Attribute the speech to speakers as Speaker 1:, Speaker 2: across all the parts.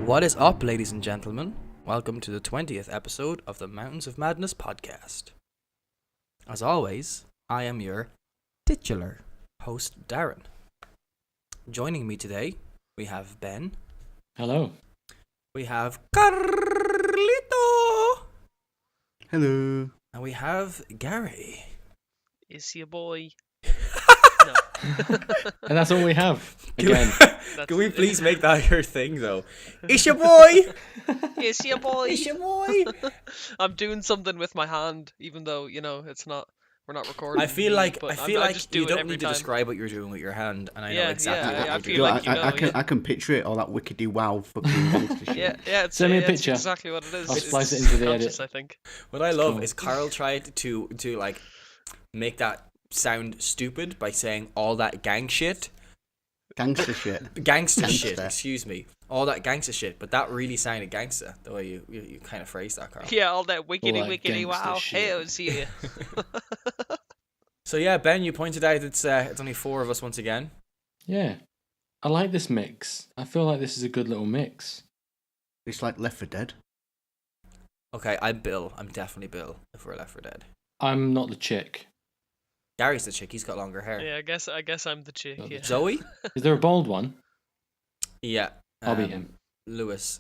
Speaker 1: What is up, ladies and gentlemen? Welcome to the 20th episode of the Mountains of Madness podcast. As always, I am your titular host, Darren. Joining me today, we have Ben.
Speaker 2: Hello.
Speaker 1: We have Carlito.
Speaker 3: Hello.
Speaker 1: And we have Gary.
Speaker 4: Is your boy? No.
Speaker 2: And that's all we have. Again.
Speaker 1: Can we please make that your thing, though? It's your boy!
Speaker 4: Is your boy?
Speaker 1: It's your boy!
Speaker 4: I'm doing something with my hand, even though, it's not. We're not recording.
Speaker 1: I feel like
Speaker 4: just do
Speaker 1: you
Speaker 4: it
Speaker 1: don't
Speaker 4: every
Speaker 1: need to
Speaker 4: time.
Speaker 1: describe what you're doing with your hand, and I know
Speaker 4: Yeah,
Speaker 1: exactly
Speaker 4: yeah,
Speaker 1: what
Speaker 4: I
Speaker 1: you're
Speaker 4: feel
Speaker 1: doing.
Speaker 4: like
Speaker 3: I can picture it, all that wickedy wow fucking gangster shit.
Speaker 4: Yeah.
Speaker 2: Send me a
Speaker 4: it's
Speaker 2: picture.
Speaker 4: exactly what it is.
Speaker 2: I'll
Speaker 4: It's
Speaker 2: splice it into the
Speaker 4: subconscious,
Speaker 2: edit.
Speaker 4: I think.
Speaker 1: What I love
Speaker 2: cool.
Speaker 1: is Carl tried to like make that sound stupid by saying all that gang shit.
Speaker 3: Gangster shit.
Speaker 1: Gangster shit, excuse me. All that gangster shit, but that really sounded gangster, the way you kind of phrased that, Carl.
Speaker 4: Yeah, all that wickedy
Speaker 2: that
Speaker 4: wickedy
Speaker 2: gangster
Speaker 4: wow.
Speaker 2: shit.
Speaker 4: Hey, I'll see you.
Speaker 1: So yeah, Ben, you pointed out it's only four of us once again.
Speaker 2: Yeah. I like this mix. I feel like this is a good little mix.
Speaker 3: It's like Left 4 Dead.
Speaker 1: Okay, I'm Bill. I'm definitely Bill if we're Left 4 Dead.
Speaker 2: I'm not the chick.
Speaker 1: Gary's the chick, he's got longer hair.
Speaker 4: Yeah, I guess I'm the chick. Yeah.
Speaker 1: Zoe?
Speaker 2: Is there a bald one?
Speaker 1: Yeah.
Speaker 2: I'll be him.
Speaker 1: Lewis.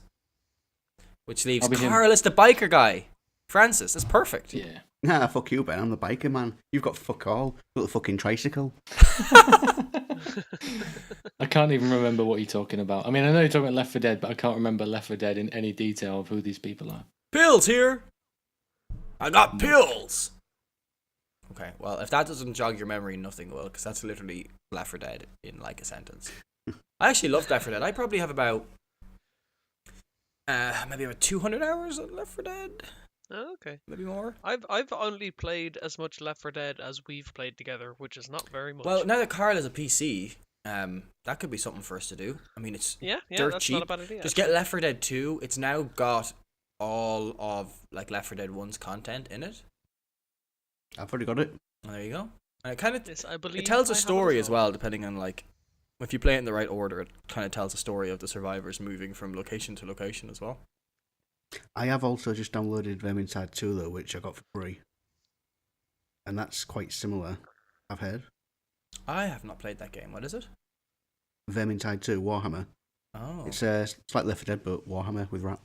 Speaker 1: Which leaves
Speaker 2: I'll be him.
Speaker 1: Carl as the biker guy. Francis, that's perfect.
Speaker 2: Yeah.
Speaker 3: Nah, fuck you, Ben. I'm the biker man. You've got fuck all. You've got the fucking tricycle.
Speaker 2: I can't even remember what you're talking about. I mean, I know you're talking about Left 4 Dead, but I can't remember Left 4 Dead in any detail of who these people are.
Speaker 1: Pills here. I got pills. Okay, well, if that doesn't jog your memory, nothing will, because that's literally Left 4 Dead in like a sentence. I actually love Left 4 Dead. I probably have about maybe about 200 hours of Left 4 Dead,
Speaker 4: Oh, okay.
Speaker 1: maybe more.
Speaker 4: I've only played as much Left 4 Dead as we've played together, which is not very much.
Speaker 1: Well, now that Carl has a PC, that could be something for us to do. I mean, it's
Speaker 4: yeah,
Speaker 1: dirt
Speaker 4: that's
Speaker 1: cheap.
Speaker 4: not a bad idea.
Speaker 1: Just get Left 4 Dead 2. It's now got all of like Left 4 Dead 1's content in it.
Speaker 3: I've already got it.
Speaker 1: And there you go. And it kind of
Speaker 4: Yes, I believe
Speaker 1: it tells
Speaker 4: I
Speaker 1: a
Speaker 4: have it
Speaker 1: story as well, depending on like if you play it in the right order. It kind of tells a story of the survivors moving from location to location as well.
Speaker 3: I have also just downloaded Vermintide 2, though, which I got for free. And that's quite similar, I've heard.
Speaker 1: I have not played that game. What is it?
Speaker 3: Vermintide 2, Warhammer.
Speaker 1: Oh,
Speaker 3: It's like Left 4 Dead, but Warhammer with rats.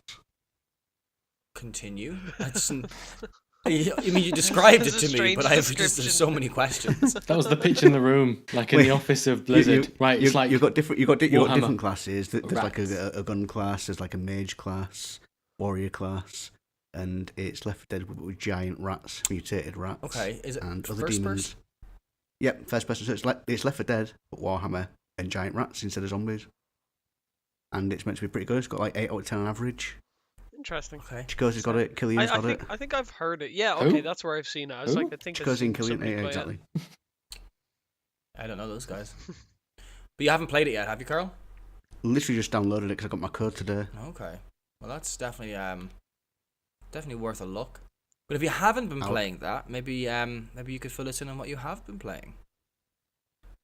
Speaker 1: continue. I mean, you described it
Speaker 4: This is
Speaker 1: to
Speaker 4: a
Speaker 1: me, but
Speaker 4: strange
Speaker 1: I have just there's
Speaker 4: description.
Speaker 1: so many questions.
Speaker 2: That was the pitch in the room, like in the office of Blizzard.
Speaker 3: You've got different
Speaker 2: Warhammer.
Speaker 3: classes. There's like
Speaker 2: Rats.
Speaker 3: a gun class, there's like a mage class, warrior class, and it's Left 4 Dead with giant rats, mutated rats.
Speaker 1: Okay, is it
Speaker 3: and other
Speaker 1: first
Speaker 3: demons.
Speaker 1: person?
Speaker 3: Yep, first person. So it's Left 4 Dead, but Warhammer and giant rats instead of zombies. And it's meant to be pretty good. It's got like 8 out of 10 on average.
Speaker 4: Interesting.
Speaker 1: Okay.
Speaker 3: Chikosi's got it. Killian's got it.
Speaker 4: I think I've heard it. Yeah,
Speaker 2: Who?
Speaker 4: okay, that's where I've seen it. I was
Speaker 2: Who?
Speaker 4: like, I think I've
Speaker 3: Chikosi
Speaker 4: seen
Speaker 3: and Killian,
Speaker 4: somebody
Speaker 3: yeah,
Speaker 4: play
Speaker 3: exactly.
Speaker 1: I don't know those guys. But you haven't played it yet, have you, Carl?
Speaker 3: Literally just downloaded it because I got my code today.
Speaker 1: Okay. Well, that's definitely definitely worth a look. But if you haven't been playing that, maybe you could fill us in on what you have been playing.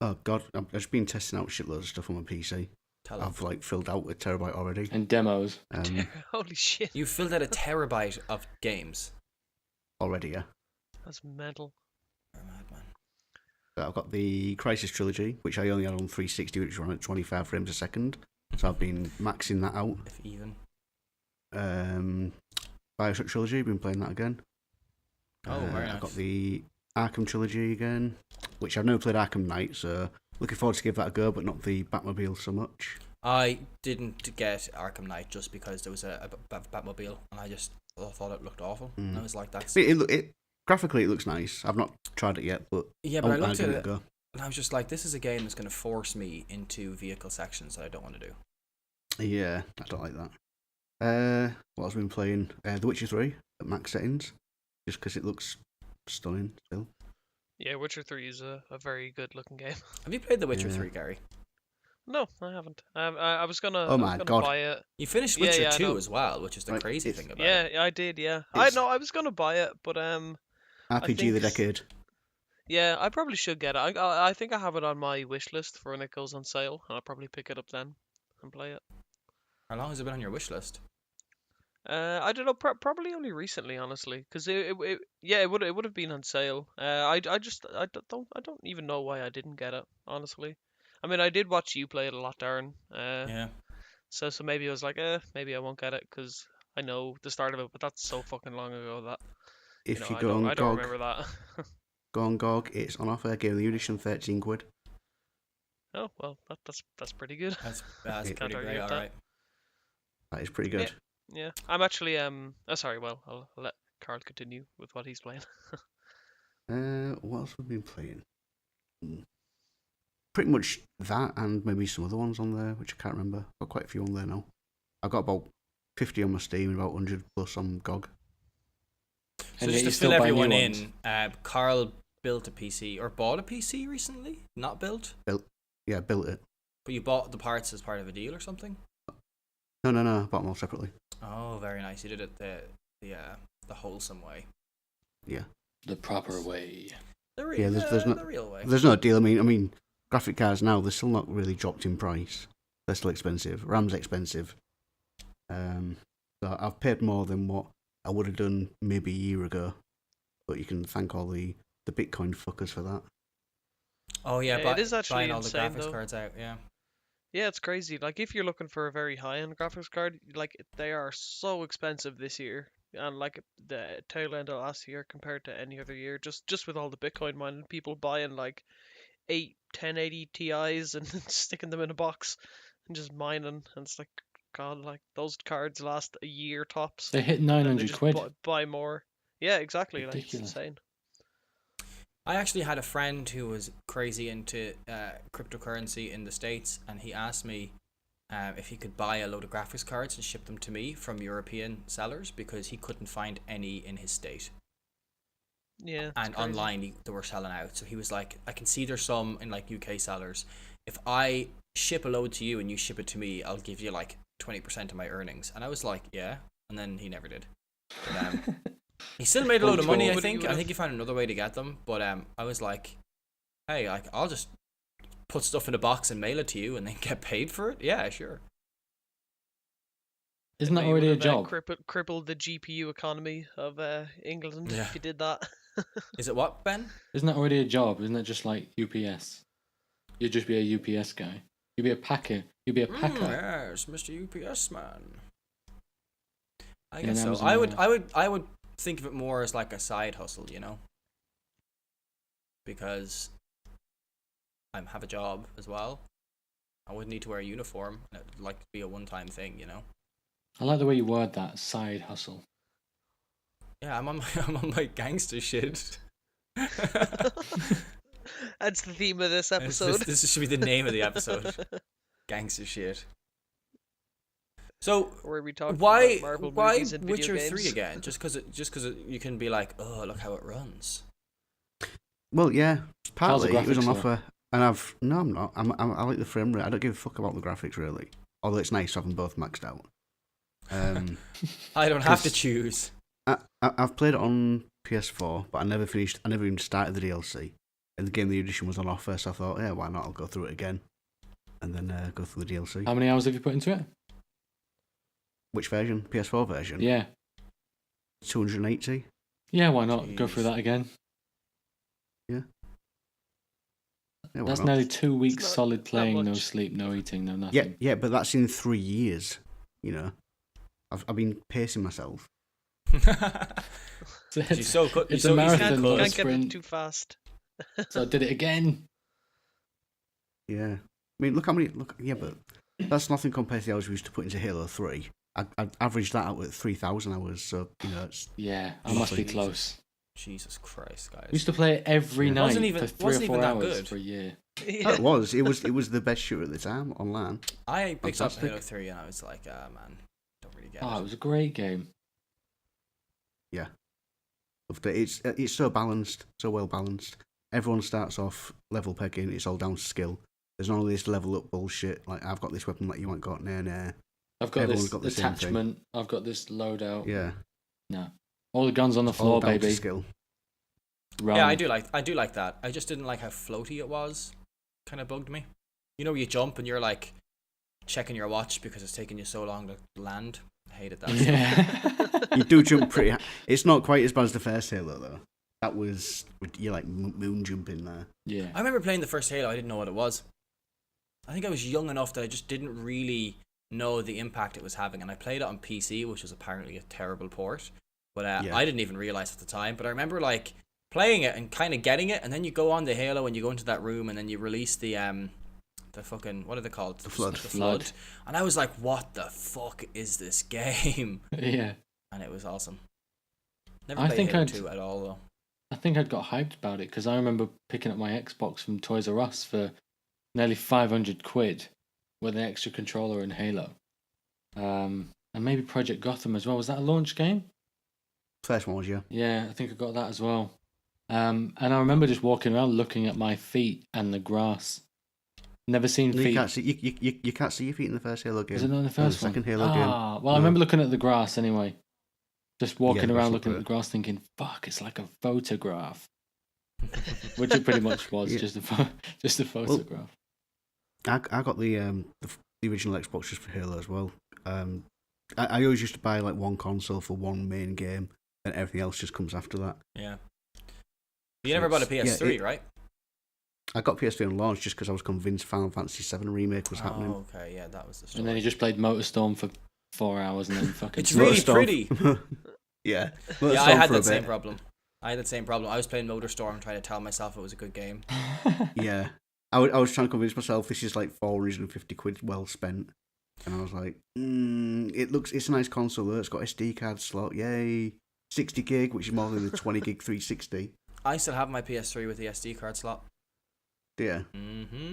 Speaker 3: Oh god, I've just been testing out shitloads of stuff on my PC.
Speaker 1: Tell us.
Speaker 3: I've like filled out a terabyte already.
Speaker 2: And demos.
Speaker 4: Holy shit,
Speaker 1: You filled out a terabyte of games.
Speaker 3: Already, yeah.
Speaker 4: that's mental.
Speaker 1: You're a madman.
Speaker 3: So I've got the Crisis Trilogy, which I only had on 360, which ran at 25 frames a second. So I've been maxing that out.
Speaker 1: If even.
Speaker 3: Bioshock Trilogy, been playing that again.
Speaker 1: Oh, very nice.
Speaker 3: I've got the Arkham Trilogy again, which I've never played Arkham Knight, so looking forward to give that a go, but not the Batmobile so much.
Speaker 1: I didn't get Arkham Knight just because there was a Batmobile, and I just thought it looked awful. And I was like, that's...
Speaker 3: Graphically, it looks nice. I've not tried it yet, but
Speaker 1: Yeah, but I
Speaker 3: I'll
Speaker 1: looked at
Speaker 3: give
Speaker 1: it,
Speaker 3: a go.
Speaker 1: and I was just like, this is a game that's going to force me into vehicle sections that I don't want to do.
Speaker 3: Yeah, I don't like that. What else have I been playing? The Witcher 3 at max settings, just because it looks stunning still.
Speaker 4: Yeah, Witcher 3 is a very good looking game.
Speaker 1: Have you played The Witcher
Speaker 3: Yeah.
Speaker 1: 3, Gary?
Speaker 4: No, I haven't. I was gonna.
Speaker 3: Oh
Speaker 4: I was
Speaker 3: my
Speaker 4: gonna
Speaker 3: God.
Speaker 4: buy it.
Speaker 1: You finished
Speaker 4: Yeah,
Speaker 1: Witcher
Speaker 4: yeah, I
Speaker 1: 2
Speaker 4: know.
Speaker 1: as well, which is the
Speaker 3: Right,
Speaker 1: crazy
Speaker 3: it's-
Speaker 1: thing about
Speaker 4: Yeah,
Speaker 1: it.
Speaker 4: I did. Yeah,
Speaker 3: It's-
Speaker 4: I was gonna buy it, but
Speaker 3: RPG of the
Speaker 4: think-
Speaker 3: decade.
Speaker 4: yeah, I probably should get it. I think I have it on my wish list for when it goes on sale, and I'll probably pick it up then and play it.
Speaker 1: How long has it been on your wish list?
Speaker 4: I don't know, probably only recently, honestly, because it would have been on sale. I don't even know why I didn't get it, honestly. I mean, I did watch you play it a lot, Darren.
Speaker 1: Yeah.
Speaker 4: So maybe I was like, maybe I won't get it because I know the start of it, but that's so fucking long ago that
Speaker 3: If you
Speaker 4: I
Speaker 3: go on
Speaker 4: don't
Speaker 3: GOG,
Speaker 4: remember that.
Speaker 3: it's on offer. Game of the edition, 13 quid.
Speaker 4: Oh well, that's pretty good.
Speaker 1: That's
Speaker 3: It-
Speaker 1: pretty
Speaker 4: argue
Speaker 1: great.
Speaker 4: with
Speaker 1: All
Speaker 4: that.
Speaker 1: right.
Speaker 3: That is pretty good.
Speaker 4: Yeah, I'm actually Oh, sorry. Well, I'll let Carl continue with what he's playing.
Speaker 3: What else have we been playing? Pretty much that, and maybe some other ones on there, which I can't remember. Got quite a few on there now. I've got about 50 on my Steam and about 100 plus on GOG.
Speaker 1: So
Speaker 2: And
Speaker 1: just
Speaker 2: yet
Speaker 1: to
Speaker 2: you still
Speaker 1: fill
Speaker 2: buy new
Speaker 1: everyone
Speaker 2: ones.
Speaker 1: in, Carl built a PC or bought a PC recently. Not built,
Speaker 3: Yeah, built it.
Speaker 1: but you bought the parts as part of a deal or something.
Speaker 3: No, I bought them all separately.
Speaker 1: Oh, very nice. You did it the wholesome way.
Speaker 3: Yeah.
Speaker 2: The proper way.
Speaker 1: The
Speaker 3: Yeah, there's no-
Speaker 1: the real way.
Speaker 3: There's no deal. I mean, graphic cards now, they're still not really dropped in price. They're still expensive. RAM's expensive. So I've paid more than what I would have done maybe a year ago. But you can thank all the Bitcoin fuckers for that.
Speaker 1: Oh yeah,
Speaker 4: Yeah, it is actually
Speaker 1: buying all the
Speaker 4: insane,
Speaker 1: graphics
Speaker 4: though.
Speaker 1: cards out. Yeah.
Speaker 4: Yeah, it's crazy. Like if you're looking for a very high-end graphics card, like they are so expensive this year, and like the tail end of last year compared to any other year, just with all the Bitcoin mining, people buying like 1080 Ti's and sticking them in a box and just mining, and it's like, God, like those cards last a year tops,
Speaker 2: They hit
Speaker 4: and they
Speaker 2: 900
Speaker 4: just
Speaker 2: quid.
Speaker 4: buy more. Yeah, exactly. Like it's
Speaker 2: Ridiculous.
Speaker 4: insane.
Speaker 1: I actually had a friend who was crazy into cryptocurrency in the States, and he asked me if he could buy a load of graphics cards and ship them to me from European sellers because he couldn't find any in his state.
Speaker 4: Yeah, it's
Speaker 1: And
Speaker 4: crazy.
Speaker 1: online they were selling out. So he was like, I can see there's some in like UK sellers. If I ship a load to you and you ship it to me, I'll give you like 20% of my earnings. And I was like, yeah. And then he never did. But, he still made a load of money, I
Speaker 4: Would-
Speaker 1: think.
Speaker 4: would
Speaker 1: I
Speaker 4: have-
Speaker 1: think he found another way to get them. But I was like, hey, like I'll just put stuff in a box and mail it to you and then get paid for it. Yeah, sure.
Speaker 2: Isn't that
Speaker 4: But you
Speaker 2: already a
Speaker 4: would have,
Speaker 2: job?
Speaker 4: crippled the GPU economy of England
Speaker 1: Yeah.
Speaker 4: if you did that.
Speaker 1: Is it what, Ben?
Speaker 2: Isn't that already a job? Isn't that just like UPS? You'd just be a UPS guy. You'd be a packer. You'd be a packer.
Speaker 1: Yes, Mr. UPS man. I
Speaker 2: In
Speaker 1: guess so.
Speaker 2: Amazon
Speaker 1: I would think of it more as like a side hustle, you know, because I have a job as well. I wouldn't need to wear a uniform. It'd like to be a one-time thing, you know.
Speaker 2: I like the way you word that, side hustle.
Speaker 1: Yeah, I'm on my gangster shit.
Speaker 4: That's the theme of this episode.
Speaker 1: This should be the name of the episode. Gangster shit. So
Speaker 4: Where we talk
Speaker 1: why
Speaker 4: about Marvel movies and video
Speaker 1: Witcher
Speaker 4: games.
Speaker 1: 3 again? Just because you can be like, oh, look how it runs.
Speaker 3: Well, yeah, partly it was on
Speaker 2: graphics,
Speaker 3: offer. And I'm not. I like the frame rate. I don't give a fuck about the graphics, really. Although it's nice to have them both maxed out.
Speaker 1: I don't have to
Speaker 3: 'Cause-
Speaker 1: choose.
Speaker 3: I've played it on PS4, but I never even started the DLC. And the game, the edition was on offer, so I thought, yeah, why not? I'll go through it again, and then go through the DLC.
Speaker 2: How many hours have you put into it?
Speaker 3: Which version? PS4 version?
Speaker 2: Yeah.
Speaker 3: 280.
Speaker 2: Yeah, why not? Go through
Speaker 1: Jeez.
Speaker 2: that again.
Speaker 3: Yeah, why
Speaker 2: That's
Speaker 3: not?
Speaker 2: nearly 2 weeks
Speaker 4: not
Speaker 2: solid
Speaker 4: that
Speaker 2: playing, no
Speaker 4: much.
Speaker 2: sleep, no eating, no
Speaker 3: Yeah,
Speaker 2: nothing.
Speaker 3: yeah, but that's in 3 years. You know, I've been pacing myself.
Speaker 2: So
Speaker 1: She's so good.
Speaker 2: it's
Speaker 1: so
Speaker 2: a
Speaker 1: easy
Speaker 2: marathon,
Speaker 1: to
Speaker 2: not
Speaker 1: cut.
Speaker 2: a
Speaker 4: Can't get it
Speaker 2: sprint.
Speaker 4: too fast.
Speaker 2: So I did it again.
Speaker 3: Yeah, I mean, look how many. Look, yeah, but that's nothing compared to the hours we used to put into Halo 3. I'd average that out at 3,000 hours. So you know, it's
Speaker 2: Yeah, I must be
Speaker 3: Jesus.
Speaker 2: close.
Speaker 1: Jesus Christ, guys.
Speaker 2: I used to play it every
Speaker 3: Yeah.
Speaker 2: night
Speaker 1: Wasn't even-
Speaker 2: for 3 or
Speaker 1: wasn't
Speaker 2: 4
Speaker 1: even that
Speaker 2: hours
Speaker 1: good.
Speaker 2: for a year.
Speaker 3: Oh, it was. It was the best shooter at the time online.
Speaker 1: I picked up
Speaker 3: Fantastic.
Speaker 1: Halo 3 and I was like, man, don't really get
Speaker 2: Oh,
Speaker 1: it.
Speaker 2: it was a great game.
Speaker 3: Loved it. It's so balanced, so well balanced. Everyone starts off level pegging. It's all down to skill. There's none of this level up bullshit. Like I've got this weapon that you ain't got. Nah.
Speaker 2: I've got
Speaker 3: Everyone's
Speaker 2: this
Speaker 3: got the same thing.
Speaker 2: attachment. I've got this loadout.
Speaker 3: Yeah.
Speaker 2: No. All the guns on the
Speaker 3: All
Speaker 2: floor,
Speaker 3: down to
Speaker 2: baby.
Speaker 3: skill.
Speaker 2: Run.
Speaker 1: Yeah, I do like that. I just didn't like how floaty it was. Kind of bugged me. You know, where you jump and you're like checking your watch because it's taking you so long to land. I hated that.
Speaker 2: Yeah.
Speaker 3: You do jump pretty. It's not quite as bad as the first Halo though. That was you're like moon jumping there.
Speaker 2: Yeah.
Speaker 1: I remember playing the first Halo. I didn't know what it was. I think I was young enough that I just didn't really know the impact it was having, and I played it on PC, which was apparently a terrible port. But I didn't even realize at the time. But I remember like playing it and kind of getting it, and then you go on the Halo and you go into that room, and then you release the fucking, what are they called?
Speaker 3: The Flood.
Speaker 1: The Flood. And I was like, what the fuck is this game?
Speaker 2: Yeah.
Speaker 1: And it was awesome. Never
Speaker 2: I
Speaker 1: played
Speaker 2: think
Speaker 1: Halo
Speaker 2: I'd-
Speaker 1: 2 at all though.
Speaker 2: I think I'd got hyped about it because I remember picking up my Xbox from Toys R Us for nearly 500 quid with an extra controller and Halo. And maybe Project Gotham as well. Was that a launch game?
Speaker 3: First one was, yeah.
Speaker 2: Yeah, I think I got that as well. And I remember just walking around looking at my feet and the grass. Never seen
Speaker 3: You
Speaker 2: feet.
Speaker 3: can't see you can't see your feet in the first Halo game.
Speaker 2: Was it not in the
Speaker 3: Or
Speaker 2: first one?
Speaker 3: second Halo game.
Speaker 2: Well,
Speaker 3: No.
Speaker 2: I remember looking at the grass anyway. Just walking
Speaker 3: the
Speaker 2: around
Speaker 3: grass
Speaker 2: looking at
Speaker 3: looked
Speaker 2: the grass thinking, fuck, it's like a photograph. Which it pretty much was,
Speaker 3: Yeah.
Speaker 2: just a photograph.
Speaker 3: I got the original Xbox just for Halo as well. I always used to buy like one console for one main game, and everything else just comes after that.
Speaker 1: Yeah. You never bought a PS3, right?
Speaker 3: I got PS3 on launch just because I was convinced Final Fantasy VII remake was happening.
Speaker 1: Oh, okay, yeah, that was the story.
Speaker 2: And then he just played Motorstorm for 4 hours and then fucking...
Speaker 1: It's really pretty.
Speaker 3: Yeah.
Speaker 1: Yeah, I had that same problem. I had the same problem. I was playing Motorstorm trying to tell myself it was a good game.
Speaker 3: Yeah. I was trying to convince myself this is like 450 quid well spent. And I was like, it's a nice console though. It's got SD card slot, yay. 60 gig, which is more than the 20 gig 360.
Speaker 1: I still have my PS3 with the SD card slot.
Speaker 3: Yeah.
Speaker 1: Mm-hmm.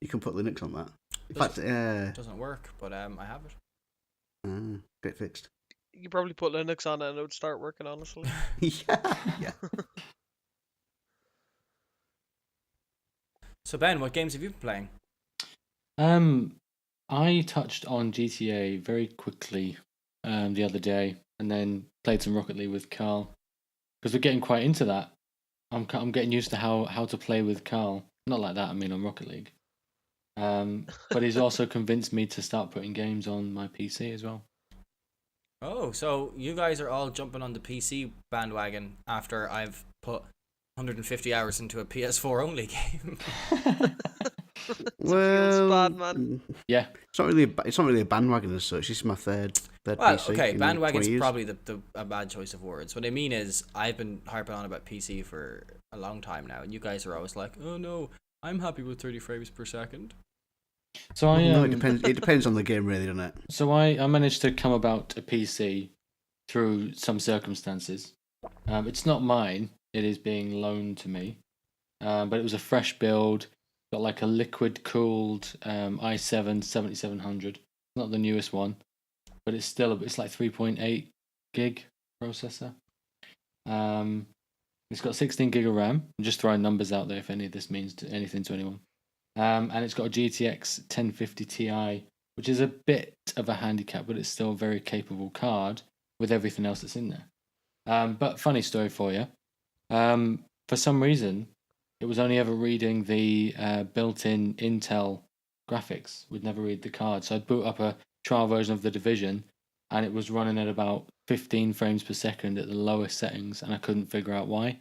Speaker 3: You can put Linux on that. In
Speaker 1: Does
Speaker 3: fact,
Speaker 1: It doesn't work, but I have it.
Speaker 3: get fixed.
Speaker 4: You could probably put Linux on it and it would start working, honestly.
Speaker 3: yeah.
Speaker 1: So Ben, what games have you been playing?
Speaker 2: I touched on GTA very quickly the other day, and then played some Rocket League with Carl because we're getting quite into that. I'm getting used to how to play with Carl. Not like that, I mean on Rocket League. But he's also convinced me to start putting games on my PC as well.
Speaker 1: Oh, so you guys are all jumping on the PC bandwagon after I've put 150 hours into a PS4 only game.
Speaker 4: Feels bad, man.
Speaker 2: Yeah,
Speaker 3: It's not really a bandwagon as such. This is my third
Speaker 1: Well,
Speaker 3: PC.
Speaker 1: okay,
Speaker 3: in
Speaker 1: bandwagon's
Speaker 3: 20 years.
Speaker 1: probably a bad choice of words. What I mean is, I've been harping on about PC for a long time now, and you guys are always like, "Oh no, I'm happy with 30 frames per second."
Speaker 2: so
Speaker 3: No, it depends. It depends on the game, really, doesn't it?
Speaker 2: So I managed to come about a PC through some circumstances. It's not mine. It is being loaned to me. But it was a fresh build. Got like a liquid cooled i7 7700. Not the newest one, but it's like 3.8 gig processor. It's got 16 gig of RAM. I'm just throwing numbers out there if any of this means anything to anyone. And it's got a GTX 1050 Ti, which is a bit of a handicap, but it's still a very capable card with everything else that's in there. But funny story for you. For some reason, it was only ever reading the built-in Intel graphics. Would never read the card. So I'd boot up a trial version of The Division, and it was running at about 15 frames per second at the lowest settings, and I couldn't figure out why.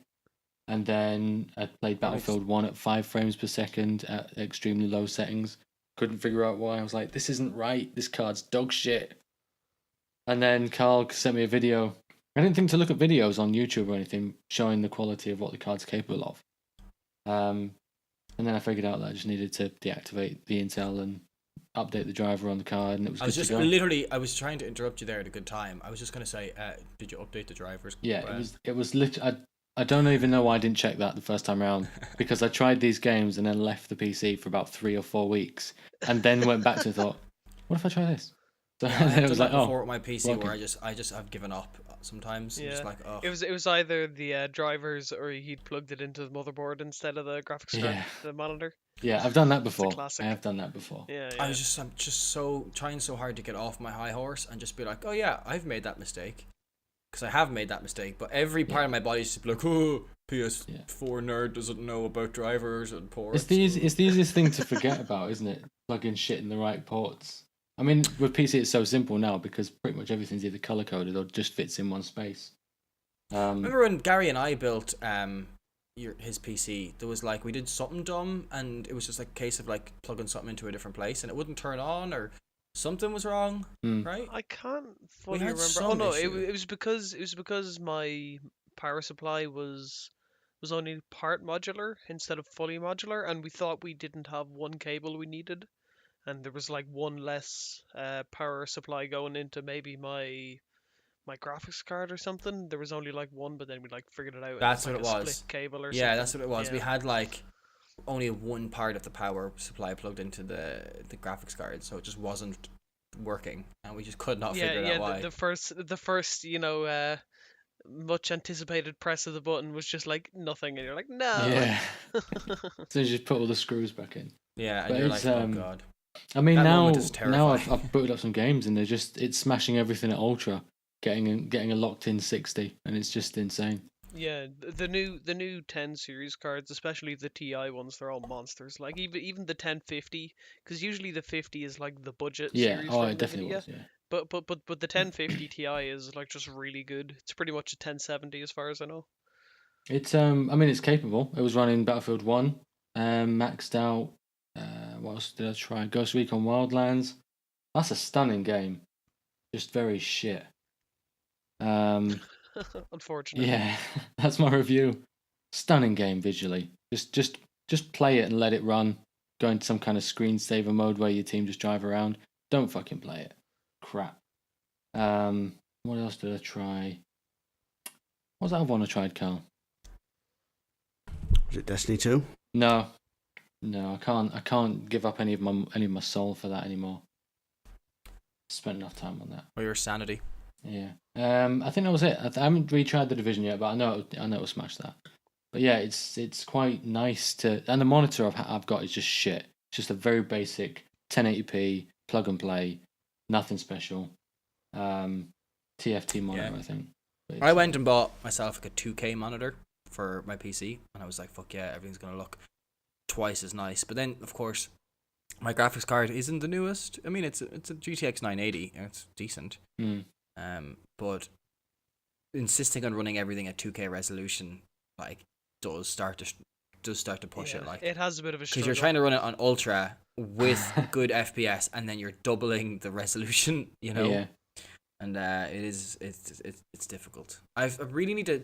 Speaker 2: And then I played Battlefield 1 at 5 frames per second at extremely low settings. Couldn't figure out why. I was like, this isn't right. This card's dog shit. And then Carl sent me a video. I didn't think to look at videos on YouTube or anything showing the quality of what the card's capable of. And then I figured out that I just needed to deactivate the Intel and update the driver on the card, and it was
Speaker 1: I was
Speaker 2: good
Speaker 1: just
Speaker 2: to go.
Speaker 1: literally, I was trying to interrupt you there at a good time. I was just going to say, did you update the drivers?
Speaker 2: Yeah, it was literally. I don't even know why I didn't check that the first time around, because I tried these games and then left the PC for about 3 or 4 weeks, and then went back to and thought, what if I try this? So
Speaker 1: Yeah,
Speaker 2: then it was like,
Speaker 1: before
Speaker 2: oh,
Speaker 1: with my PC
Speaker 2: working.
Speaker 1: where I just have given up sometimes. I'm just
Speaker 4: Yeah.
Speaker 1: like, oh.
Speaker 4: It was either the drivers or he'd plugged it into the motherboard instead of the graphics card,
Speaker 2: Yeah.
Speaker 4: the monitor.
Speaker 2: yeah, I've done that before.
Speaker 4: classic.
Speaker 2: I have done that before.
Speaker 4: Yeah,
Speaker 1: I'm just so trying so hard to get off my high horse and just be like, oh yeah, I've made that mistake, because I have made that mistake. But every part of my body is just like, oh, PS4 nerd doesn't know about drivers and ports.
Speaker 2: It's the easiest thing to forget about, isn't it? Plugging shit in the right ports. I mean, with PC it's so simple now because pretty much everything's either color coded or just fits in one space.
Speaker 1: Remember when Gary and I built his PC? There was like we did something dumb, and it was just like a case of like plugging something into a different place, and it wouldn't turn on, or something was wrong, right?
Speaker 4: I can't fully
Speaker 1: had
Speaker 4: remember.
Speaker 1: some
Speaker 4: Oh no,
Speaker 1: issue.
Speaker 4: it was because my power supply was only part modular instead of fully modular, and we thought we didn't have one cable we needed, and there was like one less power supply going into maybe my graphics card or something. There was only like one, but then we like figured it out.
Speaker 1: That's
Speaker 4: It
Speaker 1: what
Speaker 4: was
Speaker 1: it
Speaker 4: like a
Speaker 1: was.
Speaker 4: split cable or
Speaker 1: Yeah,
Speaker 4: something.
Speaker 1: that's what it was. We
Speaker 4: Yeah.
Speaker 1: had like only one part of the power supply plugged into the graphics card, so it just wasn't working, and we just could not figure out why.
Speaker 4: The first much anticipated press of the button was just like nothing, and you're like, no.
Speaker 2: Yeah. So you just put all the screws back in.
Speaker 1: Yeah, and
Speaker 2: But
Speaker 1: you're like,
Speaker 2: it's,
Speaker 1: oh god.
Speaker 2: I mean,
Speaker 1: That
Speaker 2: now
Speaker 1: moment is
Speaker 2: now
Speaker 1: terrifying.
Speaker 2: I've booted up some games and it's smashing everything at ultra, getting a locked in 60, and it's just insane.
Speaker 4: Yeah, the new 10 series cards, especially the TI ones, they're all monsters. Like even the 1050, because usually the 50 is like the budget
Speaker 2: Yeah,
Speaker 4: series
Speaker 2: oh,
Speaker 4: from
Speaker 2: it definitely
Speaker 4: NVIDIA.
Speaker 2: was. Yeah,
Speaker 4: But the 1050 Ti is like just really good. It's pretty much a 1070 as far as I know.
Speaker 2: it's I mean, it's capable. It was running Battlefield 1, maxed out. What else did I try? Ghost Recon Wildlands. That's a stunning game. Just very shit.
Speaker 4: Unfortunately.
Speaker 2: Yeah, that's my review. Stunning game visually. Just play it and let it run. Go into some kind of screensaver mode where your team just drive around. Don't fucking play it. Crap. What else did I try? What was that other one I tried, Carl?
Speaker 3: Was it Destiny 2?
Speaker 2: No, I can't give up any of my soul for that anymore. Spent enough time on that.
Speaker 1: Or your sanity.
Speaker 2: Yeah. I think that was it. I haven't retried the Division yet, but I know it'll smash that. But yeah, it's quite nice to. And the monitor I've got is just shit. It's just a very basic 1080p plug and play, nothing special. TFT monitor,
Speaker 1: Yeah.
Speaker 2: I think. But
Speaker 1: I went and bought myself like a 2K monitor for my PC, and I was like, fuck yeah, everything's gonna look twice as nice. But then, of course, my graphics card isn't the newest. I mean, it's a GTX 980, and it's decent.
Speaker 2: Mm.
Speaker 1: But insisting on running everything at 2K resolution, like, does start to push it, like,
Speaker 4: it has a bit of a
Speaker 1: because
Speaker 4: struggle.
Speaker 1: you're trying to run it on ultra with good FPS, and then you're doubling the resolution, you know.
Speaker 2: Yeah.
Speaker 1: And it's difficult. I really need to.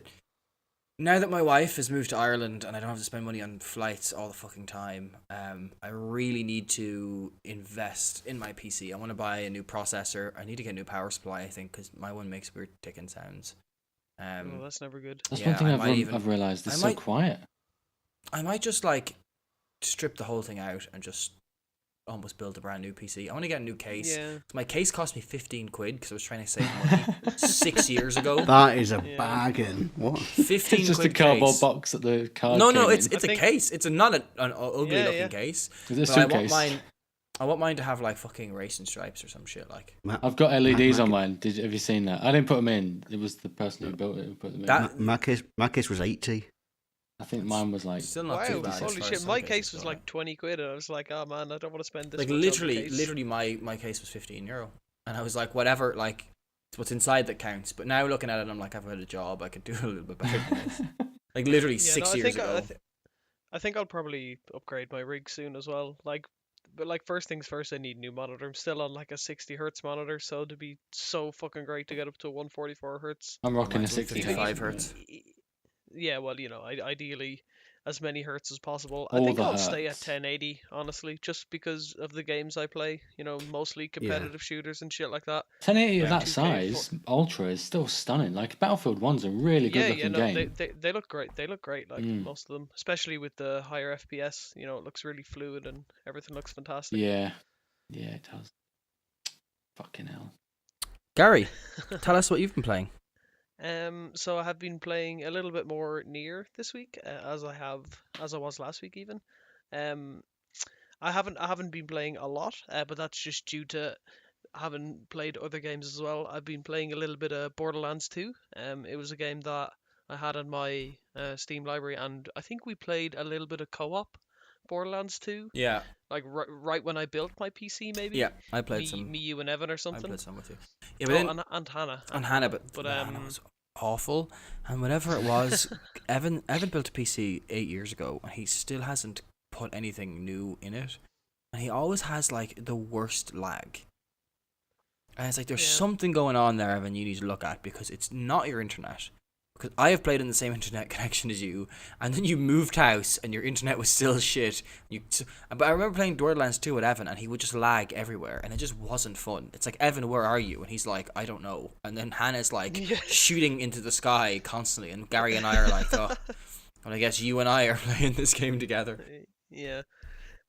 Speaker 1: Now that my wife has moved to Ireland and I don't have to spend money on flights all the fucking time, I really need to invest in my PC. I want to buy a new processor. I need to get a new power supply, I think, because my one makes weird ticking sounds.
Speaker 4: Oh, that's never good.
Speaker 2: That's
Speaker 1: yeah,
Speaker 2: one thing
Speaker 1: I
Speaker 2: I've
Speaker 1: might even-
Speaker 2: I've realised. It's
Speaker 1: I
Speaker 2: so
Speaker 1: might-
Speaker 2: quiet.
Speaker 1: I might just like strip the whole thing out and just almost build a brand new PC. I want to get a new case.
Speaker 4: Yeah.
Speaker 1: My case cost me 15 quid because I was trying to save money 6 years ago.
Speaker 3: That is a
Speaker 4: Yeah.
Speaker 3: bargain. What?
Speaker 1: 15
Speaker 2: It's just a
Speaker 1: quid
Speaker 2: cardboard
Speaker 1: case.
Speaker 2: box that the card.
Speaker 1: No,
Speaker 2: came
Speaker 1: it's
Speaker 2: in.
Speaker 1: a
Speaker 4: think-
Speaker 1: case. It's not an ugly
Speaker 4: Yeah,
Speaker 1: looking
Speaker 4: yeah.
Speaker 1: case.
Speaker 2: Is it a
Speaker 1: But I want
Speaker 2: suitcase?
Speaker 1: mine to have like fucking racing stripes or some shit like.
Speaker 2: I've got LEDs
Speaker 3: Ma-
Speaker 2: on mine. Have you seen that? I didn't put them in. It was the person who built it who put them in.
Speaker 1: That-
Speaker 3: My case was 80.
Speaker 2: I think mine was like.
Speaker 1: Still not
Speaker 4: Wow,
Speaker 1: too bad. as
Speaker 4: holy
Speaker 1: far
Speaker 4: shit!
Speaker 1: as some
Speaker 4: My
Speaker 1: cases
Speaker 4: case was
Speaker 1: go.
Speaker 4: like 20 quid, and I was like, oh man, I don't want to spend this
Speaker 1: like
Speaker 4: much on the case.
Speaker 1: literally my case was €15, and I was like, whatever, like it's what's inside that counts. But now looking at it, I'm like, I've got a job. I could do a little bit better than this. Like literally
Speaker 4: Yeah,
Speaker 1: 6
Speaker 4: no,
Speaker 1: years ago.
Speaker 4: I think I'll probably upgrade my rig soon as well. But first things first, I need a new monitor. I'm still on like a 60 hertz monitor, so it'd be so fucking great to get up to 144 hertz.
Speaker 2: I'm rocking a
Speaker 1: Mine's
Speaker 2: 60
Speaker 1: 55
Speaker 2: hertz.
Speaker 1: hertz.
Speaker 4: Yeah, well, ideally as many hertz as possible.
Speaker 2: All
Speaker 4: I think
Speaker 2: the
Speaker 4: I'll stay at
Speaker 2: hertz.
Speaker 4: 1080, honestly, just because of the games I play. Mostly competitive shooters and shit like that.
Speaker 2: 1080 of
Speaker 1: Yeah.
Speaker 2: that
Speaker 4: 2K
Speaker 2: size, Ultra is still stunning. Like Battlefield 1's a really good looking
Speaker 4: no,
Speaker 2: game.
Speaker 4: they look great. They look great, like
Speaker 2: Mm.
Speaker 4: most of them, especially with the higher FPS. It looks really fluid and everything looks fantastic.
Speaker 2: Yeah, it does. Fucking hell.
Speaker 1: Gary, tell us what you've been playing.
Speaker 4: So I have been playing a little bit more Nier this week, as I was last week even. I haven't been playing a lot, but that's just due to having played other games as well. I've been playing a little bit of Borderlands 2. It was a game that I had in my Steam library, and I think we played a little bit of co-op Borderlands 2,
Speaker 1: Yeah,
Speaker 4: like right when I built my PC, maybe.
Speaker 1: yeah. I played
Speaker 4: Me, you, and Evan or
Speaker 1: I
Speaker 4: something.
Speaker 1: played some with you. Yeah, but
Speaker 4: Oh,
Speaker 1: then
Speaker 4: and Hannah,
Speaker 1: on Hannah, but
Speaker 4: but
Speaker 1: Hannah was awful. And whatever it was, Evan built a PC 8 years ago, and he still hasn't put anything new in it. And he always has like the worst lag. And it's like there's
Speaker 4: Yeah.
Speaker 1: something going on there, Evan. You need to look at because it's not your internet. Because I have played in the same internet connection as you, and then you moved house and your internet was still shit. But I remember playing Borderlands 2 with Evan, and he would just lag everywhere, and it just wasn't fun. It's like, Evan, where are you? And he's like, I don't know. And then Hannah's like
Speaker 4: Yeah.
Speaker 1: shooting into the sky constantly, and Gary and I are like, oh, well, I guess you and I are playing this game together.
Speaker 4: Yeah.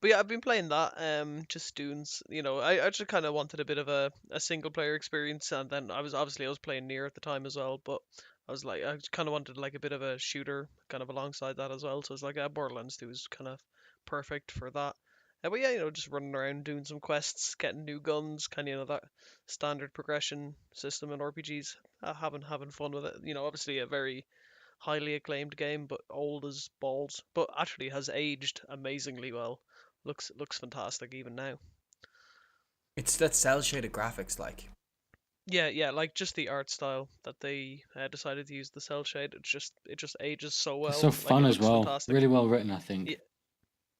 Speaker 4: But yeah, I've been playing that, just doing, I just kind of wanted a bit of a single player experience, and then I was playing Nier at the time as well, but I was like, I kind of wanted like a bit of a shooter kind of alongside that as well, so it's like Borderlands 2 is kind of perfect for that. But yeah, just running around doing some quests, getting new guns, kind of that standard progression system in RPGs, having fun with it. Obviously a very highly acclaimed game, but old as balls, but actually has aged amazingly well. Looks fantastic even now.
Speaker 1: It's that cell shaded graphics, like.
Speaker 4: Yeah, like just the art style that they decided to use the cell shade. It just ages so well.
Speaker 2: It's so
Speaker 4: Like,
Speaker 2: fun
Speaker 4: it
Speaker 2: as
Speaker 4: looks
Speaker 2: well.
Speaker 4: fantastic.
Speaker 2: Really well written, I think.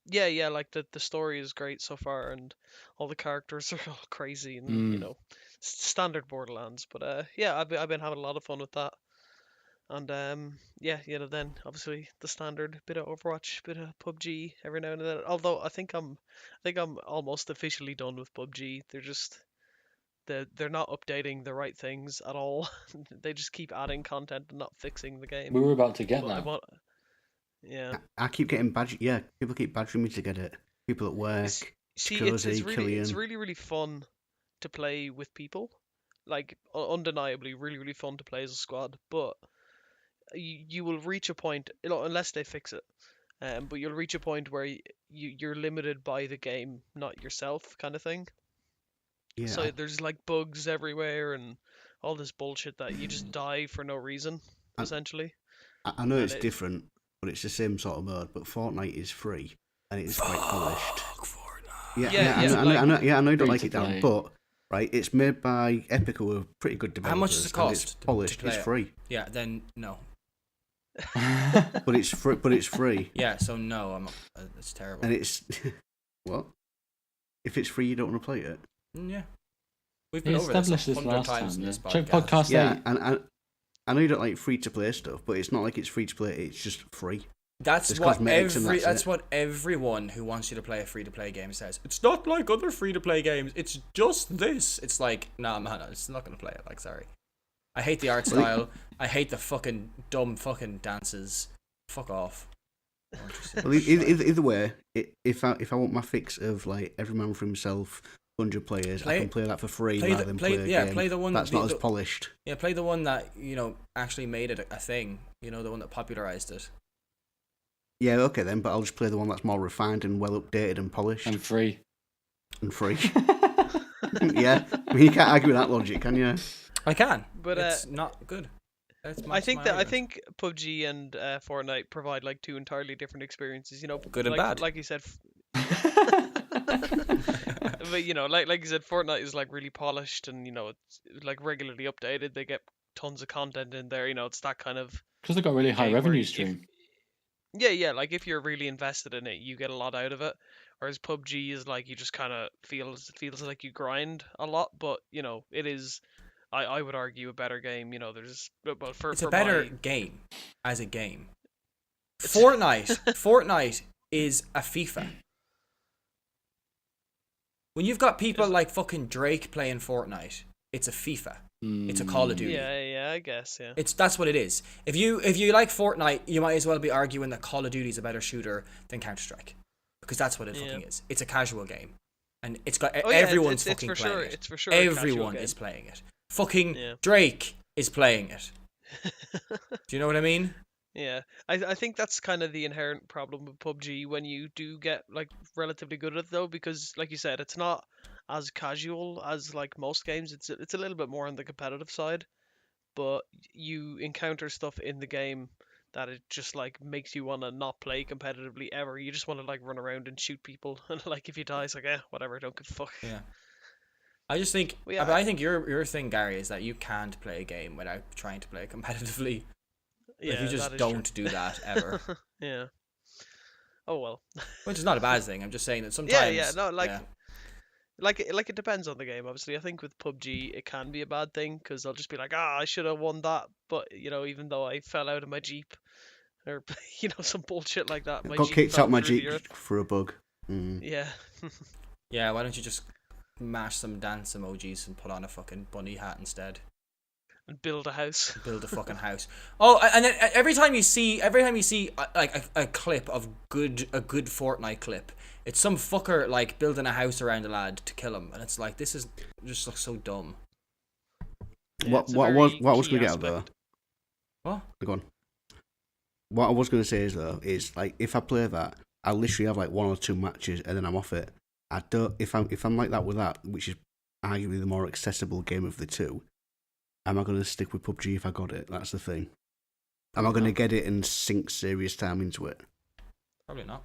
Speaker 4: Yeah. Like the story is great so far, and all the characters are all crazy and standard Borderlands. But yeah, I've been having a lot of fun with that. And yeah, then obviously the standard bit of Overwatch, bit of PUBG every now and then. Although I think I'm almost officially done with PUBG. They're not updating the right things at all. They just keep adding content and not fixing the game.
Speaker 2: We were about to get
Speaker 4: But I
Speaker 2: that.
Speaker 4: want, yeah.
Speaker 3: I keep getting badgered. Yeah, people keep badgering me to get it. People at work,
Speaker 4: See,
Speaker 3: Cozy,
Speaker 4: it's
Speaker 3: Killian.
Speaker 4: really fun to play with people. Like undeniably, really fun to play as a squad. But you will reach a point, unless they fix it. But you'll reach a point where you're limited by the game, not yourself, kind of thing.
Speaker 3: Yeah,
Speaker 4: So there's like bugs everywhere and all this bullshit that you just die for no reason,
Speaker 3: I-
Speaker 4: essentially.
Speaker 3: I know
Speaker 4: And
Speaker 3: it's different, but it's the same sort of mode. But Fortnite is free, and it's quite polished.
Speaker 1: Fortnite.
Speaker 3: Yeah, I know you don't
Speaker 2: free
Speaker 3: like
Speaker 2: to
Speaker 3: it, Darren,
Speaker 2: play.
Speaker 3: but right, it's made by Epic, who are pretty good developers.
Speaker 1: How much does it
Speaker 3: and
Speaker 1: cost
Speaker 3: It's
Speaker 1: to
Speaker 3: polished.
Speaker 1: play
Speaker 3: It's
Speaker 1: it?
Speaker 3: free,
Speaker 1: Yeah, then no.
Speaker 3: but it's free. But it's free,
Speaker 1: Yeah, so no, I'm. It's terrible.
Speaker 3: and it's what? If it's free, you don't want to play it.
Speaker 1: Yeah, we've
Speaker 2: We
Speaker 1: been over this
Speaker 2: established this
Speaker 1: 100
Speaker 2: last
Speaker 1: times
Speaker 2: time.
Speaker 1: in
Speaker 2: Yeah.
Speaker 1: this
Speaker 2: Check
Speaker 1: podcast.
Speaker 2: podcast
Speaker 3: Yeah,
Speaker 2: 8.
Speaker 3: and I know you don't like free to play stuff, but it's not like it's free to play. It's just free.
Speaker 1: That's
Speaker 3: There's
Speaker 1: what
Speaker 3: cosmetics and that's it.
Speaker 1: what everyone who wants you to play a free to play game says. It's not like other free to play games. It's just this. It's like, nah, man, it's not gonna play it. Like, sorry. I hate the art style. I hate the fucking dumb fucking dances. Fuck off. More interesting.
Speaker 3: Well, either way, if I want my fix of like every man for himself, 100 players, I can play that for free rather than play a game
Speaker 1: play the one
Speaker 3: that's not as polished.
Speaker 1: Yeah, play the one that actually made it a thing. The one that popularized it.
Speaker 3: Yeah, okay then, but I'll just play the one that's more refined and well updated and polished
Speaker 2: And free.
Speaker 3: and free. Yeah, I mean, you can't argue with that logic, can you?
Speaker 1: I can,
Speaker 4: But
Speaker 1: it's not good.
Speaker 4: I think PUBG and Fortnite provide like two entirely different experiences.
Speaker 1: Good and bad.
Speaker 4: Like you said. But like you said, Fortnite is like really polished and it's like regularly updated. They get tons of content in there. It's that kind of
Speaker 2: Because they've got a really high
Speaker 4: game where
Speaker 2: revenue
Speaker 4: if-
Speaker 2: stream.
Speaker 4: Yeah, like if you're really invested in it, you get a lot out of it. Whereas PUBG is like you just kind of feels like you grind a lot, but it is. I would argue a better game. There's but for
Speaker 1: It's
Speaker 4: for
Speaker 1: a better
Speaker 4: my,
Speaker 1: game as a game. Fortnite is a FIFA. When you've got people like fucking Drake playing Fortnite, it's a FIFA. It's a Call of Duty.
Speaker 4: Yeah, I guess, yeah.
Speaker 1: That's what it is. If you like Fortnite, you might as well be arguing that Call of Duty is a better shooter than Counter-Strike, because that's what it fucking is. It's a casual game, and it's got everyone's fucking
Speaker 4: it's
Speaker 1: playing it.
Speaker 4: It's for sure. a casual
Speaker 1: Everyone
Speaker 4: game.
Speaker 1: is playing it. Fucking
Speaker 4: Yeah.
Speaker 1: Drake is playing it. Do you know what I mean?
Speaker 4: Yeah, I think that's kind of the inherent problem with PUBG when you do get like relatively good at it though, because like you said, it's not as casual as like most games. It's a little bit more on the competitive side, but you encounter stuff in the game that it just like makes you want to not play competitively ever. You just want to like run around and shoot people, and like if you die, it's like whatever, don't give a fuck.
Speaker 1: Yeah. I just think,
Speaker 4: Well, yeah,
Speaker 1: but I think your thing, Gary, is that you can't play a game without trying to play it competitively.
Speaker 4: Yeah,
Speaker 1: Like, you just
Speaker 4: that is
Speaker 1: don't
Speaker 4: true.
Speaker 1: do that ever.
Speaker 4: Yeah. Oh well.
Speaker 1: Which is not a bad thing. I'm just saying that sometimes.
Speaker 4: Yeah, no, like,
Speaker 1: yeah.
Speaker 4: like it depends on the game. Obviously, I think with PUBG it can be a bad thing because I'll just be like, I should have won that, but even though I fell out of my Jeep, or some bullshit like that, my
Speaker 3: Got
Speaker 4: Jeep
Speaker 3: kicked
Speaker 4: fell
Speaker 3: out my
Speaker 4: through the
Speaker 3: Jeep
Speaker 4: earth.
Speaker 3: for a bug. Mm.
Speaker 4: Yeah.
Speaker 1: Yeah, why don't you just mash some dance emojis and put on a fucking bunny hat instead?
Speaker 4: And build a house.
Speaker 1: Build a fucking house. Oh, and then every time you see like a clip of a good Fortnite clip, it's some fucker like building a house around a lad to kill him, and it's like, this is just looks so dumb.
Speaker 4: Yeah,
Speaker 3: What
Speaker 4: it's a
Speaker 3: was
Speaker 4: very
Speaker 3: going to
Speaker 4: key
Speaker 3: get out though?
Speaker 4: aspect.
Speaker 1: What?
Speaker 3: Go on. What I was going to say is like if I play that, I literally have like 1 or 2 matches and then I'm off it. I don't if I'm like that with that, which is arguably the more accessible game of the two. Am I going to stick with PUBG if I got it? That's the thing. Am I going to get it and sink serious time into it?
Speaker 1: Probably not.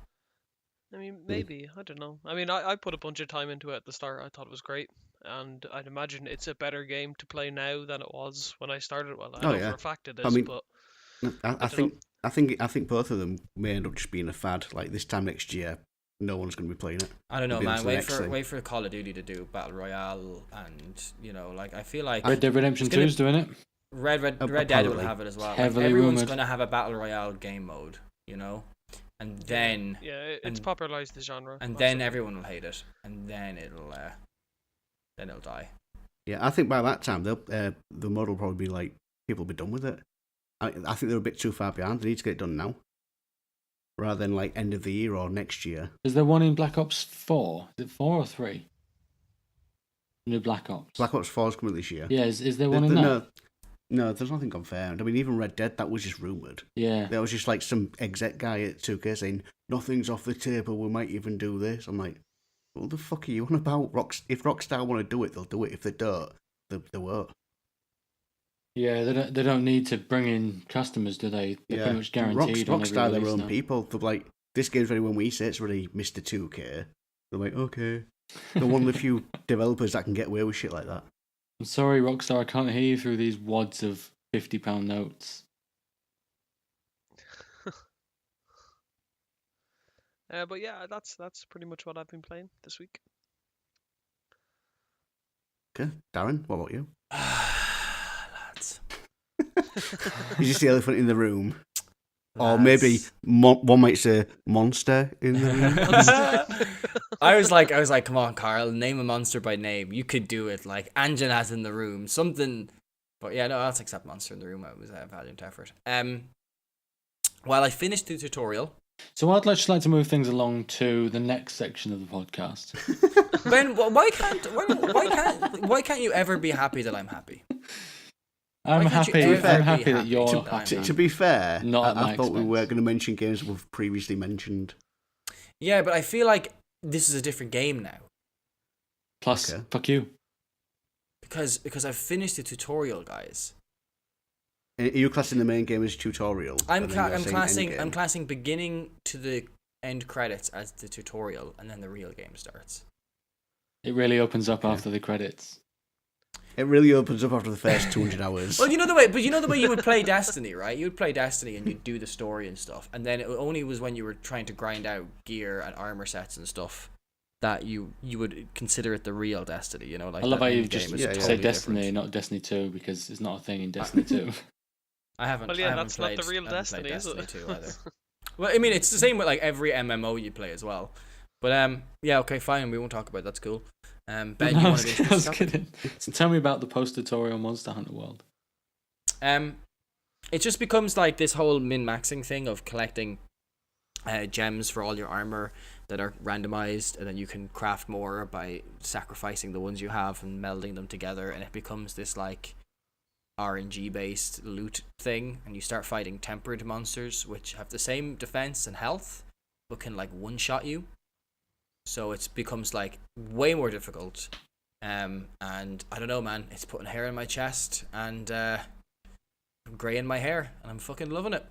Speaker 4: I mean, maybe. I don't know. I mean, I put a bunch of time into it at the start. I thought it was great. And I'd imagine it's a better game to play now than it was when I started. Well, I know
Speaker 3: yeah.
Speaker 4: for a fact it is,
Speaker 3: I mean,
Speaker 4: but
Speaker 3: I think both of them may end up just being a fad. Like this time next year, no one's going to be playing it.
Speaker 1: I don't know,
Speaker 3: It'll be
Speaker 1: man.
Speaker 3: onto the next thing.
Speaker 1: Wait for Call of Duty to do Battle Royale, and like I feel like
Speaker 2: Red Dead Redemption
Speaker 1: it's gonna-
Speaker 2: 2's doing it.
Speaker 1: Red Dead will
Speaker 3: apparently.
Speaker 1: have it as well. Like,
Speaker 2: Heavily
Speaker 1: everyone's
Speaker 2: rumoured.
Speaker 1: going to have a Battle Royale game mode, and then
Speaker 4: yeah, it's
Speaker 1: and-
Speaker 4: popularized the genre.
Speaker 1: and
Speaker 4: massively.
Speaker 1: then everyone will hate it, and then it'll die.
Speaker 3: Yeah, I think by that time the mod will probably be like people will be done with it. I think they're a bit too far behind. They need to get it done now, rather than like end of the year or next year.
Speaker 2: Is there one in Black Ops 4? Is it 4 or 3? New Black Ops.
Speaker 3: Black Ops 4 is coming this year.
Speaker 2: Yeah, is there one in that?
Speaker 3: No, there's nothing confirmed. I mean, even Red Dead, that was just rumoured.
Speaker 2: Yeah.
Speaker 3: There was just like some exec guy at 2K saying, nothing's off the table, we might even do this. I'm like, what the fuck are you on about? If Rockstar want to do it, they'll do it. If they don't, they won't.
Speaker 2: Yeah, they don't need to bring in customers, do they? They're pretty much guaranteed on every
Speaker 3: Rockstar, their
Speaker 2: release
Speaker 3: own
Speaker 2: now.
Speaker 3: people. They're like, this game's ready when we say it's ready, Mr. 2K. They're like, okay. They're one of the few developers that can get away with shit like that.
Speaker 2: I'm sorry, Rockstar, I can't hear you through these wads of £50 notes.
Speaker 4: But yeah, that's pretty much what I've been playing this week.
Speaker 3: Okay, Darren, what about you?
Speaker 1: Lads.
Speaker 3: You just the elephant in the room. Or
Speaker 1: Lads.
Speaker 3: maybe one might say monster in the room.
Speaker 1: I was like, come on, Carl, name a monster by name. You could do it. Like Anjan has in the room something, but yeah, no, I'll accept monster in the room. It was a valiant effort. While I finished the tutorial,
Speaker 2: So I'd just like to move things along to the next section of the podcast.
Speaker 1: Ben, why can't you ever be happy that I'm happy?
Speaker 2: I'm
Speaker 1: Why can't you
Speaker 2: happy.
Speaker 1: ever
Speaker 2: I'm
Speaker 1: be
Speaker 2: happy that
Speaker 1: happy
Speaker 2: you're
Speaker 1: to-
Speaker 2: happy.
Speaker 3: To be fair,
Speaker 2: Not at
Speaker 3: I
Speaker 2: my
Speaker 3: thought we
Speaker 2: expense.
Speaker 3: were going to mention games we've previously mentioned.
Speaker 1: Yeah, but I feel like this is a different game now
Speaker 2: Plus,
Speaker 3: Okay.
Speaker 2: fuck you.
Speaker 1: because I've finished the tutorial, guys.
Speaker 3: Are you classing the main game as tutorial?
Speaker 1: I'm
Speaker 3: and then you're saying
Speaker 1: classing
Speaker 3: endgame?
Speaker 1: beginning to the end credits as the tutorial, and then the real game starts.
Speaker 2: It really opens up
Speaker 3: Okay.
Speaker 2: after the credits.
Speaker 3: It really opens up after the first 200 hours.
Speaker 1: Well, you know the way you would play Destiny, right? You would play Destiny and you'd do the story and stuff, and then it only was when you were trying to grind out gear and armor sets and stuff that you would consider it the real Destiny. You know, like
Speaker 2: I love
Speaker 1: that
Speaker 2: how
Speaker 1: end
Speaker 2: you've just
Speaker 1: game is
Speaker 3: yeah,
Speaker 2: said
Speaker 1: totally
Speaker 2: Destiny,
Speaker 1: different.
Speaker 2: not Destiny 2, because it's not a thing in Destiny 2.
Speaker 1: I haven't.
Speaker 4: Well, yeah,
Speaker 1: I haven't
Speaker 4: that's not the
Speaker 1: played-
Speaker 4: real
Speaker 1: I haven't played
Speaker 4: Destiny, is it?
Speaker 1: 2 either. Well, I mean, it's the same with like every MMO you play as well. But yeah, okay, fine. We won't talk about it. That's cool. Ben, you
Speaker 2: I
Speaker 1: want
Speaker 2: was,
Speaker 1: to
Speaker 2: I
Speaker 1: do
Speaker 2: was
Speaker 1: stuff?
Speaker 2: kidding. So tell me about the post-tutorial Monster Hunter world.
Speaker 1: It just becomes like this whole min-maxing thing of collecting gems for all your armor that are randomized, and then you can craft more by sacrificing the ones you have and melding them together, and it becomes this like RNG based loot thing, and you start fighting tempered monsters which have the same defense and health but can like one shot you, so it becomes like way more difficult. And I don't know, man, it's putting hair on my chest, and grey in my hair, and I'm fucking loving it.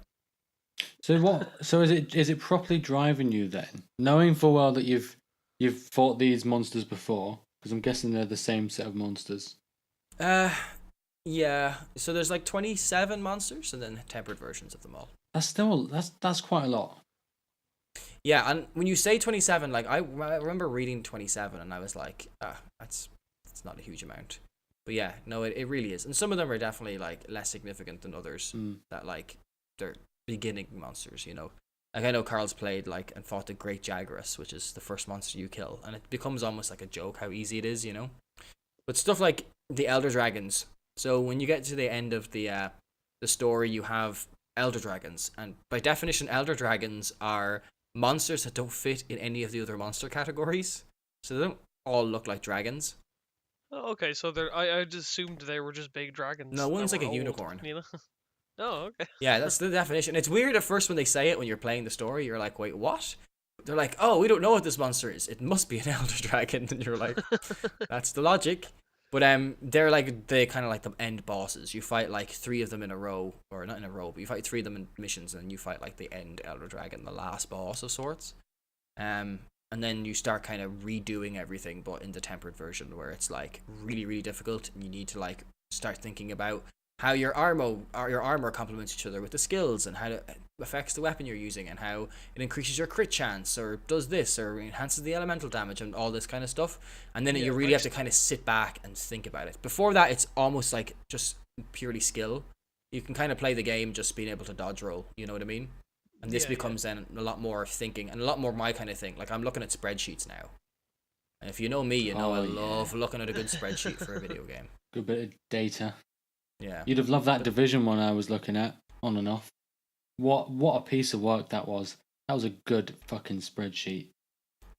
Speaker 2: So what? So is it properly driving you then, knowing full well that you've fought these monsters before? Because I'm guessing they're the same set of monsters.
Speaker 1: Yeah. So there's like 27 monsters, and then tempered versions of them all.
Speaker 2: That's still that's quite a lot.
Speaker 1: Yeah, and when you say 27, like I remember reading 27, and I was like, that's not a huge amount. But yeah, no, it really is, and some of them are definitely like less significant than others. That like they're beginning monsters, you know. Like I know Carl's played like and fought the Great Jaguarus, which is the first monster you kill, and it becomes almost like a joke how easy it is, you know. But stuff like the Elder Dragons. So when you get to the end of the story, you have Elder Dragons, and by definition, Elder Dragons are monsters that don't fit in any of the other monster categories. So they don't all look like dragons.
Speaker 4: Oh, okay, so I just assumed they were just big dragons.
Speaker 1: No, one's
Speaker 4: that
Speaker 1: like a
Speaker 4: were old,
Speaker 1: unicorn.
Speaker 4: You know? Oh, okay.
Speaker 1: Yeah, that's the definition. It's weird at first when they say it when you're playing the story. You're like, wait, what? They're like, oh, we don't know what this monster is. It must be an Elder Dragon. And you're like, that's the logic. But they're like the kind of like the end bosses. You fight like 3 of them in a row, or not in a row, but you fight 3 of them in missions, and then you fight like the end Elder Dragon, the last boss of sorts. And then you start kind of redoing everything, but in the tempered version, where it's like really, really difficult, and you need to like start thinking about how your armor complements each other with the skills, and how it affects the weapon you're using, and how it increases your crit chance, or does this, or enhances the elemental damage, and all this kind of stuff. And then you really have to kind of sit back and think about it. Before that, it's almost like just purely skill. You can kind of play the game just being able to dodge roll, you know what I mean? And this becomes then a lot more thinking, and a lot more my kind of thing. Like, I'm looking at spreadsheets now. And if you know me, you know I love looking at a good spreadsheet for a video game.
Speaker 2: Good bit of data.
Speaker 1: Yeah.
Speaker 2: You'd have loved that Division one I was looking at, on and off. What a piece of work that was. That was a good fucking spreadsheet.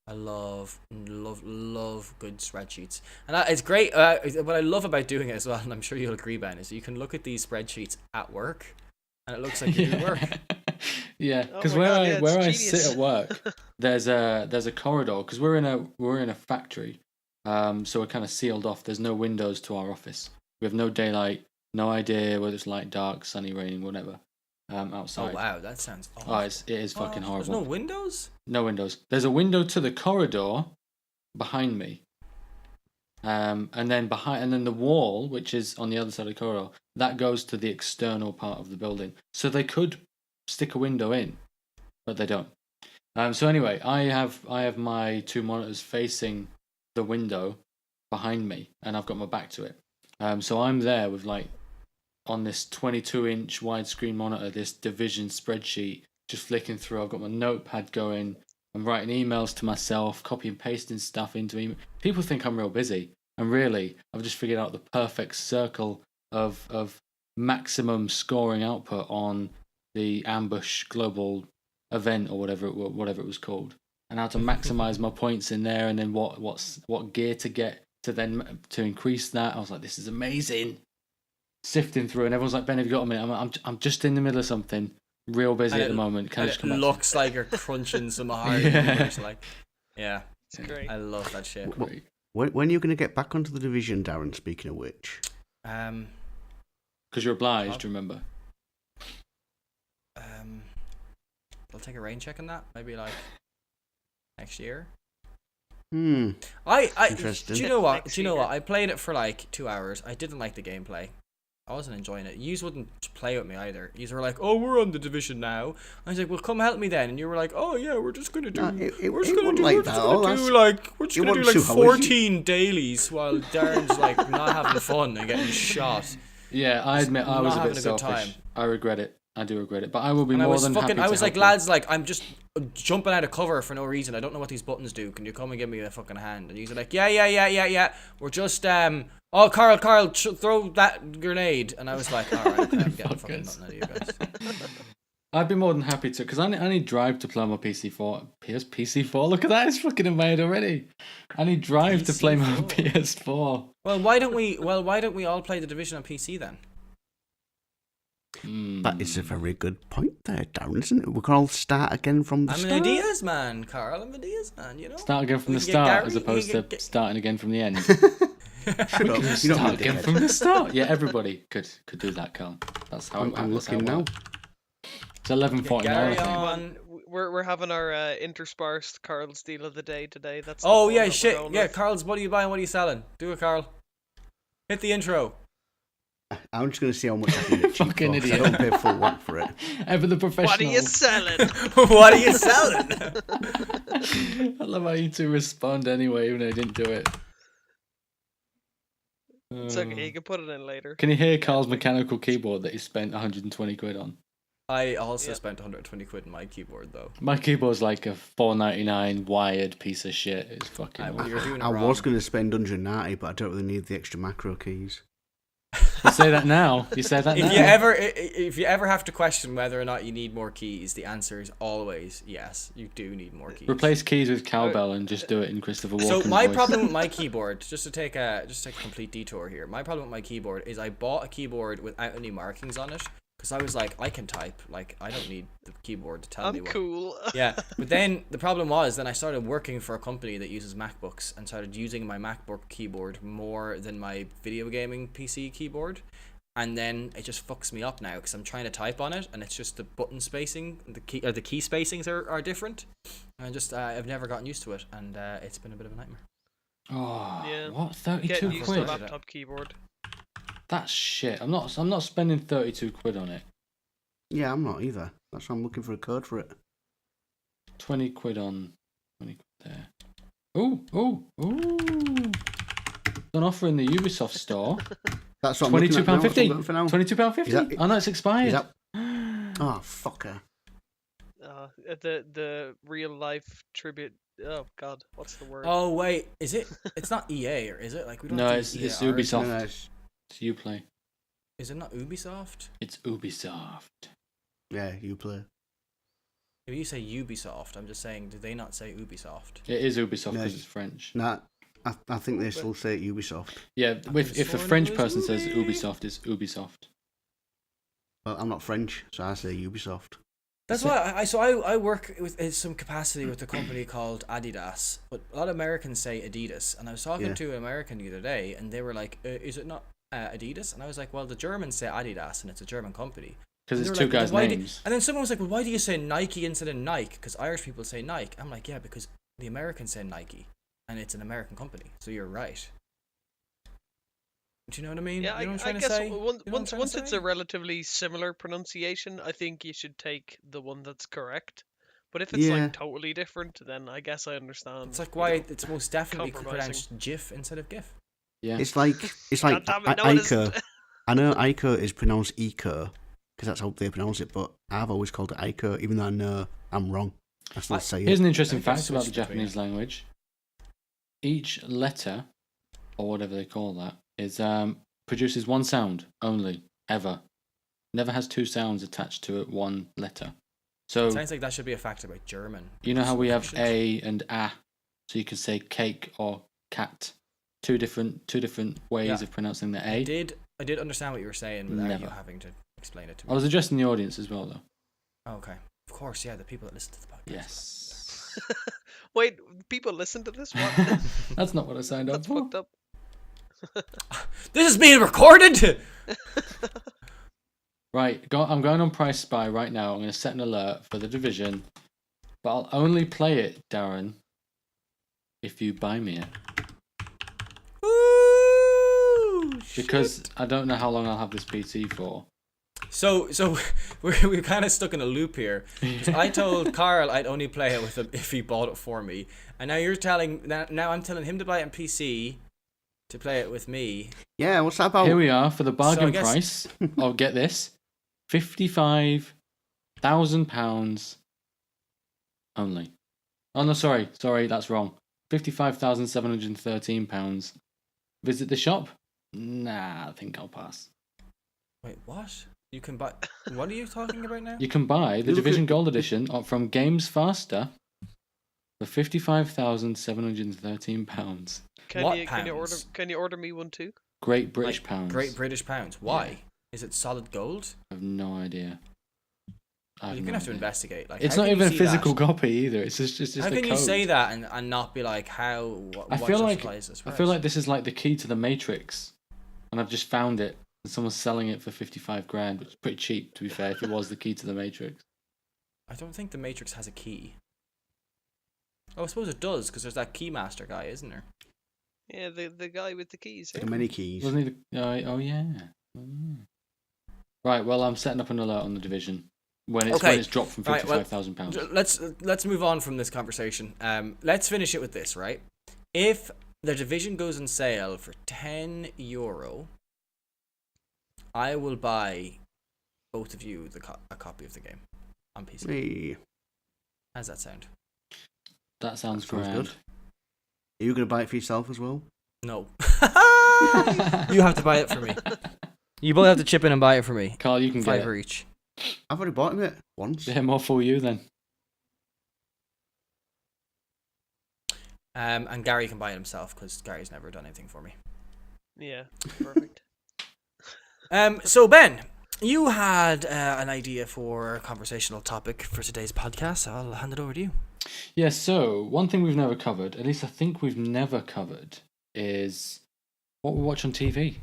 Speaker 1: I love good spreadsheets. And it's great. What I love about doing it as well, and I'm sure you'll agree, Ben, is you can look at these spreadsheets at work, and it looks like you do work.
Speaker 2: Yeah, because where I sit at work, there's a corridor, because we're in a factory, so we're kind of sealed off. There's no windows to our office. We have no daylight, no idea whether it's light, dark, sunny, raining, whatever. Outside.
Speaker 1: Oh wow, that sounds awful.
Speaker 2: Oh, it is fucking horrible.
Speaker 1: There's no windows?
Speaker 2: No windows. There's a window to the corridor behind me. And then the wall, which is on the other side of the corridor, that goes to the external part of the building. So they could stick a window in, but they don't. So anyway, I have my 2 monitors facing the window behind me, and I've got my back to it. So I'm there with like on this 22-inch widescreen monitor, this Division spreadsheet, just flicking through. I've got my notepad going. I'm writing emails to myself, copy and pasting stuff into email. People think I'm real busy, and really, I've just figured out the perfect circle of maximum scoring output on the Ambush Global event or whatever it was called, and how to maximize my points in there, and then what gear to get to increase that. I was like, this is amazing. Sifting through, and everyone's like, Ben, have you got a minute? I'm just in the middle of something, real busy at the moment. Can I just come back?
Speaker 1: Looks like you're crunching some hard numbers, like, yeah,
Speaker 4: it's great.
Speaker 1: I love that shit.
Speaker 3: When are you going to get back onto the Division, Darren? Speaking of which,
Speaker 2: because you're obliged, remember.
Speaker 1: I'll take a rain check on that. Maybe like next year.
Speaker 3: Interesting.
Speaker 1: Do you know what? I played it for like 2 hours. I didn't like the gameplay. I wasn't enjoying it. Yous wouldn't play with me either. Yous were like, "Oh, we're on the Division now." I was like, "Well, come help me then." And you were like, "Oh yeah, we're just gonna do. We're just gonna do like 14 dailies while Darren's like not having fun and getting shot."
Speaker 2: Yeah, I admit I was a bit selfish. I regret it. I do regret it, but I will be more than happy to
Speaker 1: I was like,
Speaker 2: help
Speaker 1: lads, like, I'm just jumping out of cover for no reason. I don't know what these buttons do. Can you come and give me a fucking hand? And he's like, yeah. We're just, Carl, throw that grenade. And I was like, all right, okay, I'm getting fucking nothing out of you guys.
Speaker 2: I'd be more than happy to, because I need Drive to play on my PC4. PS4? Look at that, it's fucking in my head already. I need Drive to play my PS4.
Speaker 1: Well, why don't we all play the Division on PC then?
Speaker 3: That is a very good point there, Darren, isn't it? We can all start again from the start.
Speaker 1: I'm an ideas man, Carl. I'm an ideas man, you know?
Speaker 2: Start again from the start as opposed to starting again from the end.
Speaker 3: Shut up.
Speaker 2: Start again from the start. Yeah, everybody could do that, Carl. That's how
Speaker 3: I'm
Speaker 2: that's how
Speaker 3: looking
Speaker 2: it
Speaker 3: now.
Speaker 2: works. It's 11:49.
Speaker 1: Carry
Speaker 2: I think.
Speaker 1: on.
Speaker 4: We're having our interspersed Carl's deal of the day today. That's the
Speaker 1: Oh
Speaker 4: one
Speaker 1: yeah,
Speaker 4: that we're
Speaker 1: shit.
Speaker 4: going
Speaker 1: Yeah,
Speaker 4: with.
Speaker 1: Carl's. What are you buying? What are you selling? Do it, Carl. Hit the intro.
Speaker 3: I'm just going to see how much I can get cheap
Speaker 2: Fucking
Speaker 3: for, 'cause I
Speaker 2: idiot.
Speaker 3: don't pay full whack for it.
Speaker 2: Ever the professional.
Speaker 4: What are you selling?
Speaker 1: What are you selling?
Speaker 2: I love how you two respond anyway, even though you didn't do it.
Speaker 4: It's okay, you can put it in later.
Speaker 2: Can you hear Carl's mechanical keyboard that he spent 120 quid on?
Speaker 1: I also
Speaker 4: Yeah.
Speaker 1: spent 120 quid on my keyboard though.
Speaker 2: My keyboard's like a $4.99 wired piece of shit. It's fucking awful.
Speaker 1: You're doing it
Speaker 3: I
Speaker 1: wrong.
Speaker 3: was going to spend 190, but I don't really need the extra macro keys.
Speaker 2: You say that now. You say that now.
Speaker 1: If you ever have to question whether or not you need more keys, the answer is always yes. You do need more keys.
Speaker 2: Replace keys with cowbell and just do it in Christopher Walken's
Speaker 1: So my
Speaker 2: voice.
Speaker 1: problem with my keyboard, just to take a complete detour here. My problem with my keyboard is I bought a keyboard without any markings on it because I was like, I can type. Like I don't need the keyboard to tell me
Speaker 4: I'm
Speaker 1: what.
Speaker 4: cool.
Speaker 1: Yeah, but then the problem was then I started working for a company that uses MacBooks and started using my MacBook keyboard more than my video gaming PC keyboard. And then it just fucks me up now because I'm trying to type on it and it's just the button spacing, the key spacings are different. And I've never gotten used to it and it's been a bit of a nightmare.
Speaker 2: Oh,
Speaker 4: Yeah.
Speaker 2: what?
Speaker 4: Get
Speaker 2: 32
Speaker 4: used to
Speaker 2: quid?
Speaker 4: laptop keyboard.
Speaker 2: That's shit. I'm not spending 32 quid on it.
Speaker 3: Yeah, I'm not either. That's why I'm looking for a code for it.
Speaker 2: 20 quid on 20 quid there. Ooh. An offer in the Ubisoft store.
Speaker 3: That's what I'm looking at now. That's what I'm looking for now.
Speaker 2: £22.50.
Speaker 3: Is that-
Speaker 2: Oh no, it's expired.
Speaker 3: Is that... Oh, fucker.
Speaker 4: The real life tribute. Oh God, what's the word?
Speaker 1: Oh wait, is it? It's not EA or is it? Like we don't.
Speaker 2: No,
Speaker 1: do
Speaker 2: it's
Speaker 1: EA
Speaker 2: Ubisoft.
Speaker 3: No,
Speaker 2: It's Uplay.
Speaker 1: Is it not Ubisoft?
Speaker 2: It's Ubisoft.
Speaker 3: yeah, you play.
Speaker 1: If you say Ubisoft, I'm just saying, did they not say Ubisoft?
Speaker 2: It is Ubisoft
Speaker 3: No.
Speaker 2: because it's French.
Speaker 3: Nah, I think they still say Ubisoft.
Speaker 2: Yeah, if the
Speaker 1: sworn
Speaker 2: French
Speaker 1: it was
Speaker 2: person says
Speaker 1: Ubi.
Speaker 2: Ubisoft, it's Ubisoft.
Speaker 3: Well, I'm not French, so I say Ubisoft.
Speaker 1: That's why I work with in some capacity with a company called Adidas, but a lot of Americans say Adidas. And I was talking
Speaker 3: Yeah.
Speaker 1: to an American the other day, and they were like, "Is it not Adidas?" And I was like, "Well, the Germans say Adidas, and it's a German company."
Speaker 2: Because
Speaker 1: And
Speaker 2: it's
Speaker 1: they
Speaker 2: two
Speaker 1: were like,
Speaker 2: guys'
Speaker 1: "Well,
Speaker 2: names.
Speaker 1: and then someone was like, "Well, why do you say Nike instead of Nike?" Because Irish people say Nike. I'm like, "Yeah, because the Americans say Nike, and it's an American company, so you're right." Do you know what I mean?
Speaker 4: Yeah,
Speaker 1: you know what I'm
Speaker 4: I
Speaker 1: trying to
Speaker 4: guess
Speaker 1: say? You know what I'm
Speaker 4: once
Speaker 1: trying to
Speaker 4: once it's
Speaker 1: say?
Speaker 4: a relatively similar pronunciation, I think you should take the one that's correct. But if it's
Speaker 3: Yeah.
Speaker 4: like totally different, then I guess I understand.
Speaker 1: It's like
Speaker 4: you
Speaker 1: why
Speaker 4: know.
Speaker 1: it's most definitely
Speaker 4: compromising.
Speaker 1: pronounced GIF instead of GIF.
Speaker 2: Yeah.
Speaker 3: It's like
Speaker 4: God damn it, no, it
Speaker 3: Ico.
Speaker 4: isn't.
Speaker 3: I know Ico is pronounced Eco because that's how they pronounce it, but I've always called it Ico, even though I know I'm wrong. I still say
Speaker 2: Here's
Speaker 3: it.
Speaker 2: an interesting
Speaker 1: I think I've
Speaker 2: fact about the
Speaker 1: switched between
Speaker 2: Japanese language. Each letter, or whatever they call that, is produces one sound only, ever. Never has two sounds attached to it, one letter. So
Speaker 1: Sounds like that should be a fact about German.
Speaker 2: you know how we have
Speaker 1: Should-
Speaker 2: a and a, so you can say cake or cat. Two different ways
Speaker 1: Yeah.
Speaker 2: of pronouncing the
Speaker 1: I
Speaker 2: A.
Speaker 1: did understand what you were saying without you
Speaker 2: Never.
Speaker 1: having to explain it to
Speaker 2: I
Speaker 1: me.
Speaker 2: was addressing the audience as well, though.
Speaker 1: Oh, okay. Of course, yeah, the people that listen to the podcast.
Speaker 2: Yes.
Speaker 4: Wait, people listen to this? What?
Speaker 2: That's not what I signed up
Speaker 4: That's
Speaker 2: for.
Speaker 4: fucked up.
Speaker 1: This is being recorded.
Speaker 2: Right, I'm going on Price Spy right now. I'm going to set an alert for The Division, but I'll only play it, Darren, if you buy me it.
Speaker 1: Ooh,
Speaker 2: Because I don't know how long I'll have this PC for.
Speaker 1: So we're kind of stuck in a loop here. 'Cause I told Carl I'd only play it with him if he bought it for me, and now now I'm telling him to buy it on PC to play it with me.
Speaker 3: Yeah, what's that about?
Speaker 2: Here we are for the bargain
Speaker 1: guess-
Speaker 2: price. Oh, get this. £55,000 only. Oh, no, sorry, that's wrong. £55,713. Visit the shop? Nah, I think I'll pass.
Speaker 1: Wait, what? You can buy. What are you talking about now?
Speaker 2: You can buy the
Speaker 3: Look
Speaker 2: Division
Speaker 3: at-
Speaker 2: Gold Edition from Games Faster for £55,713.
Speaker 1: What
Speaker 4: Can you order me one too?
Speaker 2: Great British
Speaker 1: Like,
Speaker 2: pounds.
Speaker 1: Great British pounds. Why?
Speaker 2: Yeah.
Speaker 1: Is it solid gold?
Speaker 2: I have no idea.
Speaker 1: You're gonna have to investigate. Like,
Speaker 2: It's
Speaker 1: how
Speaker 2: not
Speaker 1: can you
Speaker 2: even a
Speaker 1: see
Speaker 2: physical
Speaker 1: that?
Speaker 2: copy either. It's just
Speaker 1: How
Speaker 2: a
Speaker 1: can
Speaker 2: code.
Speaker 1: you say that and not be like how?
Speaker 2: I
Speaker 1: What
Speaker 2: feel like
Speaker 1: justifies this
Speaker 2: I
Speaker 1: price?
Speaker 2: feel like this is like the key to the Matrix, and I've just found it And someone's selling it for 55 grand, which is pretty cheap, to be fair, if it was the key to the Matrix.
Speaker 1: I don't think the Matrix has a key. Oh, I suppose it does, because there's that Keymaster guy, isn't there?
Speaker 4: Yeah, the guy with the keys.
Speaker 3: The many keys.
Speaker 2: Wasn't he the... Oh, yeah. Oh, yeah. Right, well, I'm setting up an alert on the Division. When it's dropped from £55,000.
Speaker 1: Let's move on from this conversation. Let's finish it with this, right? If the Division goes on sale for €10, I will buy both of you a copy of the game on PC.
Speaker 3: Hey.
Speaker 1: How does that sound?
Speaker 2: That sounds
Speaker 3: Sounds
Speaker 2: grand.
Speaker 3: good. Are you going to buy it for yourself as well?
Speaker 1: No. You have to buy it for me. You both have to chip in and buy it for me.
Speaker 2: Carl, you can get
Speaker 1: $5
Speaker 2: it.
Speaker 1: each.
Speaker 3: I've already bought it once.
Speaker 2: Yeah, more for you then.
Speaker 1: And Gary can buy it himself, because Gary's never done anything for me.
Speaker 4: Yeah, perfect.
Speaker 1: So Ben, you had an idea for a conversational topic for today's podcast. I'll hand it over to you.
Speaker 2: Yeah, so one thing we've never covered, at least I think we've never covered, is what we watch on TV.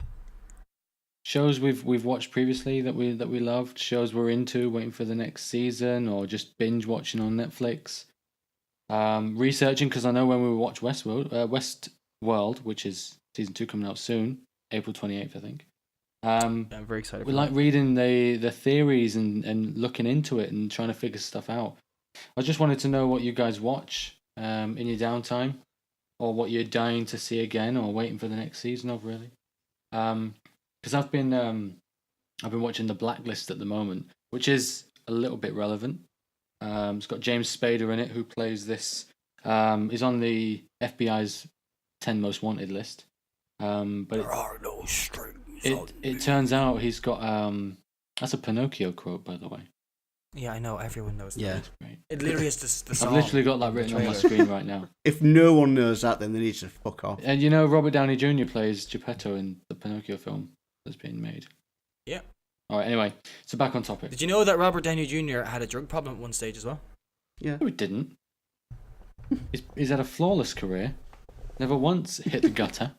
Speaker 2: Shows we've watched previously that we loved, shows we're into, waiting for the next season, or just binge watching on Netflix. Researching, because I know when we watch Westworld, which is season 2 coming out soon, April 28th, I think.
Speaker 1: I'm very excited.
Speaker 2: We like reading the theories and looking into it and trying to figure stuff out. I just wanted to know what you guys watch in your downtime, or what you're dying to see again, or waiting for the next season of, really. Because I've been watching The Blacklist at the moment, which is a little bit relevant. It's got James Spader in it, who plays this. He's on the FBI's 10 most wanted list. But
Speaker 1: there are no strings.
Speaker 2: It turns out he's got that's a Pinocchio quote, by the way.
Speaker 1: Yeah, I know. Everyone knows that.
Speaker 3: Yeah.
Speaker 2: Great.
Speaker 1: It literally is the song.
Speaker 2: I've literally got that written on my screen right now.
Speaker 3: If no one knows that, then they need to fuck off.
Speaker 2: And you know, Robert Downey Jr. plays Geppetto in the Pinocchio film that's being made.
Speaker 1: Yeah.
Speaker 2: All right. Anyway, so back on topic.
Speaker 1: Did you know that Robert Downey Jr. had a drug problem at one stage as well?
Speaker 3: Yeah.
Speaker 2: No, it didn't. He's had a flawless career. Never once hit the gutter.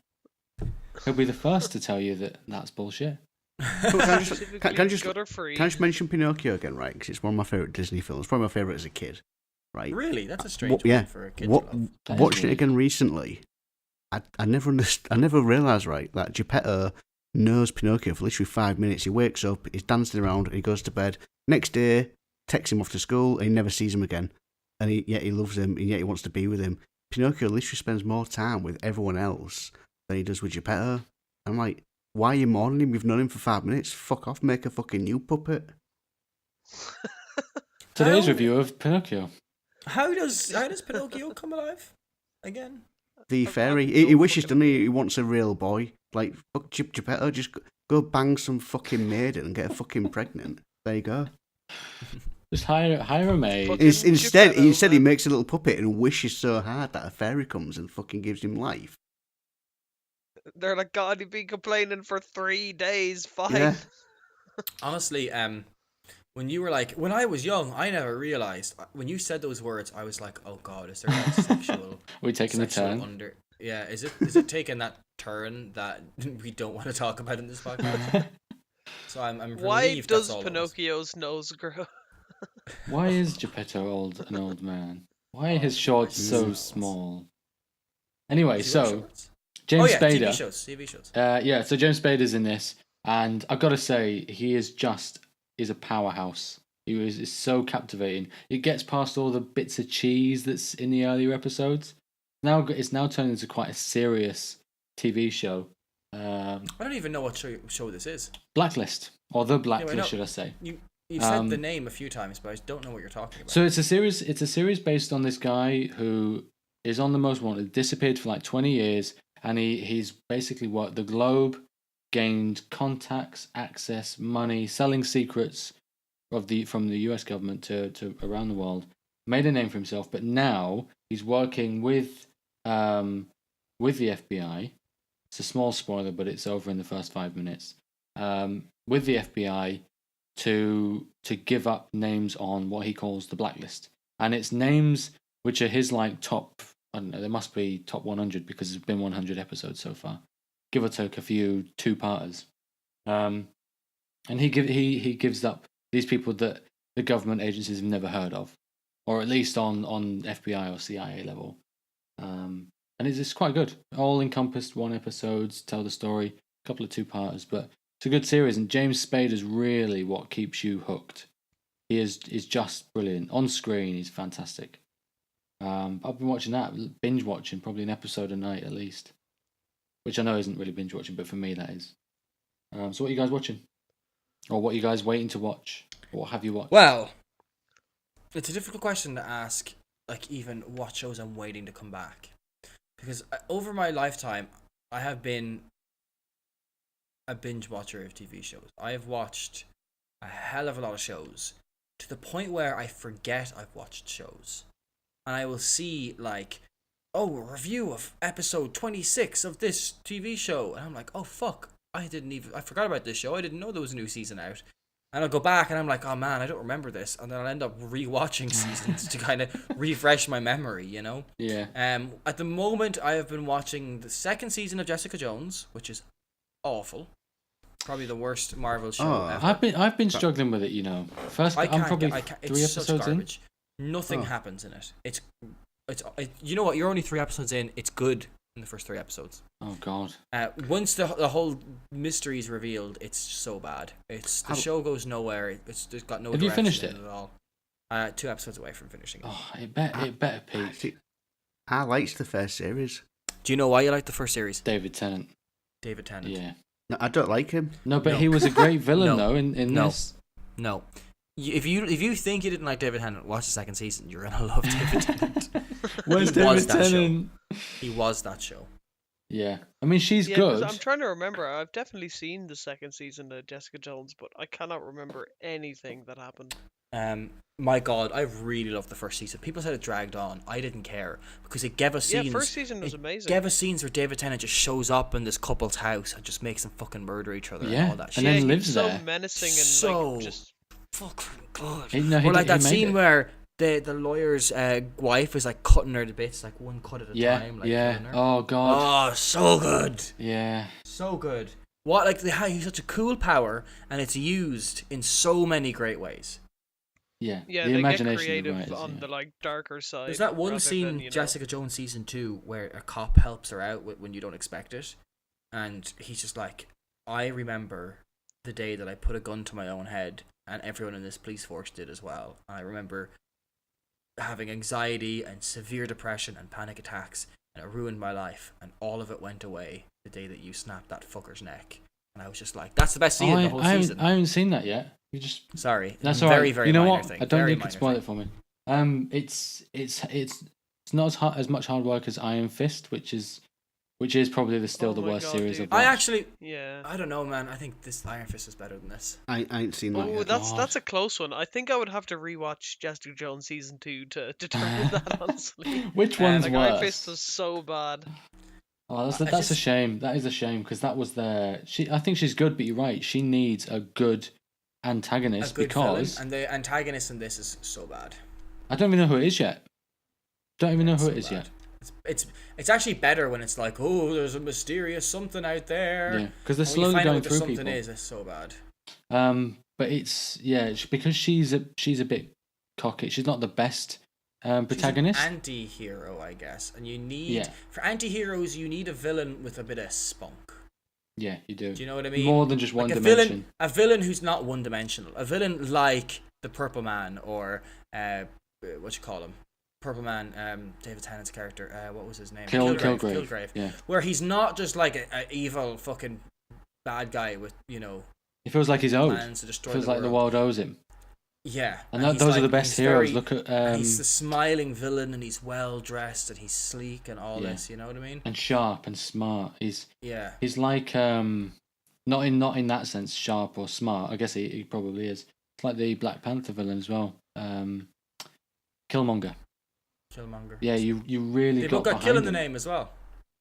Speaker 2: He'll be the first to tell you that that's bullshit.
Speaker 3: Can I just
Speaker 4: Gutter-free.
Speaker 3: can I just mention Pinocchio again, right? Because it's one of my favourite Disney films. Probably my favourite as a kid, right?
Speaker 1: Really? That's a strange
Speaker 3: yeah.
Speaker 1: one for a kid to love.
Speaker 2: That is
Speaker 3: Watching it
Speaker 2: weird.
Speaker 3: again recently, I never realised, right, that Geppetto knows Pinocchio for literally 5 minutes. He wakes up, he's dancing around, and he goes to bed. Next day, takes him off to school, and he never sees him again. And yet he loves him, and yet he wants to be with him. Pinocchio literally spends more time with everyone else than he does with Geppetto. I'm like, why are you mourning him? You've known him for 5 minutes. Fuck off, make a fucking new puppet.
Speaker 2: Today's
Speaker 1: How-
Speaker 2: review of Pinocchio.
Speaker 1: How does Pinocchio come alive again?
Speaker 3: The
Speaker 4: I've
Speaker 3: fairy.
Speaker 4: no
Speaker 3: He wishes,
Speaker 4: fucking-
Speaker 3: doesn't he? He wants a real boy. Like, fuck Geppetto, just go bang some fucking maiden and get her fucking pregnant. There you go.
Speaker 2: Just hire a maid.
Speaker 4: Fucking
Speaker 3: Instead,
Speaker 4: Geppetto,
Speaker 3: he
Speaker 4: man.
Speaker 3: makes a little puppet and wishes so hard that a fairy comes and fucking gives him life.
Speaker 4: They're like, God, you've been complaining for 3 days. Fine.
Speaker 3: Yeah.
Speaker 1: Honestly, when I was young, I never realized. When you said those words, I was like, oh God, is there like sexual?
Speaker 2: We're taking a
Speaker 1: sexual
Speaker 2: turn.
Speaker 1: Yeah, is it taking that turn that we don't want to talk about in this podcast? So I'm relieved.
Speaker 4: Why
Speaker 1: that's
Speaker 4: does
Speaker 1: all it was.
Speaker 4: Pinocchio's nose grow?
Speaker 2: Why is Geppetto an old man? Why are his shorts so
Speaker 3: Jesus.
Speaker 2: small? Anyway,
Speaker 1: Does he wear
Speaker 2: so
Speaker 1: shorts?
Speaker 2: James
Speaker 1: oh yeah,
Speaker 2: Spader.
Speaker 1: TV shows.
Speaker 2: Yeah, so James Spader's in this, and I've got to say, he is a powerhouse. He is so captivating. It gets past all the bits of cheese that's in the earlier episodes. It's now turned into quite a serious TV show.
Speaker 1: I don't even know what show this is.
Speaker 2: Blacklist, or The
Speaker 1: I know.
Speaker 2: Blacklist, should I say?
Speaker 1: You've said the name a few times, but I don't know what you're talking about.
Speaker 2: So it's a series. It's a series based on this guy who is on the most wanted, disappeared for like 20 years, and he's basically worked the globe, gained contacts, access, money, selling secrets from the US government to around the world, made a name for himself, but now he's working with the FBI. It's a small spoiler, but it's over in the first 5 minutes. With the FBI to give up names on what he calls the blacklist, and it's names which are his like top. I don't know. There must be top 100 because there's been 100 episodes so far, give or take a few two-parters. And he gives up these people that the government agencies have never heard of, or at least on FBI or CIA level. And it's quite good. All encompassed, one episodes, tell the story, a couple of 2-parters, but it's a good series. And James Spade is really what keeps you hooked. He is just brilliant on screen. He's fantastic. I've been watching that, binge watching, probably an episode a night at least, which I know isn't really binge watching, but for me that is. So what are you guys watching? Or what are you guys waiting to watch? Or what have you watched?
Speaker 1: Well, it's a difficult question to ask, like even what shows I'm waiting to come back. Because over my lifetime, I have been a binge watcher of TV shows. I have watched a hell of a lot of shows to the point where I forget I've watched shows. And I will see, like, a review of episode 26 of this TV show. And I'm like, oh, fuck. I forgot about this show. I didn't know there was a new season out. And I'll go back and I'm like, oh man, I don't remember this. And then I'll end up rewatching seasons to kind of refresh my memory, you know?
Speaker 2: Yeah.
Speaker 1: At the moment, I have been watching the second season of Jessica Jones, which is awful. Probably the worst Marvel show ever.
Speaker 2: I've been struggling with it, you know. First, I'm probably 3 episodes in.
Speaker 1: Nothing happens in it. It's you know what? You're only 3 episodes in. It's good in the first 3 episodes.
Speaker 2: Oh God.
Speaker 1: Once the whole mystery is revealed, it's so bad. The show goes nowhere. It's got no.
Speaker 2: Have you finished
Speaker 1: it at all? 2 episodes away from finishing it.
Speaker 2: Oh, it better peak.
Speaker 3: I liked the first series.
Speaker 1: Do you know why you like the first series?
Speaker 2: David Tennant.
Speaker 1: Yeah.
Speaker 3: No, I don't like him.
Speaker 2: No, but he was a great villain though in this.
Speaker 1: No. If you think you didn't like David Tennant, watch the second season. You're gonna love David Tennant.
Speaker 2: Where's David Tennant?
Speaker 1: He was that show.
Speaker 2: Yeah, I mean she's good.
Speaker 4: I'm trying to remember. I've definitely seen the second season of Jessica Jones, but I cannot remember anything that happened.
Speaker 1: My God, I really loved the first season. People said it dragged on. I didn't care because it gave us scenes.
Speaker 4: Yeah, first season was amazing.
Speaker 1: It gave us scenes where David Tennant just shows up in this couple's house and just makes them fucking murder each other and all that shit.
Speaker 2: And then lives there.
Speaker 4: So menacing and like just
Speaker 1: fucking good.
Speaker 2: Or
Speaker 1: like that scene where the lawyer's wife is like cutting her to bits, like one cut at a time. Like,
Speaker 2: yeah. Oh God.
Speaker 1: Oh, so good.
Speaker 2: Yeah.
Speaker 1: So good. What, like, they have such a cool power, and it's used in so many great ways.
Speaker 2: Yeah.
Speaker 4: Yeah,
Speaker 2: the
Speaker 4: they
Speaker 2: imagination
Speaker 4: get creative
Speaker 2: writers,
Speaker 4: on the like darker side.
Speaker 1: There's that one scene, Jessica Jones season 2, where a cop helps her out when you don't expect it, and he's just like, I remember the day that I put a gun to my own head, and everyone in this police force did as well. And I remember having anxiety and severe depression and panic attacks, and it ruined my life, and all of it went away the day that you snapped that fucker's neck. And I was just like, that's the best scene in the whole season.
Speaker 2: I haven't seen that yet. You just
Speaker 1: sorry.
Speaker 2: That's
Speaker 1: very,
Speaker 2: alright.
Speaker 1: very
Speaker 2: you know
Speaker 1: minor
Speaker 2: what?
Speaker 1: thing.
Speaker 2: I don't
Speaker 1: very
Speaker 2: think it's spoil it for me. It's not as much hard work as Iron Fist, which is probably still the worst series
Speaker 4: dude.
Speaker 2: I've watched.
Speaker 1: I actually,
Speaker 4: yeah,
Speaker 1: I don't know, man. I think this Iron Fist is better than this.
Speaker 3: I ain't seen that yet.
Speaker 4: that's a close one. I think I would have to rewatch Jessica Jones season 2 to determine that, honestly.
Speaker 2: Which one's
Speaker 4: like,
Speaker 2: worse?
Speaker 4: Iron Fist was so bad.
Speaker 2: Oh, that's a shame. That is a shame because that was I think she's good, but you're right. She needs a good antagonist because
Speaker 1: villain, and the antagonist in this is so bad.
Speaker 2: I don't even know who it is yet. Yet.
Speaker 1: It's actually better when it's like, oh, there's a mysterious something out there.
Speaker 2: Yeah, because they're slowly going through people.
Speaker 1: It's so bad.
Speaker 2: But it's because she's a bit cocky. She's not the best protagonist.
Speaker 1: She's an anti-hero, I guess, and you need for anti-heroes you need a villain with a bit of spunk.
Speaker 2: Yeah, you do.
Speaker 1: Do you know what I mean?
Speaker 2: More than just one
Speaker 1: like
Speaker 2: dimension.
Speaker 1: A villain who's not one-dimensional. A villain like the Purple Man or what you call him? Purple Man, David Tennant's character. What was his name?
Speaker 2: Kilgrave. Yeah.
Speaker 1: Where he's not just like a evil fucking bad guy with
Speaker 2: It feels like he's owed.
Speaker 1: Plans to destroy
Speaker 2: feels
Speaker 1: the
Speaker 2: like
Speaker 1: world.
Speaker 2: the world owes him.
Speaker 1: Yeah,
Speaker 2: and those are the best heroes. Look at
Speaker 1: he's the smiling villain, and he's well dressed, and he's sleek, and all this. You know what I mean?
Speaker 2: And sharp and smart. He's like not in that sense sharp or smart. I guess he probably is. It's like the Black Panther villain as well. Killmonger. Yeah, you really
Speaker 1: They've
Speaker 2: got
Speaker 1: got kill in the
Speaker 2: him.
Speaker 1: name as well.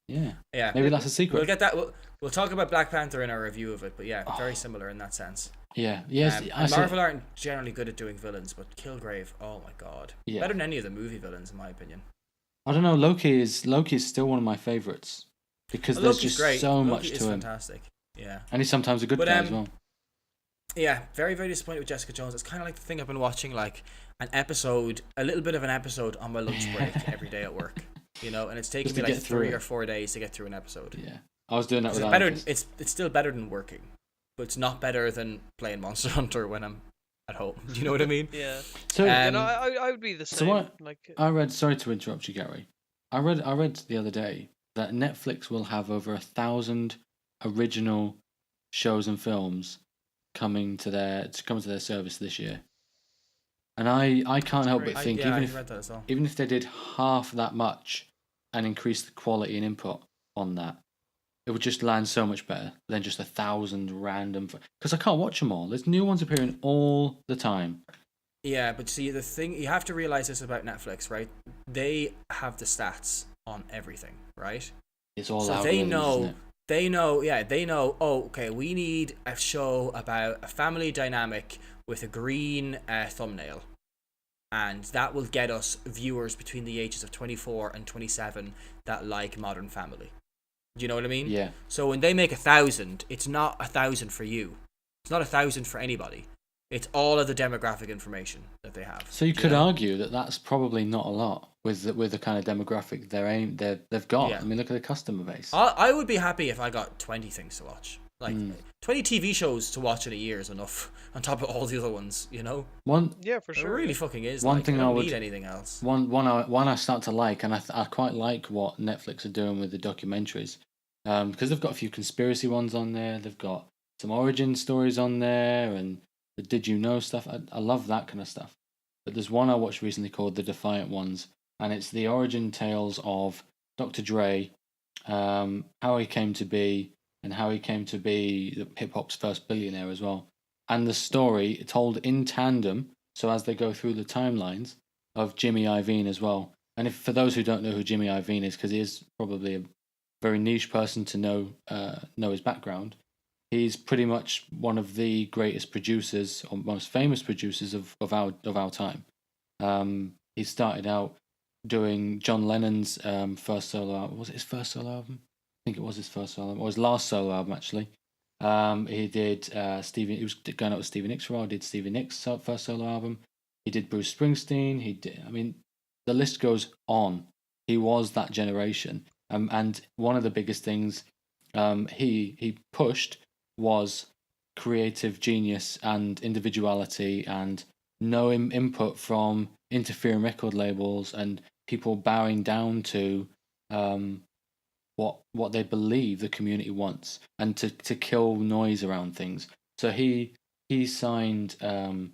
Speaker 2: Yeah.
Speaker 1: Yeah.
Speaker 2: Maybe that's a secret.
Speaker 1: We'll get that. We'll talk about Black Panther in our review of it, but yeah, very similar in that sense.
Speaker 2: Yeah. Yes.
Speaker 1: Marvel aren't generally good at doing villains, but Kilgrave, oh my god, better than any of the movie villains in my opinion.
Speaker 2: I don't know. Loki is still one of my favorites because there's
Speaker 1: Loki's
Speaker 2: just
Speaker 1: great.
Speaker 2: so
Speaker 1: Loki
Speaker 2: much
Speaker 1: is
Speaker 2: to him.
Speaker 1: Fantastic. Yeah.
Speaker 2: And he's sometimes a good
Speaker 1: But,
Speaker 2: guy as well.
Speaker 1: Yeah, very, very disappointed with Jessica Jones. It's kind of like the thing I've been watching, like a little bit of an episode on my lunch break every day at work. And it's taking
Speaker 2: Just
Speaker 1: me
Speaker 2: to
Speaker 1: like
Speaker 2: get through
Speaker 1: 3
Speaker 2: it.
Speaker 1: or 4 days to get through an episode.
Speaker 2: Yeah, I was doing that with
Speaker 1: It's
Speaker 2: Iron
Speaker 1: better.
Speaker 2: Fist.
Speaker 1: It's still better than working, but it's not better than playing Monster Hunter when I'm at home. Do you know what I mean?
Speaker 4: Yeah.
Speaker 2: So,
Speaker 4: I would be the same.
Speaker 2: what
Speaker 4: Like,
Speaker 2: I read, sorry to interrupt you, Gary. I read the other day that Netflix will have over 1,000 original shows and films coming to their service this year. And I can't help but think
Speaker 1: I read that as well.
Speaker 2: even if they did half that much and increased the quality and input on that, it would just land so much better than just 1,000 random. Because I can't watch them all. There's new ones appearing all the time.
Speaker 1: Yeah, but see, the thing you have to realize this about Netflix, right? They have the stats on everything, right?
Speaker 2: It's all
Speaker 1: so
Speaker 2: algorithms,
Speaker 1: they
Speaker 2: isn't
Speaker 1: know.
Speaker 2: it?
Speaker 1: They know. Oh, okay, we need a show about a family dynamic with a green thumbnail, and that will get us viewers between the ages of 24 and 27 that like Modern Family. Do you know what I mean?
Speaker 2: Yeah.
Speaker 1: So when they make 1,000, it's not 1,000 for you. It's not 1,000 for anybody. It's all of the demographic information that they have.
Speaker 2: So you could argue that that's probably not a lot with the kind of demographic they've got.
Speaker 1: Yeah.
Speaker 2: I mean, look at the customer base.
Speaker 1: I would be happy if I got 20 things to watch. Like 20 TV shows to watch in a year is enough on top of all the other ones,
Speaker 4: Yeah, for sure.
Speaker 1: It really fucking is.
Speaker 2: One
Speaker 1: Like,
Speaker 2: thing
Speaker 1: I don't
Speaker 2: I would-
Speaker 1: need anything else.
Speaker 2: One I start to like, and I quite like what Netflix are doing with the documentaries, because they've got a few conspiracy ones on there. They've got some origin stories on there, and the Did You Know stuff. I love that kind of stuff. But there's one I watched recently called The Defiant Ones, and it's the origin tales of Dr. Dre, how he came to be, and how he came to be hip hop's first billionaire as well. And the story told in tandem, so as they go through the timelines of Jimmy Iovine as well. And if for those who don't know who Jimmy Iovine is, because he is probably a very niche person to know his background, he's pretty much one of the greatest producers or most famous producers of our time. He started out doing John Lennon's first solo album. Was it his first solo album? I think it was his first solo album, or his last solo album actually. He did Stevie. He was going out with Stevie Nicks for a while. Did Stevie Nicks' first solo album. He did Bruce Springsteen. He did. I mean, the list goes on. He was that generation. And one of the biggest things he pushed was creative genius and individuality and no input from interfering record labels and people bowing down to what they believe the community wants and to kill noise around things. So he signed 9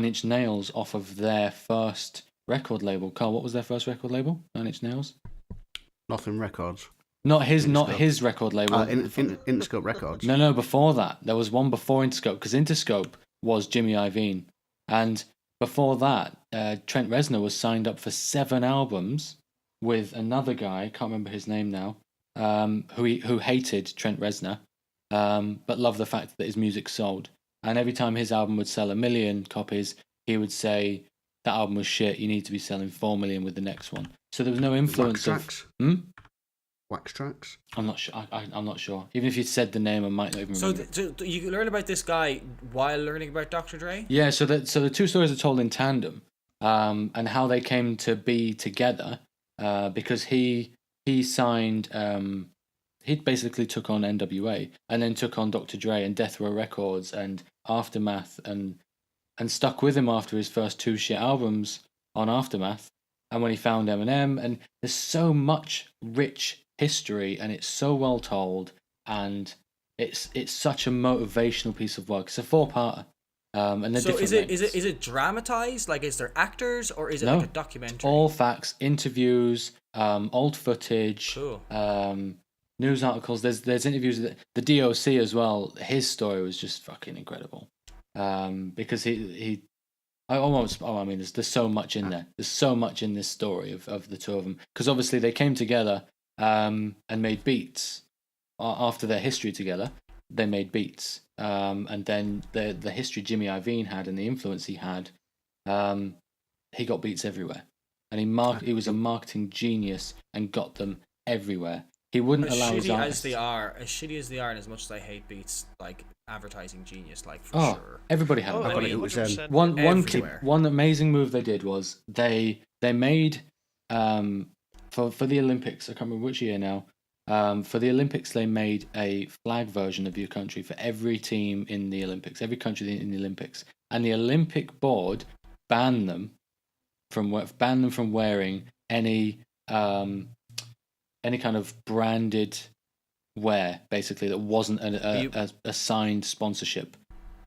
Speaker 2: Inch Nails off of their first record label. Carl, what was their first record label? 9 Inch Nails?
Speaker 3: Nothing Records.
Speaker 2: Not his record label.
Speaker 3: Interscope Records.
Speaker 2: No, before that. There was one before Interscope, because Interscope was Jimmy Iovine. And before that, Trent Reznor was signed up for 7 albums with another guy, I can't remember his name now, who hated Trent Reznor, but loved the fact that his music sold. And every time his album would sell 1 million copies, he would say, that album was shit, you need to be selling 4 million with the next one. So there was no influence
Speaker 3: Wax
Speaker 2: of...
Speaker 3: Wax Tracks?
Speaker 2: I'm not sure. I'm not sure. Even if you said the name, I might not even remember.
Speaker 1: So you learn about this guy while learning about Dr. Dre?
Speaker 2: Yeah, so the two stories are told in tandem, and how they came to be together, because he signed, he basically took on NWA, and then took on Dr. Dre and Death Row Records and Aftermath, and stuck with him after his first 2 shit albums on Aftermath, and when he found Eminem, and there's so much rich history, and it's so well told, and it's such a motivational piece of work. It's a 4-parter, and
Speaker 1: so is it dramatized? Like, is there actors, or is it like a documentary?
Speaker 2: All facts, interviews, old footage,
Speaker 1: cool.
Speaker 2: News articles. There's interviews with the DOC as well. His story was just fucking incredible, because I mean, there's so much in there. There's so much in this story of the two of them, because obviously they came together and made beats after their history together. They made beats, and then the history Jimmy Iovine had and the influence he had, he got beats everywhere, and he was a marketing genius and got them everywhere. he wouldn't
Speaker 1: As
Speaker 2: allow his
Speaker 1: shitty
Speaker 2: artists.
Speaker 1: as shitty as they are, and as much as I hate Beats, like advertising genius, like for
Speaker 2: Oh,
Speaker 1: sure.
Speaker 2: everybody had
Speaker 4: Oh,
Speaker 2: it.
Speaker 3: I
Speaker 4: I
Speaker 3: got
Speaker 4: mean,
Speaker 3: it was,
Speaker 4: 100%.
Speaker 1: Everywhere.
Speaker 2: One amazing move they did was they made for the Olympics. I can't remember which year now. For the Olympics, they made a flag version of your country for every team in the Olympics, every country in the Olympics, and the Olympic board banned them from wearing any kind of branded wear, basically, that wasn't a signed sponsorship.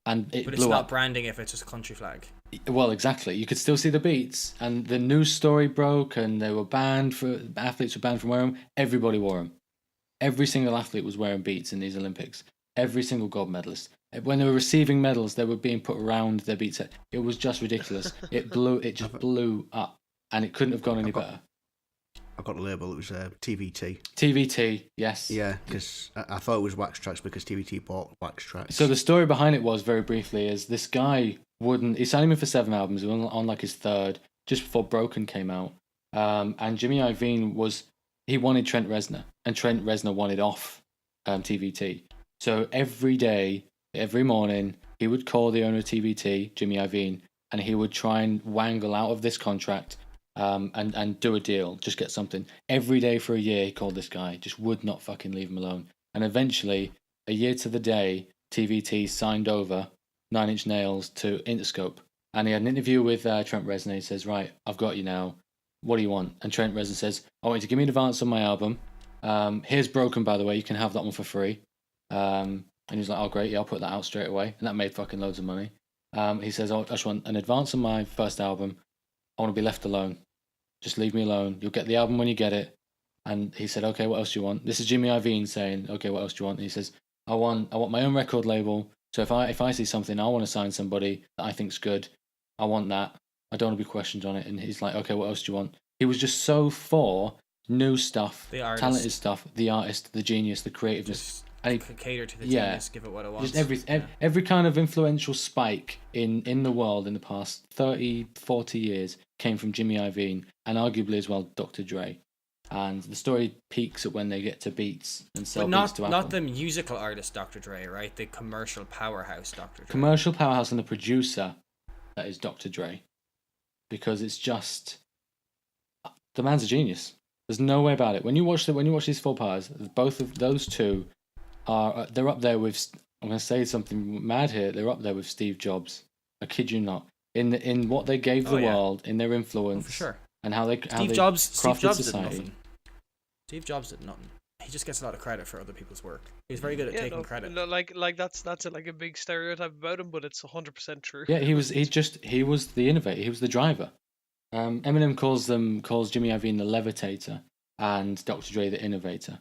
Speaker 2: And it
Speaker 1: But it's
Speaker 2: blew
Speaker 1: not
Speaker 2: up.
Speaker 1: branding if it's just a country flag.
Speaker 2: Well, exactly. You could still see the beats, and the news story broke, and they were banned athletes were banned from wearing them. Everybody wore them. Every single athlete was wearing beats in these Olympics. Every single gold medalist. When they were receiving medals, they were being put around their beats. It was just ridiculous. It just blew up, and it couldn't have gone any better.
Speaker 3: I got the label. It was TVT.
Speaker 2: TVT, yes.
Speaker 3: Yeah, because I thought it was Wax Tracks because TVT bought Wax Tracks.
Speaker 2: So the story behind it was, very briefly, is this guy he signed him for 7 albums. He was on like his 3rd, just before Broken came out. And Jimmy Iovine wanted Trent Reznor, and Trent Reznor wanted off TVT. So every day, every morning, he would call the owner of TVT, Jimmy Iovine, and he would try and wangle out of this contract and do a deal, just get something. Every day for a year, he called this guy, just would not fucking leave him alone. And eventually, a year to the day, TVT signed over 9 Inch Nails to Interscope. And he had an interview with Trent Reznor. He says, right, I've got you now. What do you want? And Trent Reznor says, I want you to give me an advance on my album. Here's Broken, by the way. You can have that one for free. And he's like, oh, great. Yeah, I'll put that out straight away. And that made fucking loads of money. He says, I just want an advance on my first album. I want to be left alone. Just leave me alone. You'll get the album when you get it. And he said, okay, what else do you want? This is Jimmy Iovine saying, okay, what else do you want? And he says, I want my own record label. So if I see something, I want to sign somebody that I think's good. I want that. I don't want to be questioned on it. And he's like, okay, what else do you want? He was just so for new stuff, talented stuff, the artist, the genius, the creativeness.
Speaker 1: Just
Speaker 2: and he
Speaker 1: cater to the genius, give it what it wants.
Speaker 2: Just every kind of influential spike in the world in the past 30, 40 years came from Jimmy Iovine, and arguably as well Dr. Dre. And the story peaks at when they get to Beats and sell Beats to Apple.
Speaker 1: Not the musical artist Dr. Dre, right? The commercial powerhouse Dr. Dre.
Speaker 2: Commercial powerhouse and the producer that is Dr. Dre. Because it's just... The man's a genius. There's no way about it. When you watch these 4 parts, both of those two they're up there with... I'm going to say something mad here. They're up there with Steve Jobs. I kid you not. In what they gave the world, in their influence,
Speaker 1: for sure.
Speaker 2: And how they
Speaker 1: Steve Jobs
Speaker 2: society.
Speaker 1: did nothing. Steve Jobs did nothing. He just gets a lot of credit for other people's work. He's very good at taking credit.
Speaker 4: No, like that's like a big stereotype about him, but it's 100% true.
Speaker 2: Yeah, he was the innovator. He was the driver. Eminem calls Jimmy Iovine the levitator and Dr. Dre the innovator.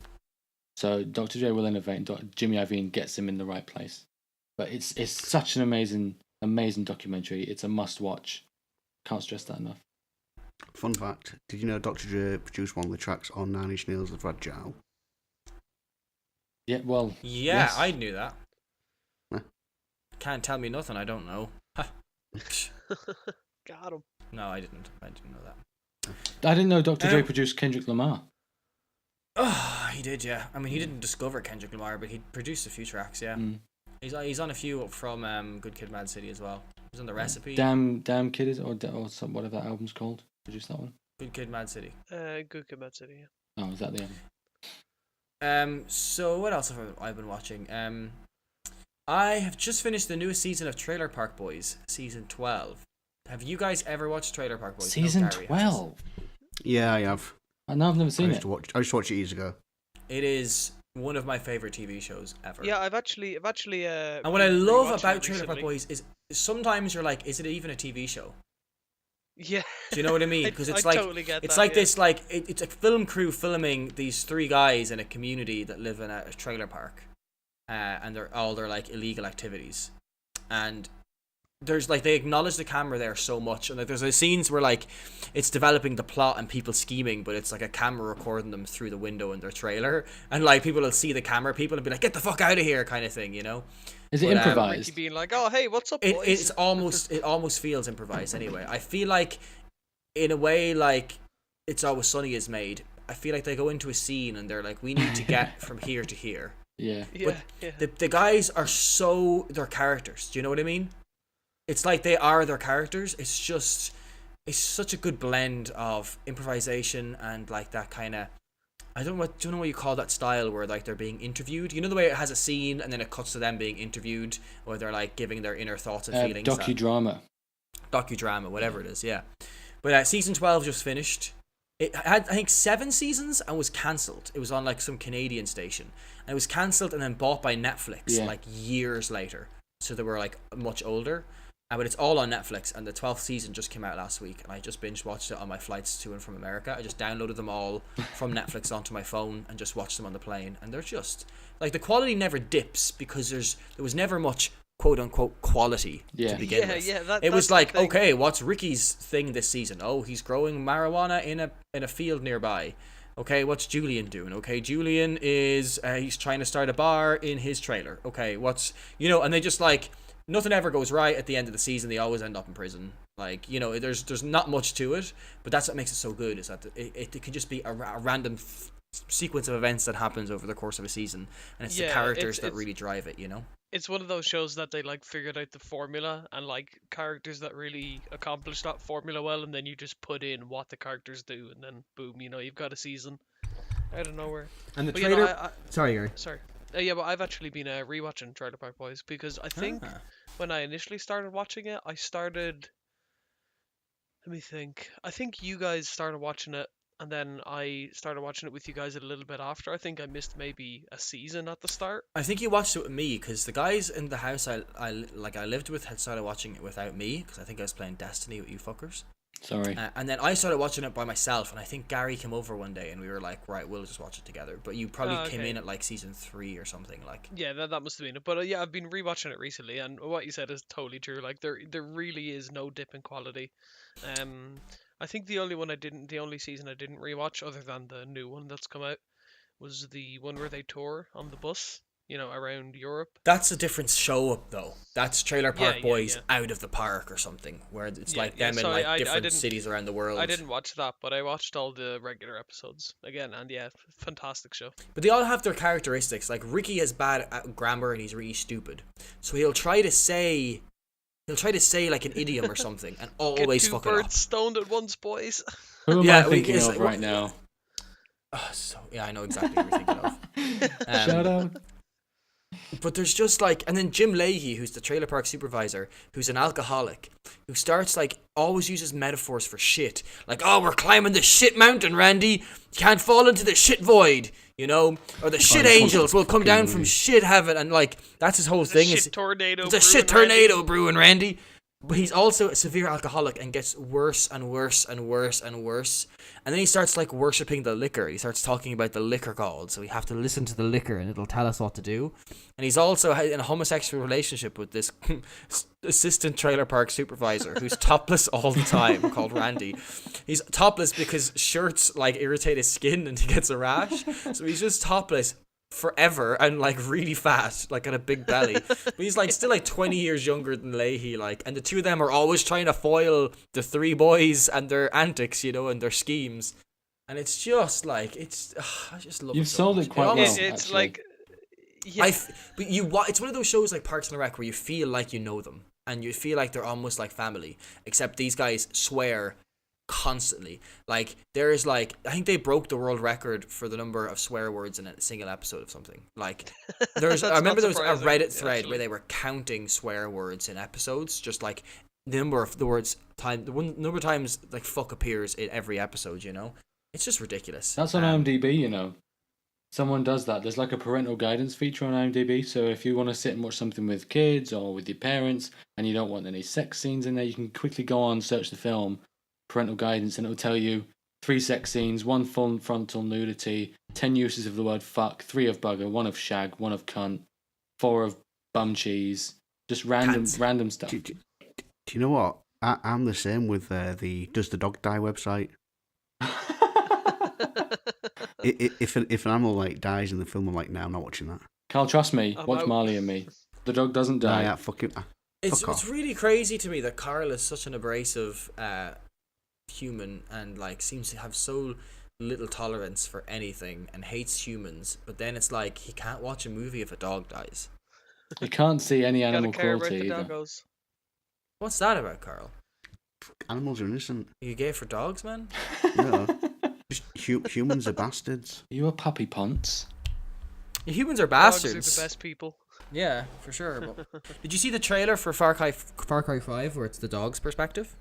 Speaker 2: So Dr. Dre will innovate, and Jimmy Iovine gets him in the right place. But it's such an amazing documentary. It's a must watch. Can't stress that enough.
Speaker 3: Fun fact, did you know Dr. Dre produced one of the tracks on 9 Inch Nails' The Fragile?
Speaker 2: Yeah, well...
Speaker 1: Yeah,
Speaker 2: yes.
Speaker 1: I knew that.
Speaker 3: Huh?
Speaker 1: Can't tell me nothing I don't know.
Speaker 4: Got him.
Speaker 1: No, I didn't know that.
Speaker 2: I didn't know Dr. Dre produced Kendrick Lamar.
Speaker 1: Oh, he did, yeah. I mean, he didn't discover Kendrick Lamar, but he produced a few tracks, yeah.
Speaker 2: Mm.
Speaker 1: He's on a few from Good Kid, Mad City as well. He's on The Recipe.
Speaker 2: Damn Kid is, or whatever that album's called. Produced that one.
Speaker 1: Good Kid, Mad City.
Speaker 4: Good Kid, Mad City. Yeah.
Speaker 2: Oh, is that the album?
Speaker 1: So what else have I been watching? I have just finished the newest season of Trailer Park Boys, season 12. Have you guys ever watched Trailer Park Boys?
Speaker 2: Season 12?
Speaker 3: Yeah, I have.
Speaker 2: No, I've never seen it.
Speaker 3: I used to watch it years ago.
Speaker 1: It is one of my favorite TV shows ever.
Speaker 4: Yeah, I've actually.
Speaker 1: And what I love about Trailer Park Boys is sometimes you're like, is it even a TV show?
Speaker 4: Yeah.
Speaker 1: Do you know what I mean? Because it's
Speaker 4: I
Speaker 1: like
Speaker 4: totally get
Speaker 1: it's
Speaker 4: that,
Speaker 1: like
Speaker 4: yeah.
Speaker 1: this like it's a film crew filming these 3 guys in a community that live in a trailer park, and they're all their like illegal activities, and there's like they acknowledge the camera there so much, and like there's scenes where like it's developing the plot and people scheming, but it's like a camera recording them through the window in their trailer, and like people will see the camera people and be like, get the fuck out of here kind of thing, you know.
Speaker 2: Is it improvised?
Speaker 4: Mikey being like, oh hey, what's up, boys?
Speaker 1: It almost feels improvised anyway. I feel like in a way like It's Always Sunny is made, I feel like they go into a scene and they're like, we need to get from here to here.
Speaker 2: Yeah.
Speaker 4: Yeah,
Speaker 1: The guys are they're characters. Do you know what I mean? It's like they are their characters. It's such a good blend of improvisation and like that kind of, I don't know what you call that style where like they're being interviewed. You know the way it has a scene and then it cuts to them being interviewed, or they're like giving their inner thoughts and feelings. Docudrama, whatever it is, yeah. But season 12 just finished. It had, I think, 7 seasons and was cancelled. It was on like some Canadian station, and it was cancelled and then bought by Netflix like years later. So they were like much older. But it's all on Netflix, and the 12th season just came out last week, and I just binge watched it on my flights to and from America. I just downloaded them all from Netflix onto my phone and just watched them on the plane, and they're just like, the quality never dips because there was never much quote unquote quality to begin with. It was like, okay, what's Ricky's thing this season? Oh, he's growing marijuana in a field nearby. Okay, what's Julian doing? Okay, Julian is he's trying to start a bar in his trailer. Okay, what's, and they just like, nothing ever goes right at the end of the season. They always end up in prison. Like, there's not much to it, but that's what makes it so good, is that it can just be a random sequence of events that happens over the course of a season, and it's the characters that really drive it,
Speaker 4: It's one of those shows that they like figured out the formula, and like characters that really accomplish that formula well, and then you just put in what the characters do, and then boom, you've got a season out of nowhere.
Speaker 1: And the trailer... Sorry, Gary.
Speaker 4: Sorry. Yeah, but I've actually been rewatching Trailer Park Boys, because I think when I initially started watching it, let me think. I think you guys started watching it, and then I started watching it with you guys a little bit after. I think I missed maybe a season at the start.
Speaker 1: I think you watched it with me, because the guys in the house I lived with had started watching it without me, because I think I was playing Destiny with you fuckers.
Speaker 2: Sorry.
Speaker 1: And then I started watching it by myself, and I think Gary came over one day, and we were like, right, we'll just watch it together. But you probably came in at like season 3 or something, like.
Speaker 4: Yeah, that must have been it. But yeah, I've been rewatching it recently, and what you said is totally true. Like, there really is no dip in quality. I think the only season I didn't rewatch, other than the new one that's come out, was the one where they tour on the bus, around Europe.
Speaker 1: That's a different show, though. That's Trailer Park Boys out of the park or something, where it's like them in like different cities around the world.
Speaker 4: I didn't watch that, but I watched all the regular episodes again, and fantastic show.
Speaker 1: But they all have their characteristics. Like, Ricky is bad at grammar and he's really stupid, so he'll try to say like an idiom or something, and always fuck it up.
Speaker 4: Get 2 birds stoned at once, boys.
Speaker 2: Who am I thinking of right now?
Speaker 1: I know exactly what you're thinking of.
Speaker 2: Shout out.
Speaker 1: But there's just like, and then Jim Leahy, who's the trailer park supervisor, who's an alcoholic, who starts like, always uses metaphors for shit. Like, oh, we're climbing the shit mountain, Randy. You can't fall into the shit void, or the shit angels will come down from shit heaven. And like, that's his whole thing.
Speaker 4: It's a
Speaker 1: shit tornado brewing, Randy. But he's also a severe alcoholic and gets worse and worse and worse and worse. And then he starts like worshipping the liquor. He starts talking about the liquor god. So we have to listen to the liquor and it'll tell us what to do. And he's also in a homosexual relationship with this assistant trailer park supervisor who's topless all the time, called Randy. He's topless because shirts like irritate his skin and he gets a rash. So he's just topless forever and like really fat, like, got a big belly. But he's like still like 20 years younger than Leahy, like, and the two of them are always trying to foil the 3 boys and their antics, and their schemes. And it's just like, I just love it.
Speaker 2: You've sold it quite well.
Speaker 4: It's like, yeah.
Speaker 1: It's one of those shows like Parks and Rec where you feel like you know them and you feel like they're almost like family, except these guys swear constantly. Like, there's like, I think they broke the world record for the number of swear words in a single episode of something. Like, I remember there was a Reddit thread where they were counting swear words in episodes, just like the number of the words number of times like fuck appears in every episode. It's just ridiculous.
Speaker 2: That's on IMDb. Someone does that. There's like a parental guidance feature on IMDb, so if you want to sit and watch something with kids or with your parents and you don't want any sex scenes in there, you can quickly go on, search the film, parental guidance, and it'll tell you 3 sex scenes, 1 full frontal nudity, 10 uses of the word fuck, 3 of bugger, 1 of shag, 1 of cunt, 4 of bum cheese, just random stuff.
Speaker 3: Do you know what? I'm the same with the Does the Dog Die website. If an animal like dies in the film, I'm like, no, I'm not watching that.
Speaker 2: Carl, trust me, watch Marley and Me. The dog doesn't die.
Speaker 3: Yeah, fucking.
Speaker 1: It's really crazy to me that Carl is such an abrasive human and like seems to have so little tolerance for anything and hates humans, but then it's like he can't watch a movie if a dog dies.
Speaker 2: You can't see any
Speaker 4: Gotta
Speaker 2: animal
Speaker 4: care about
Speaker 2: cruelty
Speaker 4: the
Speaker 2: either.
Speaker 4: doggos.
Speaker 1: What's that about, Carl?
Speaker 3: Animals are innocent.
Speaker 1: Are you gay for dogs, man?
Speaker 3: No. Just humans are bastards.
Speaker 2: You a puppy ponce?
Speaker 1: Humans are
Speaker 4: Dogs
Speaker 1: bastards.
Speaker 4: are the best people.
Speaker 1: Yeah, for sure. But did you see the trailer for Far Cry 5 where it's the dog's perspective?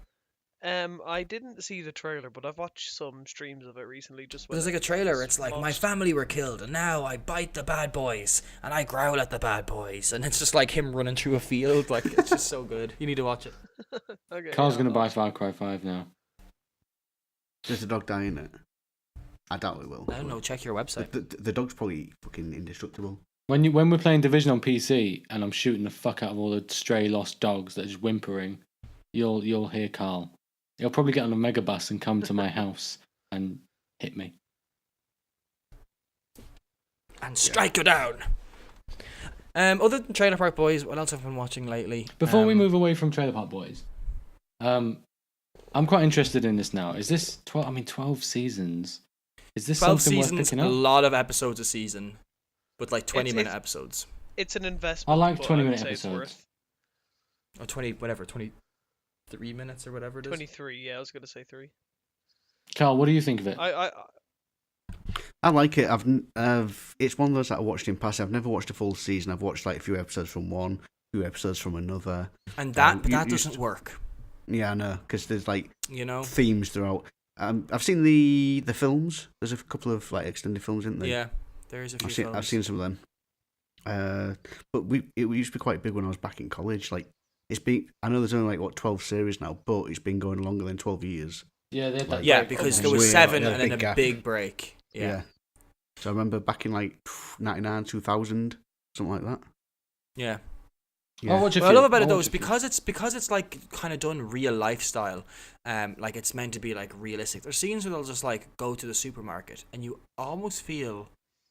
Speaker 4: I didn't see the trailer, but I've watched some streams of it recently. Just when
Speaker 1: There's like a
Speaker 4: it
Speaker 1: trailer.
Speaker 4: was
Speaker 1: It's like, my
Speaker 4: launched.
Speaker 1: family were killed, and now I bite the bad boys, and I growl at the bad boys, and it's just like him running through a field. Like, it's just so good. You need to watch it.
Speaker 4: Okay,
Speaker 2: Carl's
Speaker 4: yeah,
Speaker 2: gonna
Speaker 4: I'll
Speaker 2: buy
Speaker 4: watch
Speaker 2: Far Cry 5 now.
Speaker 3: There's a dog dying in it. I doubt it will.
Speaker 1: I don't know. Check your website.
Speaker 3: The dog's probably fucking indestructible.
Speaker 2: When we're playing Division on PC and I'm shooting the fuck out of all the stray lost dogs that are just whimpering, you'll hear Carl. He'll probably get on a megabus and come to my house and hit me.
Speaker 1: And strike you down. Other than Trailer Park Boys, what else have I been watching lately?
Speaker 2: Before we move away from Trailer Park Boys, I'm quite interested in this now. Is this 12? I mean, 12 seasons. Is this
Speaker 1: 12
Speaker 2: something worth
Speaker 1: seasons,
Speaker 2: picking
Speaker 1: a
Speaker 2: up?
Speaker 1: lot of episodes a season, but like 20-minute
Speaker 4: it's-
Speaker 1: episodes.
Speaker 4: It's an investment.
Speaker 2: I like
Speaker 4: but
Speaker 2: 20-minute
Speaker 4: would say it's
Speaker 2: episodes.
Speaker 4: worth
Speaker 1: Or 23 minutes or whatever it is.
Speaker 4: 23. Yeah, I was gonna say 3.
Speaker 2: Carl, what do you think of it?
Speaker 3: I like it. It's one of those that I watched in passing. I've never watched a full season. I've watched like a few episodes from one, a few episodes from another.
Speaker 1: And that, but
Speaker 3: you-
Speaker 1: that
Speaker 3: you
Speaker 1: doesn't
Speaker 3: st-
Speaker 1: work,
Speaker 3: Yeah, I know, because there's like
Speaker 1: you know?
Speaker 3: themes throughout. I've seen the films. There's a couple of like extended films, isn't there?
Speaker 1: Yeah, there is a few films.
Speaker 3: I've seen some of them. But it used to be quite big when I was back in college. Like I know there's only like 12 series now, but it's been going longer than 12 years.
Speaker 2: Yeah, they had that
Speaker 1: Yeah,
Speaker 2: break.
Speaker 1: because
Speaker 3: Oh,
Speaker 1: there was
Speaker 3: way
Speaker 1: 7
Speaker 3: out,
Speaker 1: and then
Speaker 3: big
Speaker 1: a
Speaker 3: gap.
Speaker 1: big break. Yeah.
Speaker 3: So I remember back in like 99, 2000, something like that.
Speaker 1: Yeah.
Speaker 2: I'll watch a
Speaker 1: What I
Speaker 2: few.
Speaker 1: love about it
Speaker 2: I'll
Speaker 1: though
Speaker 2: watch
Speaker 1: is
Speaker 2: a few.
Speaker 1: because it's like kind of done real lifestyle, like it's meant to be like realistic. There's scenes where they'll just like go to the supermarket and you almost feel,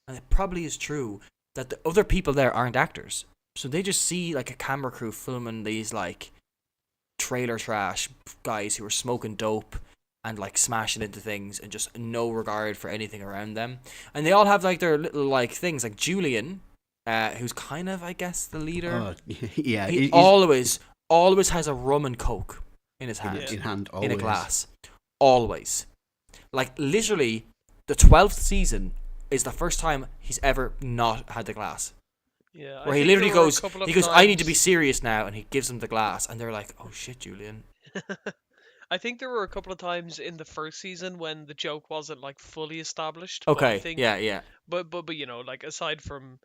Speaker 1: and it probably is true, that the other people there aren't actors. So they just see like a camera crew filming these like trailer trash guys who are smoking dope and like smashing into things and just no regard for anything around them. And they all have like their little like things, like Julian, who's kind of, I guess, the leader.
Speaker 3: Yeah,
Speaker 1: He
Speaker 3: he's
Speaker 1: always has a rum and coke in his hand,
Speaker 3: in hand,
Speaker 1: in a
Speaker 3: always.
Speaker 1: glass, always. Like literally, the 12th season is the first time he's ever not had the glass.
Speaker 4: Yeah. I
Speaker 1: Where he
Speaker 4: think
Speaker 1: literally
Speaker 4: there were a
Speaker 1: goes,
Speaker 4: couple of
Speaker 1: I need to be
Speaker 4: times-
Speaker 1: serious now, and he gives them the glass, and they're like, oh shit, Julian.
Speaker 4: I think there were a couple of times in the first season when the joke wasn't like fully established. but I
Speaker 1: Okay,
Speaker 4: think,
Speaker 1: yeah.
Speaker 4: But you know, like aside from,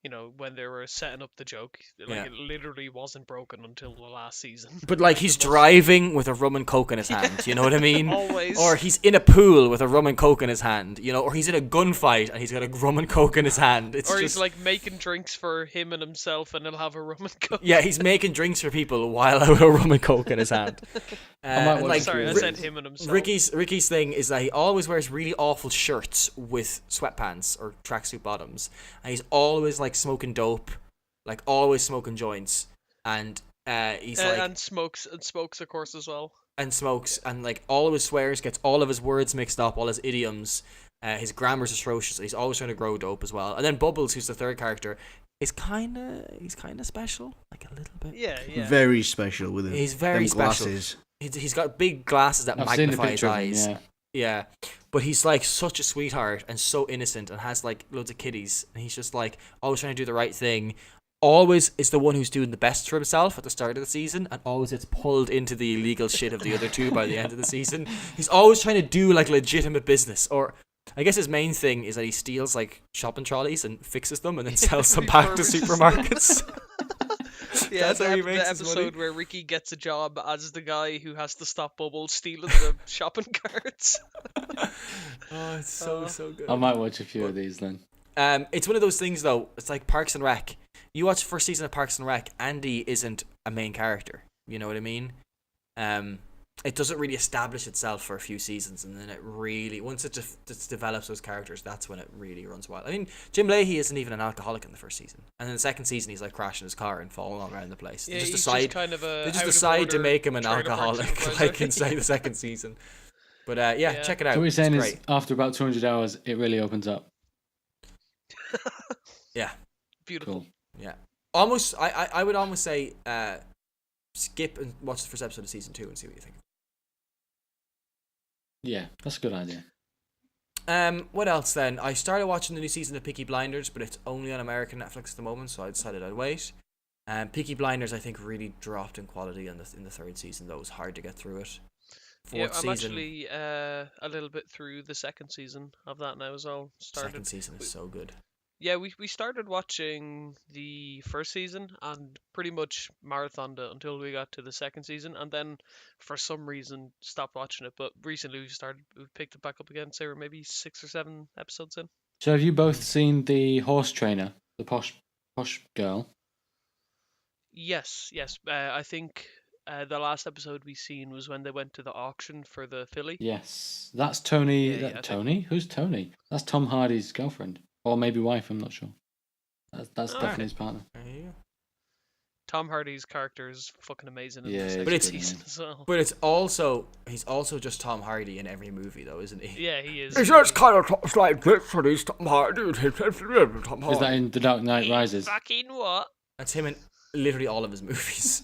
Speaker 4: you know, when they were setting up the joke, like
Speaker 1: Yeah.
Speaker 4: it literally wasn't broken until the last season.
Speaker 1: But like he's
Speaker 4: The most-
Speaker 1: driving with a rum and coke in his hand, you know what I mean?
Speaker 4: Always.
Speaker 1: Or he's in a pool with a rum and coke in his hand, you know, or he's in a gunfight and he's got a rum and coke in his hand. It's
Speaker 4: Or
Speaker 1: just
Speaker 4: he's like making drinks for him and himself, and he'll have a rum and coke.
Speaker 1: yeah, he's making drinks for people while out with a rum and coke in his hand.
Speaker 2: I might
Speaker 1: And,
Speaker 2: watch
Speaker 1: like,
Speaker 4: Sorry, I
Speaker 2: Ri-
Speaker 4: said him and himself.
Speaker 1: Ricky's thing is that he always wears really awful shirts with sweatpants or tracksuit bottoms, and he's always like smoking dope, like always smoking joints, and he's like
Speaker 4: and smokes of course as well.
Speaker 1: and smokes and like all his swears, gets all of his words mixed up, all his idioms. His grammar's atrocious. He's always trying to grow dope as well. And then Bubbles, who's the third character, he's kind of special, like a little bit.
Speaker 4: Yeah.
Speaker 3: Very special with
Speaker 1: He's very
Speaker 3: them
Speaker 1: special.
Speaker 3: glasses.
Speaker 1: He's got big glasses that
Speaker 2: I've seen the
Speaker 1: magnify his
Speaker 2: picture of him,
Speaker 1: eyes.
Speaker 2: yeah.
Speaker 1: Yeah, but he's like such a sweetheart and so innocent and has like loads of kiddies, and he's just like always trying to do the right thing. Always is the one who's doing the best for himself at the start of the season, and always gets pulled into the illegal shit of the other two by the end of the season. He's always trying to do like legitimate business, or I guess his main thing is that he steals like shopping trolleys and fixes them and then sells them back to
Speaker 4: Refurbishes.
Speaker 1: supermarkets.
Speaker 4: Yeah,
Speaker 1: That's
Speaker 4: the,
Speaker 1: how he
Speaker 4: ep-
Speaker 1: makes
Speaker 4: the
Speaker 1: his money.
Speaker 4: episode where Ricky gets a job as the guy who has to stop Bubbles stealing the shopping carts.
Speaker 1: Oh, it's so good.
Speaker 2: I might watch a few of these then.
Speaker 1: It's one of those things though. It's like Parks and Rec. You watch the first season of Parks and Rec. Andy isn't a main character. You know what I mean? It doesn't really establish itself for a few seasons, and then it really, once it develops those characters, that's when it really runs wild. I mean, Jim Leahy isn't even an alcoholic in the first season, and in the second season he's like crashing his car and falling all around the place.
Speaker 4: Yeah,
Speaker 1: They just
Speaker 4: he's
Speaker 1: decide.
Speaker 4: kind of a
Speaker 1: They just
Speaker 4: out of
Speaker 1: decide to
Speaker 4: order
Speaker 1: make him an
Speaker 4: trailer park
Speaker 1: alcoholic,
Speaker 4: supervisor.
Speaker 1: like inside the second season. But
Speaker 4: Yeah.
Speaker 1: check it out.
Speaker 2: So what you're saying
Speaker 1: it's
Speaker 2: is,
Speaker 1: great.
Speaker 2: after about 200 hours, it really opens up.
Speaker 1: Yeah.
Speaker 4: Beautiful.
Speaker 2: Cool.
Speaker 1: Yeah. Almost, I would almost say skip and watch the first episode of season 2 and see what you think.
Speaker 2: Yeah, that's a good idea.
Speaker 1: What else then? I started watching the new season of Peaky Blinders, but it's only on American Netflix at the moment, so I decided I'd wait. Peaky Blinders, I think, really dropped in quality in the third season, though. It was hard to get through it.
Speaker 4: Yeah,
Speaker 1: Fourth
Speaker 4: I'm
Speaker 1: season,
Speaker 4: actually a little bit through the second season of that now as well.
Speaker 1: second season is so good.
Speaker 4: Yeah, we started watching the first season and pretty much marathoned it until we got to the second season, and then for some reason stopped watching it. But recently we picked it back up again. So we're maybe 6 or 7 episodes in.
Speaker 2: So have you both seen the horse trainer, the posh girl?
Speaker 4: Yes. I think the last episode we seen was when they went to the auction for the filly.
Speaker 2: Yes, that's Tony.
Speaker 4: Yeah, I think-
Speaker 2: Tony? Who's Tony? That's Tom Hardy's girlfriend, or maybe wife. I'm not sure. That's
Speaker 4: Oh,
Speaker 2: definitely
Speaker 4: okay.
Speaker 2: his partner.
Speaker 1: There you go.
Speaker 4: Tom Hardy's character is fucking amazing in
Speaker 2: Yeah,
Speaker 4: the
Speaker 2: he's
Speaker 4: second
Speaker 1: But it's-
Speaker 4: season as well.
Speaker 1: But he's also just Tom Hardy in every movie, though, isn't he?
Speaker 4: Yeah, he is.
Speaker 3: He just kind of talks like this when he's Tom Hardy. Tom
Speaker 2: Is that in The Dark Knight Rises?
Speaker 4: Fucking what?
Speaker 1: That's him in literally all of his movies.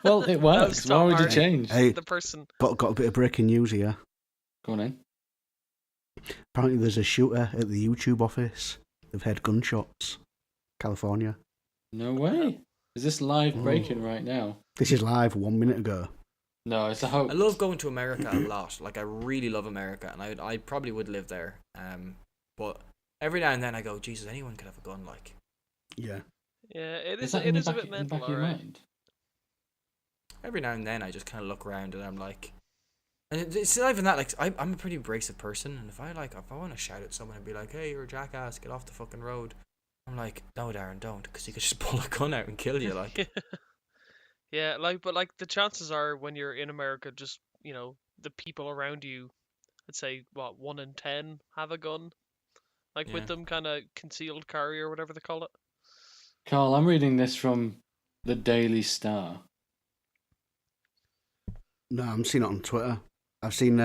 Speaker 2: Well, it
Speaker 4: That was
Speaker 2: works. Why
Speaker 4: Tom
Speaker 2: would you
Speaker 4: Hardy.
Speaker 2: change?
Speaker 3: Hey,
Speaker 4: The person.
Speaker 3: got a bit of breaking news here.
Speaker 2: Go on in.
Speaker 3: Apparently, there's a shooter at the YouTube office. They've heard gunshots. California.
Speaker 2: No way. Is this live breaking right now?
Speaker 3: This is live 1 minute ago.
Speaker 2: No, it's a hoax.
Speaker 1: I love going to America a lot. Like, I really love America, and I probably would live there. But every now and then I go, Jesus, anyone could have a gun, like.
Speaker 3: Yeah.
Speaker 4: Yeah, it
Speaker 2: Is
Speaker 4: is.
Speaker 2: that
Speaker 4: It
Speaker 2: in the
Speaker 4: is a
Speaker 2: back,
Speaker 4: bit
Speaker 2: in the
Speaker 4: mental,
Speaker 2: back of your
Speaker 4: alright.
Speaker 2: mind?
Speaker 1: Every now and then I just kind of look around and I'm like, and it's not even that. Like, I'm a pretty abrasive person, and if I want to shout at someone and be like, "Hey, you're a jackass, get off the fucking road," I'm like, "No, Darren, don't," because he could just pull a gun out and kill you. Like,
Speaker 4: Yeah, but the chances are when you're in America, just the people around you, I'd say 1 in 10 have a gun, like
Speaker 1: Yeah.
Speaker 4: with them, kind of concealed carry or whatever they call it.
Speaker 2: Carl, I'm reading this from the Daily Star.
Speaker 3: No, I'm seeing it on Twitter. I've seen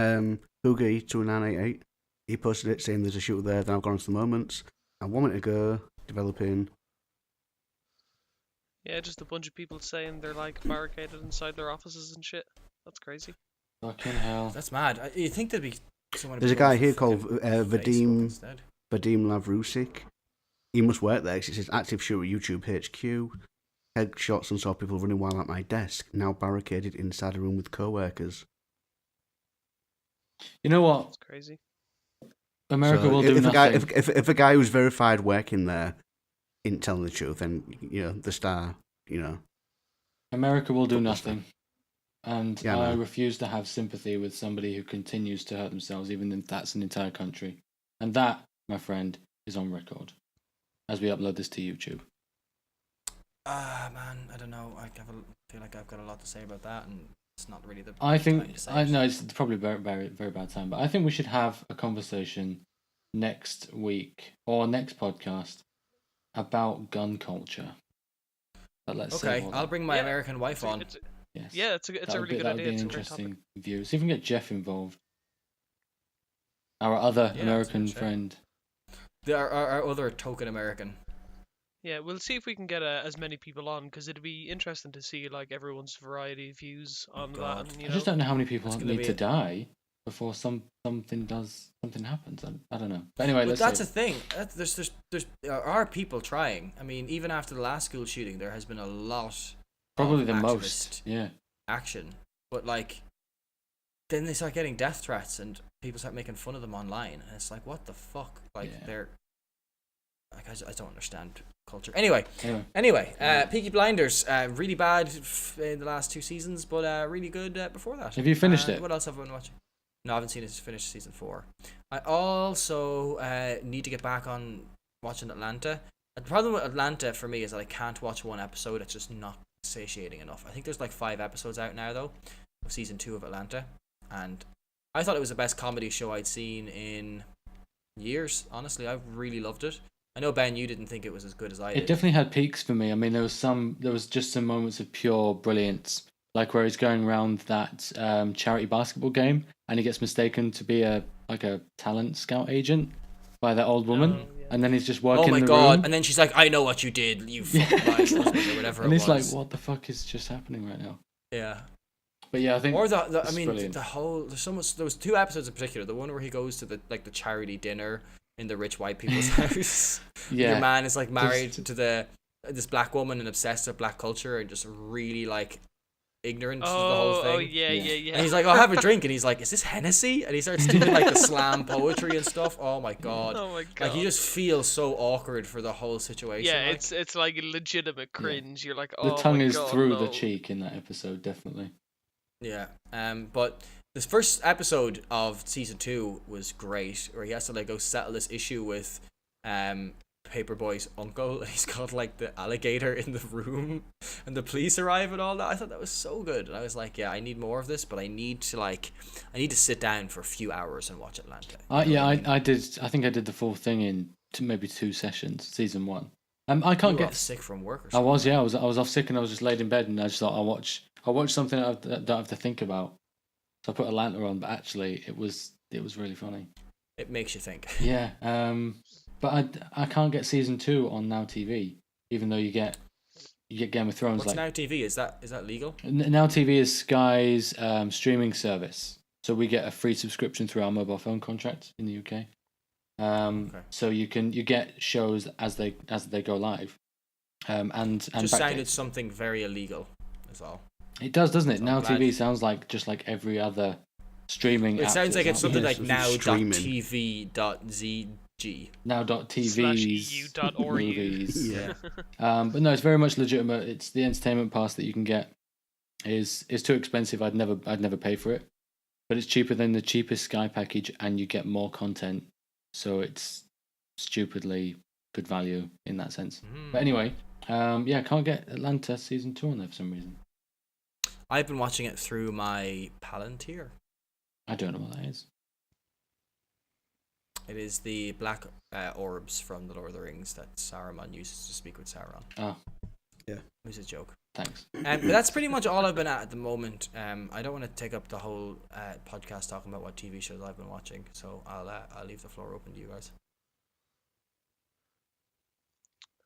Speaker 3: Hoogie2988. He posted it saying there's a shooter there. Then I've gone to the moments. And 1 minute ago, developing.
Speaker 4: Yeah, just a bunch of people saying they're like barricaded inside their offices and shit. That's crazy.
Speaker 2: Fucking hell.
Speaker 1: that's mad. You think there'd be someone?
Speaker 3: There's a guy here called
Speaker 1: Facebook
Speaker 3: Vadim
Speaker 1: instead.
Speaker 3: Lavrusik. He must work there 'cause it says active shooter YouTube HQ. Headshots and saw people running while at my desk. Now barricaded inside a room with co-workers.
Speaker 2: You know what?
Speaker 4: That's crazy.
Speaker 2: America
Speaker 3: So
Speaker 2: will do
Speaker 3: if
Speaker 2: nothing.
Speaker 3: if a guy who's verified working there isn't telling the truth, then the Star,
Speaker 2: America will do nothing. And
Speaker 3: Yeah,
Speaker 2: I
Speaker 3: man.
Speaker 2: refuse to have sympathy with somebody who continues to hurt themselves, even if that's an entire country. And that, my friend, is on record as we upload this to YouTube.
Speaker 1: Man, I don't know. feel like I've got a lot to say about that, and it's not really the.
Speaker 2: I
Speaker 1: time
Speaker 2: think
Speaker 1: to say
Speaker 2: I
Speaker 1: it.
Speaker 2: know it's probably very, very, very bad time, but I think we should have a conversation next week or next podcast about gun culture. But let's
Speaker 1: Okay,
Speaker 2: save all
Speaker 1: I'll
Speaker 2: that.
Speaker 1: bring my
Speaker 4: Yeah,
Speaker 1: American wife on.
Speaker 2: Yes.
Speaker 4: Yeah, it's a
Speaker 2: That would
Speaker 4: really
Speaker 2: be-
Speaker 4: good
Speaker 2: that would
Speaker 4: idea.
Speaker 2: be an
Speaker 4: It's a great topic.
Speaker 2: interesting view. See if we can get Jeff involved. Our other
Speaker 1: Yeah,
Speaker 2: American
Speaker 1: that's a good shout.
Speaker 2: friend.
Speaker 1: Our other token American.
Speaker 4: Yeah, we'll see if we can get as many people on, because it'd be interesting to see like everyone's variety of views on
Speaker 1: God.
Speaker 4: that. And,
Speaker 2: I just don't know how many people
Speaker 1: It's gonna
Speaker 2: need
Speaker 1: be
Speaker 2: to
Speaker 1: a-
Speaker 2: die before something happens. I don't know. But anyway,
Speaker 1: But
Speaker 2: let's
Speaker 1: that's
Speaker 2: see.
Speaker 1: the thing. There are people trying. I mean, even after the last school shooting, there has been a lot
Speaker 2: Probably
Speaker 1: of
Speaker 2: the
Speaker 1: activist
Speaker 2: most. Yeah.
Speaker 1: action. But like, then they start getting death threats, and people start making fun of them online, and it's like, what the fuck? Like,
Speaker 2: Yeah.
Speaker 1: they're like, I don't understand culture. Anyway,
Speaker 2: Anyway.
Speaker 1: Peaky Blinders, really bad in the last 2 seasons, but really good before that.
Speaker 2: Have you finished it?
Speaker 1: What else have I been watching? No, I haven't seen it. Finished season 4. I also need to get back on watching Atlanta. The problem with Atlanta for me is that I can't watch one episode. It's just not satiating enough. I think there's like 5 episodes out now though of season 2 of Atlanta, and I thought it was the best comedy show I'd seen in years. Honestly, I really loved it. I know, Ben, you didn't think it was as good as I
Speaker 2: It
Speaker 1: did.
Speaker 2: definitely had peaks for me. I mean, there was just some moments of pure brilliance, like where he's going around that charity basketball game, and he gets mistaken to be a talent scout agent by that old woman,
Speaker 4: Oh, yeah.
Speaker 2: and then he's just working
Speaker 1: Oh my
Speaker 2: the
Speaker 1: god!
Speaker 2: room.
Speaker 1: And then she's like, "I know what you did, you fucking lied husband," or whatever
Speaker 2: And
Speaker 1: it
Speaker 2: he's
Speaker 1: was.
Speaker 2: like, "What the fuck is just happening right now?"
Speaker 1: Yeah.
Speaker 2: But yeah, I think.
Speaker 1: Or I
Speaker 2: it's
Speaker 1: mean,
Speaker 2: brilliant.
Speaker 1: the whole there was 2 episodes in particular. The one where he goes to the charity dinner in the rich white people's house.
Speaker 2: Yeah.
Speaker 1: Your man is like married to this black woman and obsessed with black culture and just really like ignorant to the whole thing.
Speaker 4: Oh yeah.
Speaker 1: And he's like, "I'll have a drink," and he's like, "Is this Hennessy?" And he starts doing like the slam poetry and stuff. Oh my god!
Speaker 4: Oh my god.
Speaker 1: Like you just feel so awkward for the whole situation.
Speaker 4: Yeah,
Speaker 1: like.
Speaker 4: it's like a legitimate cringe. You're like, oh
Speaker 2: The tongue
Speaker 4: my
Speaker 2: is
Speaker 4: god,
Speaker 2: through
Speaker 4: no.
Speaker 2: the cheek in that episode, definitely.
Speaker 1: Yeah. But this first episode of season 2 was great, where he has to like go settle this issue with Paperboy's uncle, and he's got like the alligator in the room, and the police arrive and all that. I thought that was so good, and I was like, yeah, I need more of this, but I need to sit down for a few hours and watch Atlanta.
Speaker 2: I did. I think I did the full thing in maybe 2 sessions, season 1. I can't
Speaker 1: You were
Speaker 2: get
Speaker 1: off sick from work or
Speaker 2: I
Speaker 1: something.
Speaker 2: was, yeah. I was off sick and I was just laid in bed and I just thought I'll watch something that I don't have to think about. So I put Atlanta on, but actually it was really funny.
Speaker 1: It makes you think.
Speaker 2: Yeah. But I can't get season 2 on Now TV, even though you get Game of Thrones.
Speaker 1: What's
Speaker 2: like
Speaker 1: Now TV? Is that legal?
Speaker 2: Now TV is Sky's streaming service, so we get a free subscription through our mobile phone contract in the UK.
Speaker 1: Okay.
Speaker 2: So you get shows as they go live. And
Speaker 1: Just sounded
Speaker 2: backdates.
Speaker 1: something very illegal. That's all.
Speaker 2: It does, doesn't it?
Speaker 1: So
Speaker 2: Now
Speaker 1: I'm glad-
Speaker 2: TV sounds like just like every other streaming.
Speaker 1: It
Speaker 2: app
Speaker 1: sounds like
Speaker 2: that's
Speaker 1: it's
Speaker 2: out
Speaker 1: something
Speaker 2: there.
Speaker 1: like
Speaker 3: Streaming.
Speaker 1: now.tv.zg.
Speaker 2: Now.tv's
Speaker 4: /eu.org.
Speaker 2: movies.
Speaker 3: Yeah.
Speaker 2: But no, it's very much legitimate. It's the entertainment pass that you can get is too expensive. I'd never pay for it, but it's cheaper than the cheapest Sky package, and you get more content. So it's stupidly good value in that sense. But anyway, yeah, I can't get Atlanta season 2 on there for some reason.
Speaker 1: I've been watching it through my Palantir.
Speaker 2: I don't know what that is.
Speaker 1: It is the black orbs from the Lord of the Rings that Saruman uses to speak with Sauron.
Speaker 2: Oh,
Speaker 1: It was a joke.
Speaker 2: thanks.
Speaker 1: But that's pretty much all I've been at the moment. I don't want to take up the whole podcast talking about what TV shows I've been watching, so I'll leave the floor open to you guys.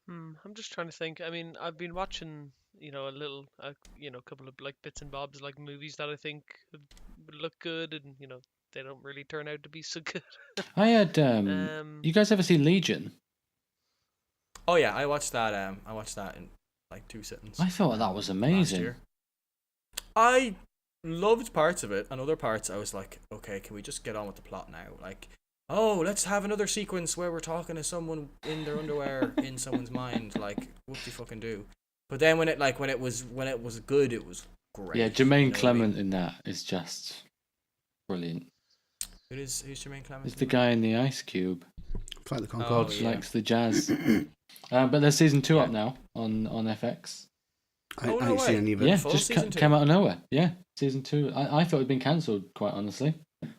Speaker 4: I'm just trying to think. I mean, I've been watching, a couple of like bits and bobs, like movies that I think would look good, and they don't really turn out to be so good.
Speaker 2: I had you guys ever seen Legion?
Speaker 1: Oh yeah, I watched that. I watched that in like 2 sittings.
Speaker 2: I thought that was
Speaker 1: last
Speaker 2: amazing.
Speaker 1: year. I loved parts of it, and other parts I was like, okay, can we just get on with the plot now? Like, oh, let's have another sequence where we're talking to someone in their underwear in someone's mind. Like, what do you fucking do? But then when it was good, it was great.
Speaker 2: Yeah,
Speaker 1: You
Speaker 2: Jermaine
Speaker 1: know what I mean?
Speaker 2: Clement in that is just brilliant.
Speaker 1: Who's Jermaine Clement?
Speaker 2: It's the guy in the Ice Cube.
Speaker 3: Flight of the Concorde.
Speaker 1: Oh,
Speaker 2: Who
Speaker 1: yeah.
Speaker 2: likes the jazz. But there's season 2 up now on FX.
Speaker 3: I
Speaker 1: Oh, no
Speaker 3: ain't
Speaker 1: way.
Speaker 3: seen any of it.
Speaker 2: Yeah,
Speaker 1: Full
Speaker 2: just
Speaker 1: season 2?
Speaker 2: came out of nowhere. Yeah, season 2. I thought it'd been cancelled, quite honestly,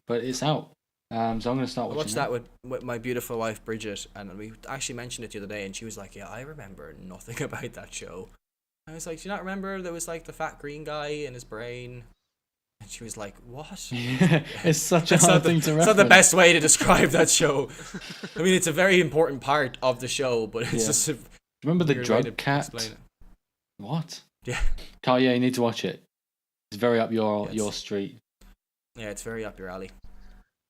Speaker 2: but it's out. So I'm going to start
Speaker 1: I
Speaker 2: watching
Speaker 1: watched that with my beautiful wife Bridget, and we actually mentioned it the other day, and she was like, "Yeah, I remember nothing about that show." I was like, "Do you not remember there was like the fat green guy in his brain?" And she was like, "What?"
Speaker 2: It's such a
Speaker 1: That's
Speaker 2: hard
Speaker 1: not the,
Speaker 2: thing to
Speaker 1: it's
Speaker 2: reference.
Speaker 1: not the best way to describe that show. I mean, it's a very important part of the show, but it's
Speaker 2: Yeah.
Speaker 1: just a
Speaker 2: Remember the
Speaker 1: weird way to
Speaker 2: drug cat?
Speaker 1: explain it.
Speaker 2: What?
Speaker 1: Yeah,
Speaker 2: Carl, yeah, you need to watch it. It's very up your
Speaker 1: Yes.
Speaker 2: street.
Speaker 1: yeah, it's very up your alley.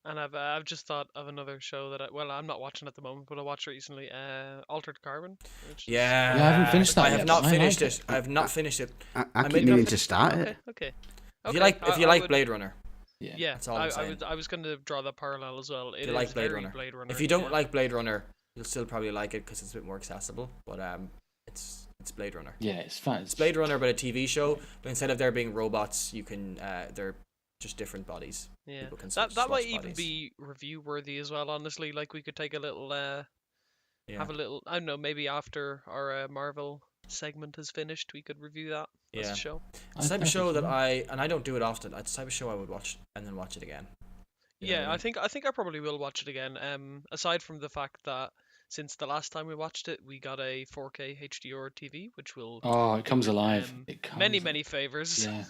Speaker 4: And I've just thought of another show that I'm not watching at the moment, but I watched recently, Altered Carbon. Which is-
Speaker 1: Yeah,
Speaker 2: Yeah, I haven't finished that
Speaker 1: I
Speaker 2: yet,
Speaker 1: have not
Speaker 2: but I
Speaker 1: finished
Speaker 2: like
Speaker 1: it.
Speaker 2: it.
Speaker 1: I have not finished it.
Speaker 3: I
Speaker 1: I
Speaker 3: keep
Speaker 1: mean,
Speaker 3: meaning
Speaker 1: okay,
Speaker 3: to start
Speaker 4: Okay,
Speaker 3: it.
Speaker 4: okay.
Speaker 1: If you like,
Speaker 4: I would-
Speaker 1: Blade Runner,
Speaker 2: Yeah.
Speaker 4: Yeah,
Speaker 1: That's all I'm saying.
Speaker 4: I was going to draw that parallel as well. It
Speaker 1: you like
Speaker 4: is
Speaker 1: Blade
Speaker 4: very
Speaker 1: Runner.
Speaker 4: Blade Runner.
Speaker 1: If you don't
Speaker 4: yeah.
Speaker 1: like Blade Runner, you'll still probably like it because it's a bit more accessible. But it's Blade Runner.
Speaker 2: Yeah, it's fun.
Speaker 1: It's Blade Runner, but a TV show. But instead of there being robots, you can they're just different bodies.
Speaker 4: Yeah,
Speaker 1: People can
Speaker 4: that
Speaker 1: switch
Speaker 4: might even
Speaker 1: bodies.
Speaker 4: be review worthy as well. Honestly, like we could take a little,
Speaker 1: Yeah,
Speaker 4: have a little. I don't know, maybe after our Marvel segment is finished, we could review that as
Speaker 1: Yeah.
Speaker 4: a show.
Speaker 1: it's the type
Speaker 2: I
Speaker 1: of show
Speaker 2: think
Speaker 1: that
Speaker 2: so.
Speaker 1: I don't do it often. It's the type of show I would watch and then watch it again. You know
Speaker 4: Yeah,
Speaker 1: what I
Speaker 4: I
Speaker 1: mean?
Speaker 4: think I probably will watch it again. Aside from the fact that since the last time we watched it, we got a 4K HDR TV, which will
Speaker 2: Oh, it comes
Speaker 4: do
Speaker 2: alive. It comes.
Speaker 4: many favors.
Speaker 2: Yeah.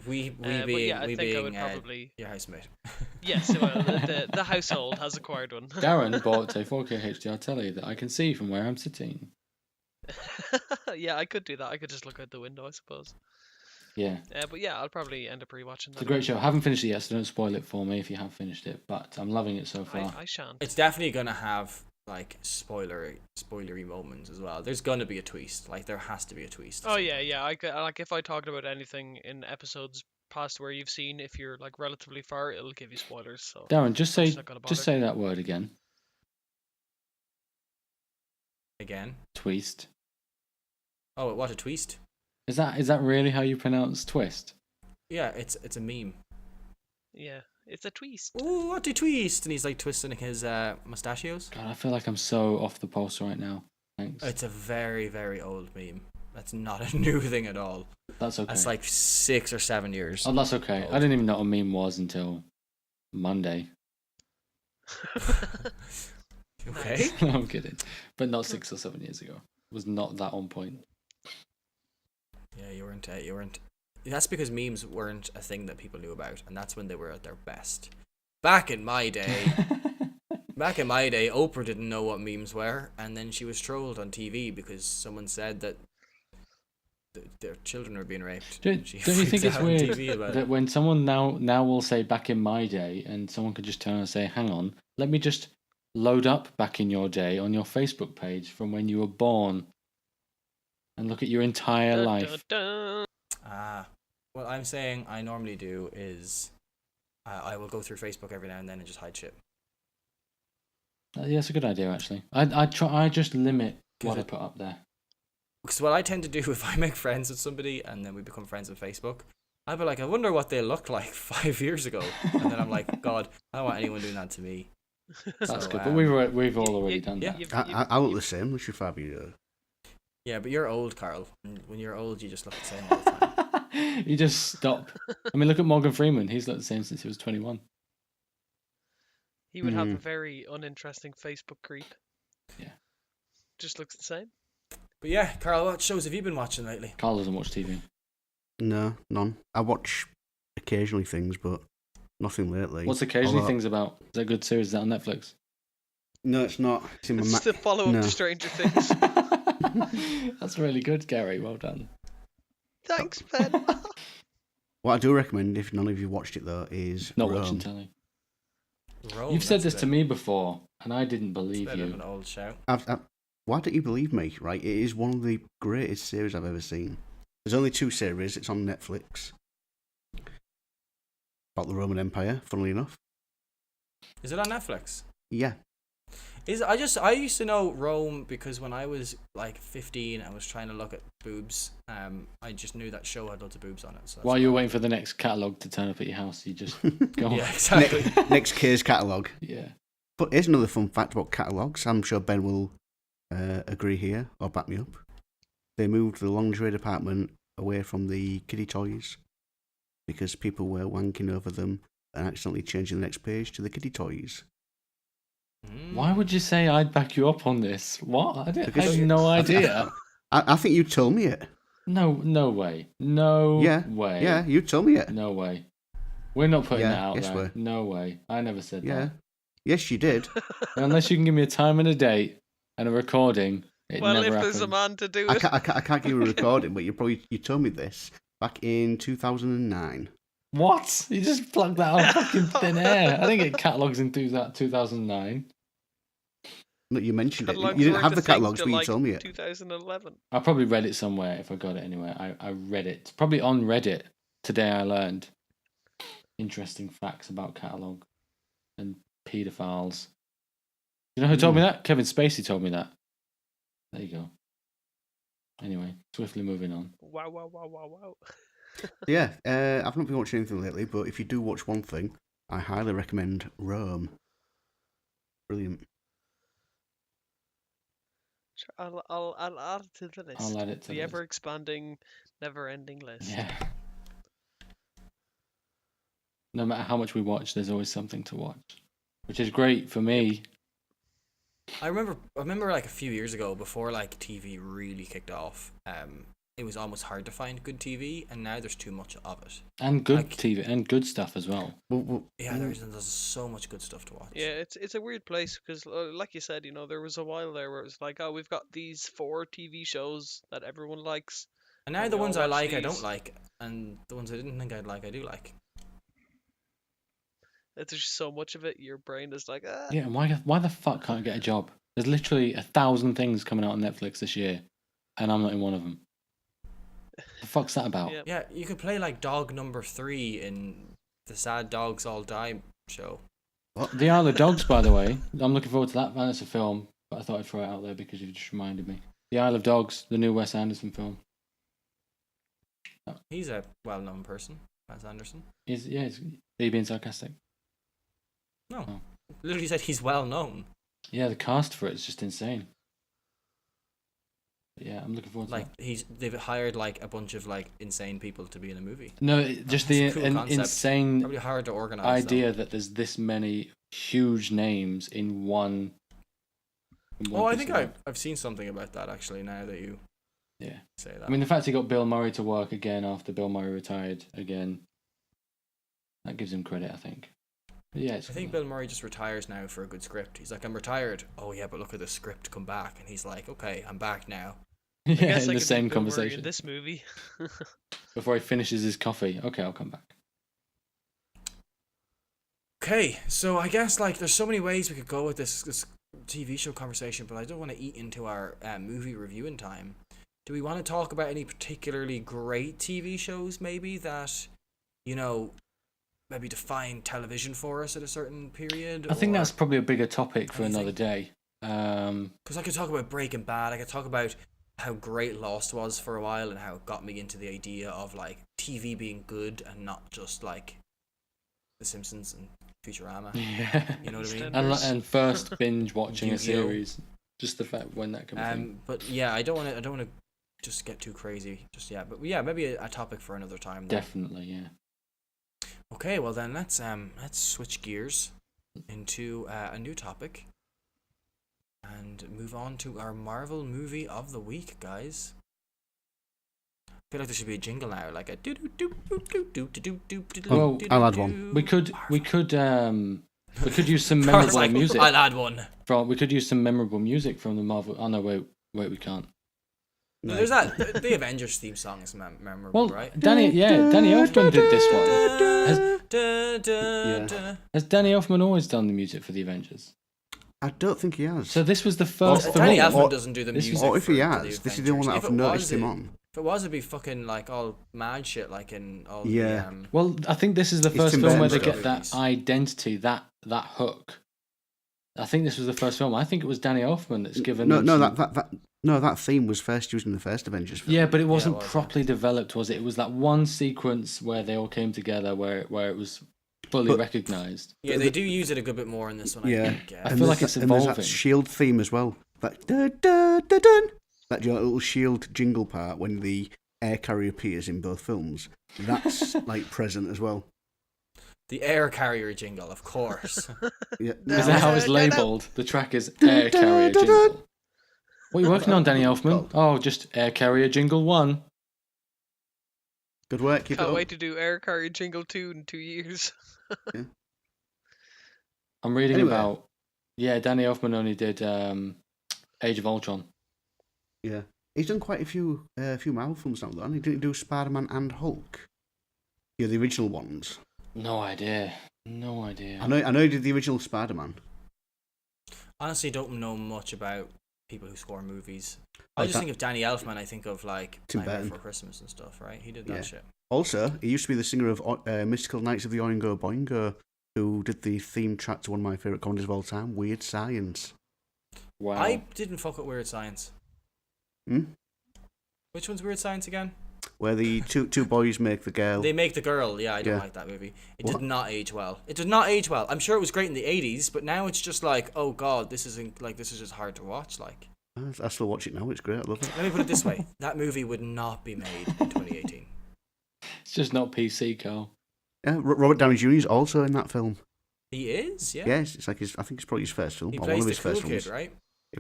Speaker 1: We
Speaker 4: But yeah, I
Speaker 1: we
Speaker 4: think I would
Speaker 1: being
Speaker 4: probably
Speaker 1: your housemate.
Speaker 4: yes. Well, the household has acquired one.
Speaker 2: Darren bought a 4K HDR telly that I can see from where I'm sitting.
Speaker 4: Yeah, I could do that. I could just look out the window, I suppose.
Speaker 2: Yeah.
Speaker 4: But yeah, I'll probably end up rewatching that.
Speaker 2: It's a great show. I haven't finished it yet, so don't spoil it for me if you have finished it. But I'm loving it so far.
Speaker 4: I shan't.
Speaker 1: It's definitely gonna have like spoilery moments as well. There's gonna be a twist. Like there has to be a twist.
Speaker 4: Oh yeah. Like if I talked about anything in episodes past where you've seen, if you're like relatively far, it'll give you spoilers. So
Speaker 2: Darren, just
Speaker 4: I'm
Speaker 2: say
Speaker 4: not gonna bother.
Speaker 2: that word again.
Speaker 1: Again.
Speaker 2: Twist.
Speaker 1: Oh, what a twist!
Speaker 2: Is that really how you pronounce twist?
Speaker 1: Yeah, it's a meme.
Speaker 4: Yeah, it's a twist.
Speaker 1: Ooh, what a twist! And he's like twisting his mustachios.
Speaker 2: God, I feel like I'm so off the pulse right now. Thanks.
Speaker 1: It's a very, very old meme. That's not a new thing at all.
Speaker 2: That's okay.
Speaker 1: That's like 6 or 7 years.
Speaker 2: Oh, that's okay.
Speaker 1: old.
Speaker 2: I didn't even know what a meme was until Monday.
Speaker 1: Okay.
Speaker 2: No, I'm kidding. But not 6 or 7 years ago. It was not that on point.
Speaker 1: Yeah, you weren't. That's because memes weren't a thing that people knew about, and that's when they were at their best. Back in my day, Oprah didn't know what memes were, and then she was trolled on TV because someone said that their children were being raped.
Speaker 2: Don't
Speaker 1: She
Speaker 2: you
Speaker 1: freaked
Speaker 2: think it's
Speaker 1: out on
Speaker 2: weird
Speaker 1: TV about
Speaker 2: that
Speaker 1: it.
Speaker 2: when someone now will say back in my day, and someone could just turn and say, hang on, let me just load up back in your day on your Facebook page from when you were born and look at your entire
Speaker 4: Dun,
Speaker 2: life.
Speaker 4: dun, dun.
Speaker 1: What I'm saying I normally do is I will go through Facebook every now and then and just hide shit.
Speaker 2: Yeah, that's a good idea, actually. I just limit what I
Speaker 1: it-
Speaker 2: put up there.
Speaker 1: Because what I tend to do if I make friends with somebody and then we become friends on Facebook, I'd be like, I wonder what they looked like 5 years ago. And then I'm like, God, I don't want anyone doing that to me.
Speaker 2: That's
Speaker 1: So,
Speaker 2: good. But we've all already done
Speaker 1: yeah.
Speaker 2: that.
Speaker 3: I look the same as you, Fabio.
Speaker 1: Yeah, but you're old, Carl. And when you're old, you just look the same all the time.
Speaker 2: You just stop. I mean, look at Morgan Freeman. He's looked the same since he was 21.
Speaker 4: He would have a
Speaker 3: Hmm.
Speaker 4: very uninteresting Facebook creep.
Speaker 2: Yeah.
Speaker 4: Just looks the same.
Speaker 1: But yeah, Carl, what shows have you been watching lately?
Speaker 2: Carl doesn't watch TV.
Speaker 3: No, none. I watch occasionally things, but nothing lately.
Speaker 2: What's occasionally
Speaker 3: Although-
Speaker 2: things about? Is that a good series? Is that on Netflix?
Speaker 3: No, it's not. It's in my
Speaker 4: It's the follow-up
Speaker 3: no.
Speaker 4: to Stranger Things.
Speaker 2: That's really good, Gary. Well done.
Speaker 4: Thanks, Ben.
Speaker 3: What I do recommend, if none of you watched it though, is
Speaker 2: Not
Speaker 3: Rome.
Speaker 2: watching telly.
Speaker 1: Rome,
Speaker 2: You've said
Speaker 1: that's
Speaker 2: this
Speaker 1: a
Speaker 2: to
Speaker 1: bit-
Speaker 2: me before, and I didn't
Speaker 1: it's a
Speaker 2: believe
Speaker 1: bit of
Speaker 2: you.
Speaker 1: an old shout.
Speaker 3: Why don't you believe me? Right, it is one of the greatest series I've ever seen. There's only 2 series. It's on Netflix. About the Roman Empire, funnily enough.
Speaker 1: Is it on Netflix?
Speaker 3: Yeah.
Speaker 1: I used to know Rome because when I was like 15 I was trying to look at boobs. I just knew that show had loads of boobs on it. So that's
Speaker 2: While you were
Speaker 1: why.
Speaker 2: waiting for the next catalogue to turn up at your house, you just go.
Speaker 1: Yeah, exactly.
Speaker 3: Next K's catalogue.
Speaker 2: Yeah.
Speaker 3: But here's another fun fact about catalogues. I'm sure Ben will agree here or back me up. They moved the lingerie department away from the kiddie toys because people were wanking over them and accidentally changing the next page to the kiddie toys.
Speaker 2: Why would you say I'd back you up on this? What? I
Speaker 3: Because-
Speaker 2: had no idea.
Speaker 3: I think you told me it.
Speaker 2: No way. No
Speaker 3: Yeah.
Speaker 2: way.
Speaker 3: Yeah, you told me it.
Speaker 2: No way. We're not putting
Speaker 3: Yeah,
Speaker 2: that out
Speaker 3: yes,
Speaker 2: there.
Speaker 3: we're.
Speaker 2: No way. I never said
Speaker 3: Yeah. Yes, you did.
Speaker 2: that. Unless you can give me a time and a date and a recording, it
Speaker 4: Well,
Speaker 2: never
Speaker 4: if there's a
Speaker 2: happened.
Speaker 4: man to do
Speaker 3: I
Speaker 4: it.
Speaker 3: can't give you a recording, but you told me this back in 2009.
Speaker 2: What? You just plugged that out of fucking thin air. I didn't get catalogues in 2009.
Speaker 3: Look, you mentioned it.
Speaker 4: Catalogues
Speaker 3: You didn't
Speaker 4: weren't
Speaker 3: have
Speaker 4: a
Speaker 3: the
Speaker 4: thing
Speaker 3: catalogues,
Speaker 4: till,
Speaker 3: but you
Speaker 4: like,
Speaker 3: told me it.
Speaker 4: 2011.
Speaker 2: I probably read it somewhere if I got it anywhere. I read it. Probably on Reddit. Today I learned interesting facts about catalogue and paedophiles. You know who told me that? Kevin Spacey told me that. There you go. Anyway, swiftly moving on.
Speaker 4: Wow.
Speaker 3: Yeah, I've not been watching anything lately, but if you do watch one thing, I highly recommend Rome. Brilliant.
Speaker 4: Sure, I'll add it to the list.
Speaker 2: I'll add it to
Speaker 4: the
Speaker 2: the list.
Speaker 4: ever-expanding, never-ending list.
Speaker 2: Yeah. No matter how much we watch, there's always something to watch, which is great for me.
Speaker 1: I remember like a few years ago, before like TV really kicked off, it was almost hard to find good TV, and now there's too much of it.
Speaker 2: And good
Speaker 1: Like-
Speaker 2: TV and good stuff as well.
Speaker 1: Yeah, there's so much good stuff to watch.
Speaker 4: Yeah, it's a weird place because, like you said, there was a while there where it was like, oh, we've got these 4 TV shows that everyone likes.
Speaker 1: And now
Speaker 4: And
Speaker 1: the
Speaker 4: we all
Speaker 1: ones I
Speaker 4: watch
Speaker 1: like, I
Speaker 4: these.
Speaker 1: don't like, and the ones I didn't think I'd like, I do like.
Speaker 4: There's just so much of it, your brain is like, ah.
Speaker 2: Yeah, and why the fuck can't I get a job? There's literally 1,000 things coming out on Netflix this year, and I'm not in one of them. The fuck's that about?
Speaker 4: Yeah.
Speaker 1: Yeah, you could play like dog number 3 in the Sad Dogs All Die show.
Speaker 2: The Isle of Dogs, by the way, I'm looking forward to that. That's a film, but I thought I'd throw it out there because you just reminded me. The Isle of Dogs, the new Wes Anderson film.
Speaker 1: He's a well-known person, Wes Anderson.
Speaker 2: Are you being sarcastic?
Speaker 1: No,
Speaker 2: Oh.
Speaker 1: literally said he's well-known.
Speaker 2: Yeah, the cast for it is just insane. But yeah, I'm looking forward to
Speaker 1: Like
Speaker 2: that.
Speaker 1: they've hired like a bunch of like insane people to be in a movie.
Speaker 2: No, just the
Speaker 1: That's a cool concept.
Speaker 2: insane
Speaker 1: Probably hard to organize.
Speaker 2: idea that there's this many huge names in one.
Speaker 1: Oh, I think I've seen something about that actually. Now that you
Speaker 2: Yeah.
Speaker 1: say that.
Speaker 2: I mean, the fact he got Bill Murray to work again after Bill Murray retired again, that gives him credit, I think. But yeah,
Speaker 1: I think Bill Murray just retires now for a good script. He's like, I'm retired. Oh yeah, but look at the script come back, and he's like, okay, I'm back now.
Speaker 2: yeah,
Speaker 4: Guess
Speaker 2: in
Speaker 4: I
Speaker 2: the
Speaker 4: could
Speaker 2: same
Speaker 4: be Bill Murray
Speaker 2: conversation
Speaker 4: in this movie.
Speaker 2: before he finishes his coffee. Okay, I'll come back.
Speaker 1: Okay, so I guess like there's so many ways we could go with this TV show conversation, but I don't want to eat into our movie reviewing time. Do we want to talk about any particularly great TV shows maybe that, maybe define television for us at a certain period?
Speaker 2: I think that's probably a bigger topic for
Speaker 1: anything?
Speaker 2: another day.
Speaker 1: Because I could talk about Breaking Bad. I could talk about how great Lost was for a while and how it got me into the idea of like TV being good and not just like The Simpsons and Futurama.
Speaker 2: Yeah.
Speaker 1: You know what I mean?
Speaker 2: And first binge watching a
Speaker 1: Yu-Gi-Oh.
Speaker 2: series, just the fact when that comes in.
Speaker 1: But yeah, I don't want to just get too crazy just yet. But yeah, maybe a topic for another time. Then.
Speaker 2: Definitely, yeah.
Speaker 1: Okay, well then let's switch gears into a new topic and move on to our Marvel movie of the week, guys. I feel like there should be a jingle now, like a do do do do do do do do do.
Speaker 2: Well,
Speaker 3: I'll add one.
Speaker 2: We could use some
Speaker 1: Darren's
Speaker 2: memorable
Speaker 1: like,
Speaker 2: music.
Speaker 1: I'll add one.
Speaker 2: We could use some memorable music from the Marvel. Oh no, wait, we can't.
Speaker 3: No.
Speaker 1: There's that the Avengers theme song is memorable,
Speaker 2: Well,
Speaker 1: right?
Speaker 2: Danny Elfman did this one.
Speaker 3: Yeah.
Speaker 2: Has Danny Elfman always done the music for the Avengers?
Speaker 3: I don't think he has.
Speaker 2: So this was the first
Speaker 3: Or-
Speaker 2: film.
Speaker 1: Danny
Speaker 3: Or-
Speaker 1: Elfman doesn't do the
Speaker 2: this was-
Speaker 1: music.
Speaker 3: or if he
Speaker 1: for
Speaker 3: has, this is the one that
Speaker 1: Avengers.
Speaker 3: I've noticed him on.
Speaker 1: If it was, it'd be fucking like all mad shit, like in all
Speaker 3: Yeah.
Speaker 1: the
Speaker 2: Well, I think this is the
Speaker 3: It's
Speaker 2: first
Speaker 3: Tim
Speaker 2: film where
Speaker 3: Burton
Speaker 2: they
Speaker 3: stuff.
Speaker 2: get that identity, that hook. I think this was the first film. I think it was Danny Elfman that's given. them some-
Speaker 3: that theme was first used in the first Avengers film.
Speaker 2: Yeah, but it wasn't
Speaker 1: was, yeah.
Speaker 2: properly developed, was it? It was that one sequence where they all came together, where it was fully
Speaker 3: But-
Speaker 2: recognised.
Speaker 1: Yeah, they do use it a good bit more in this one.
Speaker 3: Yeah.
Speaker 1: I think.
Speaker 2: I feel like
Speaker 3: there's
Speaker 2: it's
Speaker 3: that- and there's
Speaker 2: evolving.
Speaker 3: that Shield theme as well. That da, da, da, dun. That little Shield jingle part when the air carrier appears in both films. That's like present as well.
Speaker 1: The air carrier jingle, of course.
Speaker 3: Yeah.
Speaker 2: Is that how it's
Speaker 4: No, no, no.
Speaker 2: labelled? The track is Air Carrier Jingle. What are you working on, Danny Elfman? Oh, just Air Carrier Jingle 1.
Speaker 3: Good work. Keep it
Speaker 4: Can't
Speaker 3: up.
Speaker 4: wait to do Air Carrier Jingle 2 in 2 years.
Speaker 2: I'm reading
Speaker 3: Anyway.
Speaker 2: about... Yeah, Danny Elfman only did Age of Ultron.
Speaker 3: Yeah, he's done quite a few Marvel films now, though. And he didn't do Spider-Man and Hulk. Yeah, the original ones.
Speaker 2: No idea. No idea.
Speaker 3: I know he did the original Spider-Man.
Speaker 1: Honestly, don't know much about people who score movies. I
Speaker 3: Like
Speaker 1: just
Speaker 3: that-
Speaker 1: think of Danny Elfman. I think of like
Speaker 3: Tim
Speaker 1: Nightmare
Speaker 3: Burton.
Speaker 1: Before Christmas and stuff, right? He did that
Speaker 3: Yeah.
Speaker 1: shit.
Speaker 3: Also, he used to be the singer of Mystical Knights of the Oingo Boingo, who did the theme track to one of my favourite comedies of all time, Weird Science.
Speaker 2: Wow.
Speaker 1: I didn't fuck with Weird Science.
Speaker 3: Hmm?
Speaker 1: Which one's Weird Science again?
Speaker 3: Where the two boys make the girl.
Speaker 1: They make the girl. Yeah, I don't
Speaker 3: Yeah.
Speaker 1: like that movie. It
Speaker 3: What?
Speaker 1: did not age well. It did not age well. I'm sure it was great in the 80s, but now it's just like, oh god, this is just hard to watch. Like,
Speaker 3: I still watch it now. It's great. I love it.
Speaker 1: let me put it this way: that movie would not be made in 2018.
Speaker 2: It's just not PC, Carl.
Speaker 3: Yeah, Robert Downey Jr. is also in that film.
Speaker 1: He is, yeah.
Speaker 3: Yes, it's like I think it's probably his first film,
Speaker 1: He
Speaker 3: or one
Speaker 1: plays
Speaker 3: of
Speaker 1: the
Speaker 3: his
Speaker 1: cool
Speaker 3: first
Speaker 1: kid,
Speaker 3: films.
Speaker 1: right?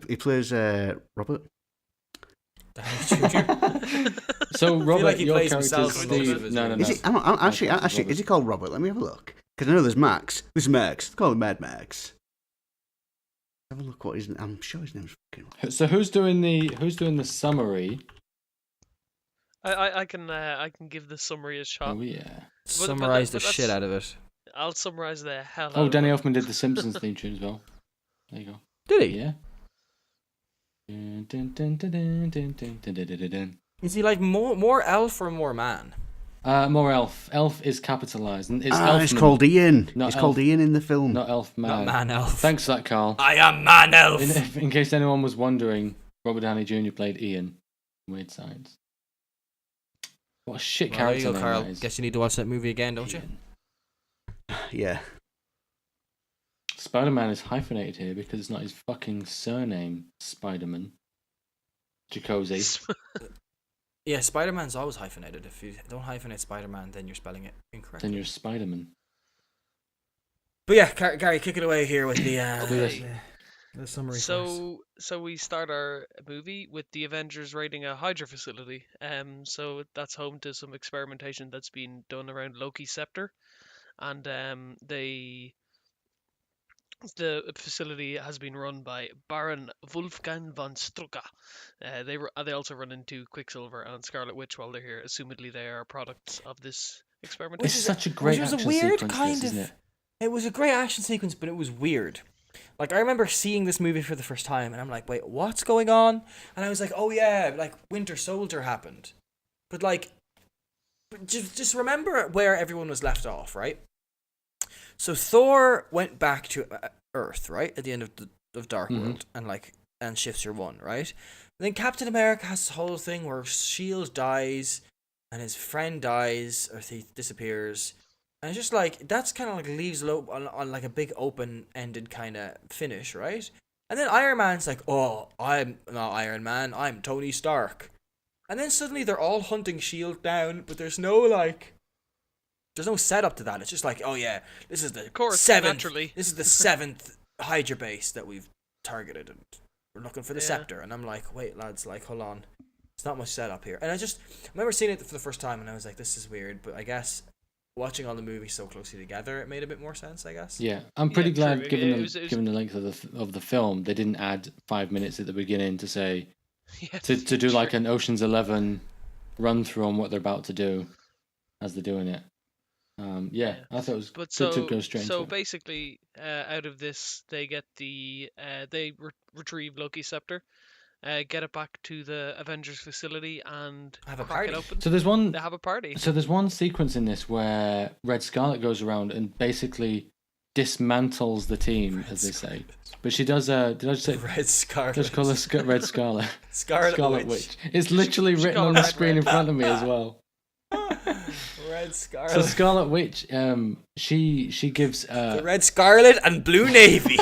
Speaker 3: He plays Robert.
Speaker 2: So Robert,
Speaker 1: like he
Speaker 2: your
Speaker 1: plays
Speaker 2: character's
Speaker 1: himself in most of
Speaker 2: Steve.
Speaker 1: his
Speaker 2: No.
Speaker 1: movies.
Speaker 3: Is it? I'm actually,
Speaker 2: character's
Speaker 3: actually,
Speaker 2: Robert.
Speaker 3: is he called Robert? Let me have a look. Because I know there's Max. This is Max. Call him Mad Max. Have a look. What his? I'm sure his name's fucking.
Speaker 2: So who's doing the summary?
Speaker 4: I can give the summary a shot.
Speaker 2: Oh yeah.
Speaker 1: Summarize the
Speaker 4: but
Speaker 1: shit
Speaker 4: that's-
Speaker 1: out of it.
Speaker 4: I'll summarize the hell out
Speaker 2: Oh,
Speaker 4: of
Speaker 2: Danny
Speaker 4: it.
Speaker 2: Elfman did the Simpsons theme tune as well. There you go.
Speaker 1: Did he?
Speaker 2: Yeah. Dun, dun, dun, dun, dun, dun, dun, dun, dun, dun, dun.
Speaker 1: Is he like more elf or more man?
Speaker 2: More elf. Elf is capitalized. And it's
Speaker 3: It's
Speaker 2: Elfman,
Speaker 3: called Ian.
Speaker 2: Not
Speaker 3: It's called
Speaker 2: Elf.
Speaker 3: Ian in the film.
Speaker 2: not elf man.
Speaker 1: Not man elf.
Speaker 2: Thanks for that, Carl.
Speaker 1: I am man elf.
Speaker 2: In case anyone was wondering, Robert Downey Jr. played Ian. Weird Science. What a shit
Speaker 1: Well, there you
Speaker 2: character
Speaker 1: go,
Speaker 2: name
Speaker 1: Carl.
Speaker 2: that is.
Speaker 1: Guess you need to watch that movie again, don't you?
Speaker 2: Ian.
Speaker 3: Yeah.
Speaker 2: Spider-Man is hyphenated here because it's not his fucking surname, Spider-Man. Jacozzi.
Speaker 1: Yeah, Spider-Man's always hyphenated. If you don't hyphenate Spider-Man, then you're spelling it incorrectly.
Speaker 2: Then you're Spider-Man.
Speaker 1: But yeah, Gary, kick it away here with the
Speaker 4: Okay.
Speaker 1: the summary. for us.
Speaker 4: So we start our movie with the Avengers raiding a Hydra facility. So that's home to some experimentation that's been done around Loki's scepter, and the facility has been run by Baron Wolfgang von Strucker. They also run into Quicksilver and Scarlet Witch while they're here. Assumedly, they are products of this experimentation.
Speaker 2: It's such a great
Speaker 1: Which was a
Speaker 2: action
Speaker 1: weird
Speaker 2: sequence,
Speaker 1: kind
Speaker 2: this, isn't
Speaker 1: of.
Speaker 2: it?
Speaker 1: It was a great action sequence, but it was weird. Like, I remember seeing this movie for the first time, and I'm like, wait, what's going on? And I was like, oh yeah, like, Winter Soldier happened. But, like, just remember where everyone was left off, right? So Thor went back to Earth, right? At the end of Dark World, and shifts your one, right? And then Captain America has this whole thing where S.H.I.E.L.D. dies, and his friend dies, or he disappears. And it's just like, that's kind of like leaves on like a big open-ended kind of finish, right? And then Iron Man's like, oh, I'm not Iron Man, I'm Tony Stark. And then suddenly they're all hunting S.H.I.E.L.D. down, but there's no setup to that. It's just like, oh yeah, this is the
Speaker 4: Of course,
Speaker 1: seventh.
Speaker 4: naturally.
Speaker 1: This is the seventh Hydra base that we've targeted, and we're looking for the
Speaker 4: Yeah.
Speaker 1: scepter. And I'm like, wait, lads, like, hold on, it's not much setup here. And I remember seeing it for the first time, and I was like, this is weird. But I guess watching all the movies so closely together, it made a bit more sense, I guess.
Speaker 2: Yeah, I'm pretty
Speaker 4: Yeah,
Speaker 2: glad,
Speaker 4: true.
Speaker 2: given
Speaker 4: It
Speaker 2: the
Speaker 4: was-
Speaker 2: given the length of the film, they didn't add 5 minutes at the beginning to say
Speaker 4: Yes,
Speaker 2: to do like
Speaker 4: true.
Speaker 2: an Ocean's 11 run through on what they're about to do as they're doing it. Yeah, I thought it was
Speaker 4: But
Speaker 2: good to go straight
Speaker 4: so
Speaker 2: into it.
Speaker 4: basically, out of this, they get they retrieve Loki's scepter, get it back to the Avengers facility, and
Speaker 1: Have a
Speaker 4: crack it
Speaker 1: party.
Speaker 4: open.
Speaker 2: So there's one.
Speaker 4: They have a party.
Speaker 2: So there's one sequence in this where Red Scarlet goes around and basically dismantles the team, as they say. But she does. Did I just say?
Speaker 1: Red Scarlet.
Speaker 2: Just call her Red Scarlet.
Speaker 1: Scarlet Witch.
Speaker 2: It's literally
Speaker 4: She
Speaker 2: written
Speaker 4: call
Speaker 2: on
Speaker 4: her
Speaker 2: the
Speaker 4: Red
Speaker 2: screen in front of me as well.
Speaker 1: Red Scarlet.
Speaker 2: So Scarlet Witch, she gives
Speaker 1: the Red Scarlet and Blue Navy.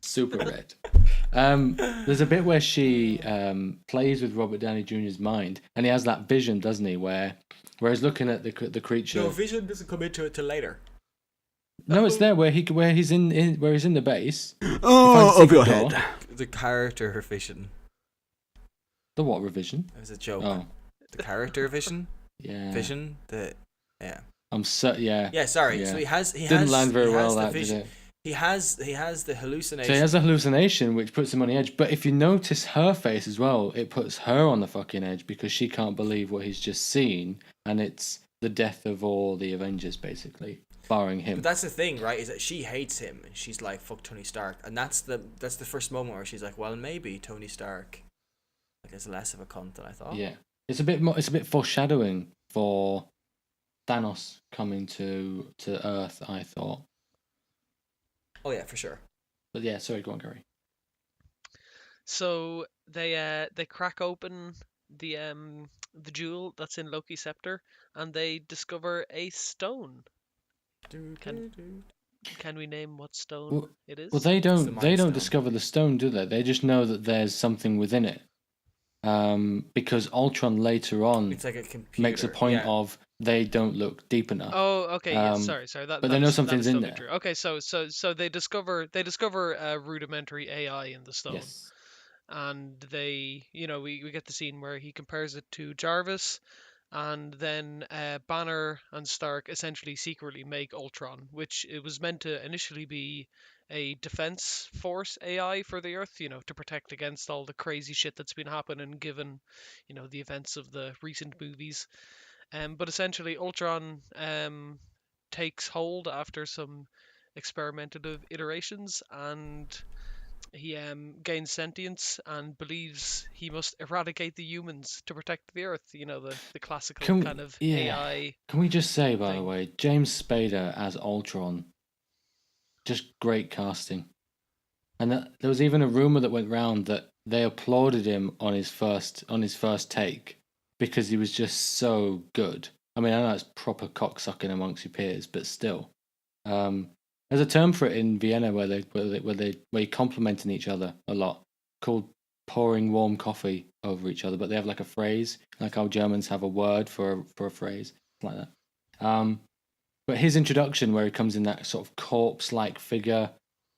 Speaker 2: super red. There's a bit where she plays with Robert Downey Jr.'s mind, and he has that vision, doesn't he? Where he's looking at the creature.
Speaker 1: No, Vision doesn't come into it till later.
Speaker 2: No, it's there where he's in the base.
Speaker 3: Oh,
Speaker 2: He
Speaker 3: over your
Speaker 2: finds a secret
Speaker 3: head.
Speaker 2: door.
Speaker 1: The character Vision.
Speaker 2: The what revision?
Speaker 1: It was a joke.
Speaker 2: Oh,
Speaker 1: The character Vision.
Speaker 2: yeah.
Speaker 1: Vision. Yeah.
Speaker 2: Yeah.
Speaker 1: Yeah. Sorry.
Speaker 2: Yeah.
Speaker 1: So he has.
Speaker 2: Didn't land very
Speaker 1: he
Speaker 2: well.
Speaker 1: has the
Speaker 2: That did
Speaker 1: vision.
Speaker 2: it.
Speaker 1: He has the hallucination.
Speaker 2: So he has a hallucination, which puts him on the edge. But if you notice her face as well, it puts her on the fucking edge because she can't believe what he's just seen, and it's the death of all the Avengers, basically, barring him.
Speaker 1: But that's the thing, right? Is that she hates him, and she's like, "Fuck Tony Stark," and that's the first moment where she's like, "Well, maybe Tony Stark, like, is less of a cunt than I thought."
Speaker 2: Yeah, it's a bit foreshadowing for Thanos coming to Earth, I thought.
Speaker 1: Oh yeah, for sure.
Speaker 2: But yeah, sorry, go on, Gary.
Speaker 4: So they crack open the jewel that's in Loki's scepter, and they discover a stone. Can we name what stone it is?
Speaker 2: Well, they
Speaker 1: the
Speaker 2: don't
Speaker 1: Mind Stone.
Speaker 2: discover the stone, do they? They just know that there's something within it. Because Ultron later on
Speaker 1: It's like a computer.
Speaker 2: makes a point
Speaker 1: yeah.
Speaker 2: of they don't look deep enough.
Speaker 4: Oh, okay. Yes.
Speaker 2: Um,
Speaker 4: Sorry.
Speaker 2: but they know something's in
Speaker 4: totally
Speaker 2: there.
Speaker 4: true. Okay. So they discover rudimentary AI in the stone,
Speaker 2: Yes.
Speaker 4: and we get the scene where he compares it to Jarvis, and then Banner and Stark essentially secretly make Ultron, which it was meant to initially be a defense force AI for the Earth, to protect against all the crazy shit that's been happening given, the events of the recent movies. But essentially, Ultron takes hold after some experimentative iterations, and he gains sentience and believes he must eradicate the humans to protect the Earth. The classical kind of
Speaker 2: Yeah.
Speaker 4: AI
Speaker 2: Can we just say, by the
Speaker 4: thing.
Speaker 2: way, James Spader as Ultron, just great casting. And there was even a rumor that went round that they applauded him on his first take because he was just so good. I mean, I know it's proper cocksucking amongst your peers, but still, there's a term for it in Vienna where you're complimenting each other a lot, called pouring warm coffee over each other. But they have like a phrase, like how Germans have a word for a phrase like that. But his introduction, where he comes in that sort of corpse-like figure,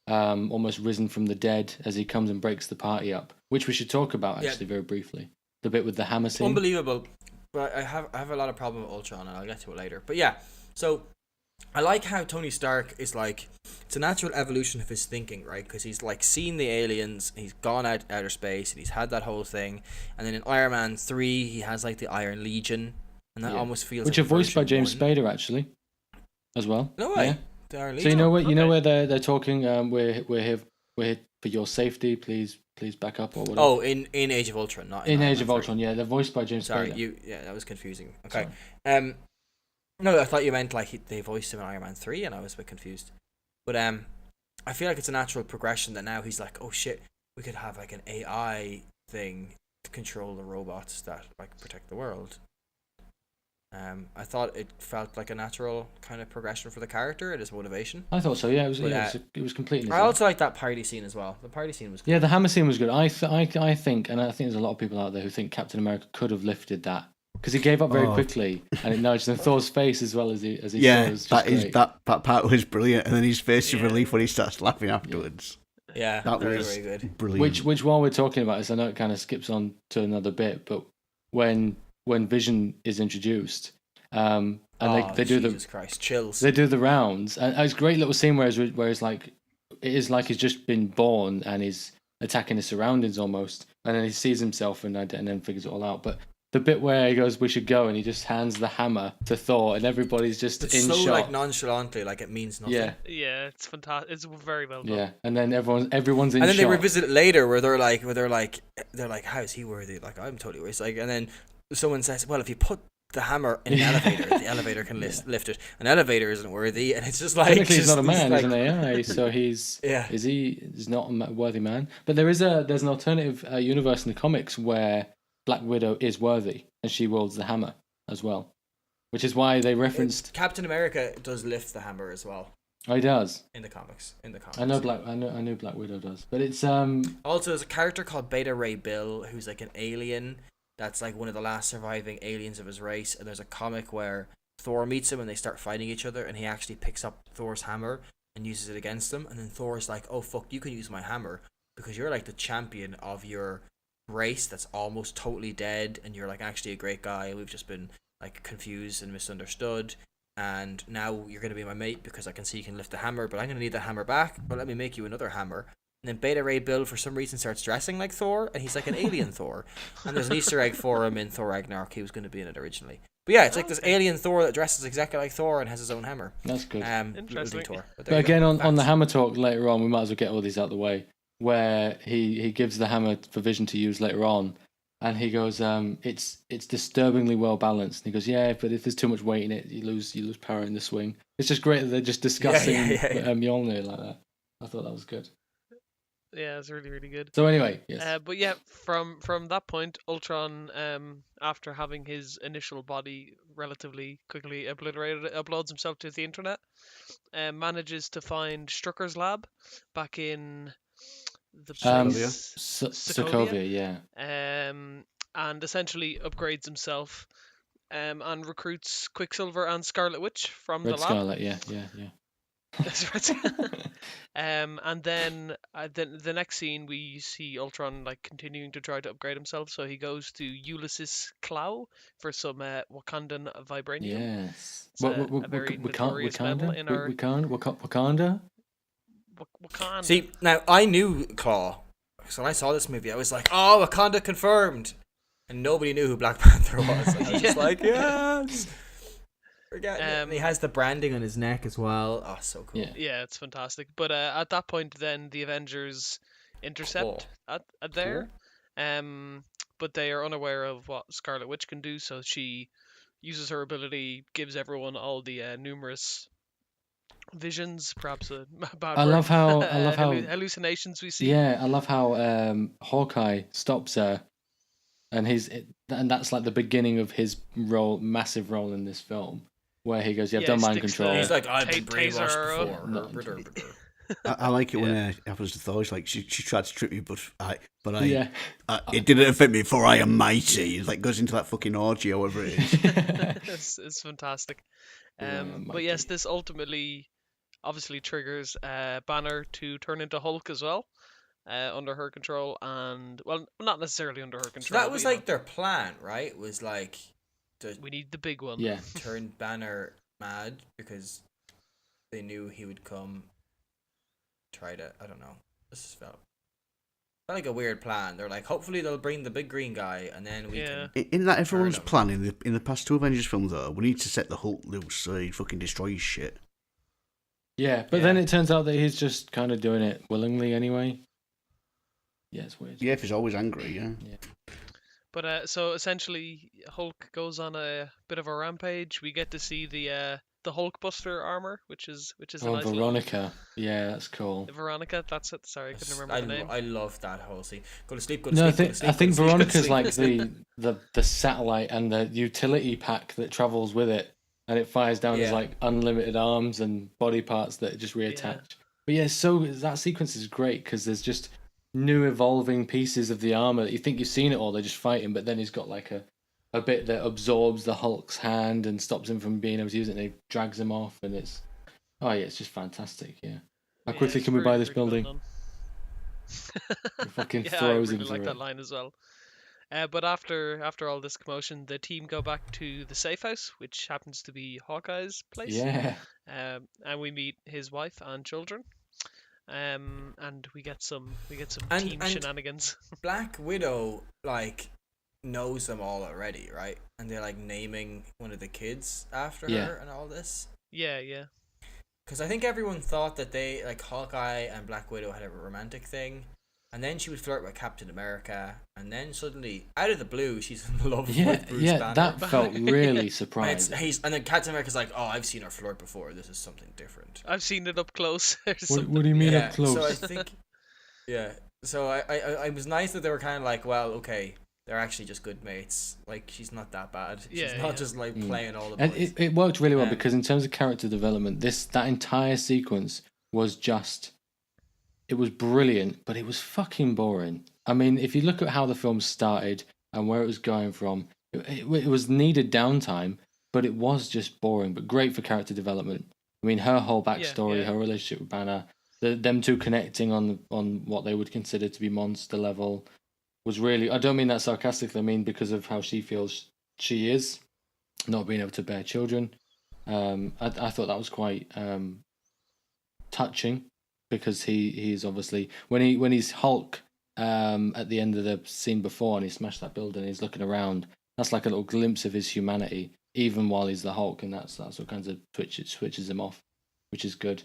Speaker 2: almost risen from the dead, as he comes and breaks the party up, which we should talk about actually very briefly. The bit with the hammer scene.
Speaker 1: Unbelievable. But I have a lot of problem with Ultron, and I'll get to it later. But yeah, so I like how Tony Stark is like, it's a natural evolution of his thinking, right? Because he's like seen the aliens, he's gone out outer space, and he's had that whole thing. And then in Iron Man 3, he has like the Iron Legion, and that almost feels
Speaker 2: which
Speaker 1: like
Speaker 2: are voiced by
Speaker 1: version
Speaker 2: James
Speaker 1: 1.
Speaker 2: Spader actually, as well.
Speaker 1: No way.
Speaker 2: Yeah.
Speaker 1: The Iron
Speaker 2: So
Speaker 1: Legion.
Speaker 2: you know
Speaker 4: Okay.
Speaker 2: where they're talking. We're here for your safety. Please back up or whatever.
Speaker 1: Oh, in Age of Ultron, not in
Speaker 2: in
Speaker 1: Iron
Speaker 2: Age
Speaker 1: Man
Speaker 2: of
Speaker 1: 3.
Speaker 2: Ultron. Yeah, they're voiced by James
Speaker 1: Sorry,
Speaker 2: Spader.
Speaker 1: that was confusing. Okay. No, I thought you meant like they voiced him in Iron Man 3, and I was a bit confused. But I feel like it's a natural progression that now he's like, oh shit, we could have like an AI thing to control the robots that like protect the world. I thought it felt like a natural kind of progression for the character and his motivation.
Speaker 2: I thought so. Yeah,
Speaker 1: But,
Speaker 2: it was completely.
Speaker 1: I also like that party scene as well. The party scene was good.
Speaker 2: Yeah, the hammer scene was good. I think, and I think there's a lot of people out there who think Captain America could have lifted that because he gave up very quickly and it nudged in Thor's face as well as he
Speaker 3: Yeah,
Speaker 2: saw.
Speaker 3: that part was brilliant, and then his face of relief when he starts laughing afterwards.
Speaker 1: Yeah,
Speaker 3: That
Speaker 1: very,
Speaker 3: was
Speaker 1: very good.
Speaker 3: brilliant.
Speaker 2: Which while we're talking about this, I know it kind of skips on to another bit, but when Vision is introduced, and they do
Speaker 1: Jesus Christ, chills.
Speaker 2: they do the rounds, and it's a great little scene where it's like it is like he's just been born and he's attacking his surroundings almost, and then he sees himself and then figures it all out. But the bit where he goes, "We should go," and he just hands the hammer to Thor, and everybody's just
Speaker 1: It's
Speaker 2: in
Speaker 1: so
Speaker 2: shock.
Speaker 1: like nonchalantly, like it means nothing.
Speaker 2: Yeah,
Speaker 4: Yeah, it's fantastic. It's very well done.
Speaker 2: yeah, and then everyone's in
Speaker 1: And then
Speaker 2: shock.
Speaker 1: they revisit it later where they're like, how is he worthy? Like, I'm totally worthy. It's like, and then someone says, well, if you put the hammer in an elevator, the elevator can lift it. An elevator isn't worthy, and it's just like
Speaker 2: Technically, he's
Speaker 1: just,
Speaker 2: not a man,
Speaker 1: like,
Speaker 2: he's an AI, so he's he's not a worthy man. But there's an alternative universe in the comics where Black Widow is worthy, and she wields the hammer as well, which is why they referenced
Speaker 1: Captain America does lift the hammer as well.
Speaker 2: Oh, he does.
Speaker 1: In the comics.
Speaker 2: I know Black Widow does, but it's
Speaker 1: Also, there's a character called Beta Ray Bill who's like an alien. That's like one of the last surviving aliens of his race, and there's a comic where Thor meets him and they start fighting each other, and he actually picks up Thor's hammer and uses it against him, and then Thor's like, oh fuck, you can use my hammer because you're like the champion of your race that's almost totally dead, and you're like actually a great guy, and we've just been like confused and misunderstood, and now you're going to be my mate because I can see you can lift the hammer, but I'm going to need that hammer back, but let me make you another hammer. And then Beta Ray Bill, for some reason, starts dressing like Thor, and he's like an alien Thor. And there's an Easter egg for him in Thor Ragnarok. He was going to be in it originally. But yeah, it's like this alien Thor that dresses exactly like Thor and has his own hammer.
Speaker 2: That's good.
Speaker 4: Interesting.
Speaker 1: Detour.
Speaker 2: But again, on the hammer talk later on, we might as well get all these out of the way. Where he gives the hammer for Vision to use later on, and he goes, it's disturbingly well balanced. And he goes, yeah, but if there's too much weight in it, you lose power in the swing. It's just great that they're just discussing Mjolnir like that. I thought that was good.
Speaker 4: Yeah, it's really, really good.
Speaker 2: So anyway, yes.
Speaker 4: But yeah, from that point, Ultron, after having his initial body relatively quickly obliterated, uploads himself to the internet, manages to find Strucker's lab back in the place
Speaker 2: Sokovia, yeah.
Speaker 4: and essentially upgrades himself and recruits Quicksilver and Scarlet Witch from
Speaker 2: Red
Speaker 4: the lab.
Speaker 2: Scarlet, yeah.
Speaker 4: That's right. And then the next scene we see Ultron like continuing to try to upgrade himself. So he goes to Ulysses Clow for some Wakandan vibranium.
Speaker 2: Yes.
Speaker 4: It's a very notorious metal in our
Speaker 2: Wakanda?
Speaker 4: Wakanda.
Speaker 1: See, now I knew Claw. So when I saw this movie, I was like, "Oh, Wakanda confirmed," and nobody knew who Black Panther was. And I was just like, "Yes." Forget it. And he has the branding on his neck as well. Oh, so cool.
Speaker 2: Yeah.
Speaker 4: It's fantastic. But at that point, then the Avengers intercept at there. But they are unaware of what Scarlet Witch can do, so she uses her ability, gives everyone all the numerous visions, perhaps a bad
Speaker 2: I
Speaker 4: word.
Speaker 2: love how
Speaker 4: hallucinations we see.
Speaker 2: Yeah, I love how Hawkeye stops her, and that's like the beginning of his massive role in this film, where he goes, "I've done mind control."
Speaker 1: He's like, "I've been
Speaker 4: taser her
Speaker 1: brainwashed before."
Speaker 3: I like it when it happens to Thor. It's like she tried to trip you, but
Speaker 2: Yeah.
Speaker 3: it didn't affect me. For I am mighty. It's like goes into that fucking orgy, or whatever it is.
Speaker 4: It's fantastic.
Speaker 2: Mighty.
Speaker 4: But yes, this ultimately obviously triggers Banner to turn into Hulk as well, under her control, and well, not necessarily under her control.
Speaker 1: So that was
Speaker 4: but,
Speaker 1: like their plan, right? Was like to
Speaker 4: we need the big one.
Speaker 2: Yeah.
Speaker 1: turn Banner mad because they knew he would come. Try to, I don't know. This just felt like a weird plan. They're like, hopefully they'll bring the big green guy, and then we can.
Speaker 3: In that everyone's
Speaker 1: Turn him.
Speaker 3: plan in the past two Avengers films, though, we need to set the Hulk loose so he fucking destroys shit.
Speaker 2: Yeah, but then it turns out that he's just kind of doing it willingly anyway. Yeah, it's weird.
Speaker 3: Yeah, if he's always angry, yeah.
Speaker 4: But so essentially, Hulk goes on a bit of a rampage. We get to see the Hulkbuster armor, which is a nice
Speaker 2: Veronica. Yeah, that's cool.
Speaker 4: Veronica, that's it. Sorry, I couldn't remember the name.
Speaker 1: I love that whole scene. Go to sleep.
Speaker 2: I think Veronica's like the satellite and the utility pack that travels with it, and it fires down as like unlimited arms and body parts that just reattach.
Speaker 4: Yeah.
Speaker 2: But yeah, so that sequence is great because there's just new evolving pieces of the armor that you think you've seen it all. They're just fighting, but then he's got like a bit that absorbs the Hulk's hand and stops him from being able to use it, and he drags him off, and it's just fantastic. Yeah. How quickly can we buy this building? He fucking throws
Speaker 4: I
Speaker 2: him
Speaker 4: really like
Speaker 2: through
Speaker 4: that
Speaker 2: it.
Speaker 4: line as well. But after all this commotion, the team go back to the safe house, which happens to be Hawkeye's place.
Speaker 2: Yeah.
Speaker 4: And we meet his wife and children. And we get some team
Speaker 1: and
Speaker 4: shenanigans.
Speaker 1: Black Widow like knows them all already, right? And they're like naming one of the kids after her and all this.
Speaker 4: Yeah.
Speaker 1: Because I think everyone thought that they like Hawkeye and Black Widow had a romantic thing, and then she would flirt with Captain America, and then suddenly out of the blue she's in love with Bruce Banner.
Speaker 2: That felt really surprising.
Speaker 1: And then Captain America's like, "Oh, I've seen her flirt before. This is something different."
Speaker 4: I've seen it up close.
Speaker 2: What do you mean up close?
Speaker 1: So I think, So I was nice that they were kind of like, well, okay, they're actually just good mates. Like, she's not that bad. She's not just like playing all the
Speaker 2: and
Speaker 1: boys.
Speaker 2: it worked really well because in terms of character development, that entire sequence was it was brilliant, but it was fucking boring. I mean, if you look at how the film started and where it was going from, it was needed downtime, but it was just boring, but great for character development. I mean, her whole backstory, her relationship with Banner, them two connecting on what they would consider to be monster level was really, I don't mean that sarcastically, I mean because of how she feels she is, not being able to bear children. I thought that was quite touching because he's obviously, when he's Hulk at the end of the scene before and he smashed that building, he's looking around, that's like a little glimpse of his humanity, even while he's the Hulk, and that's what kind of switches him off, which is good.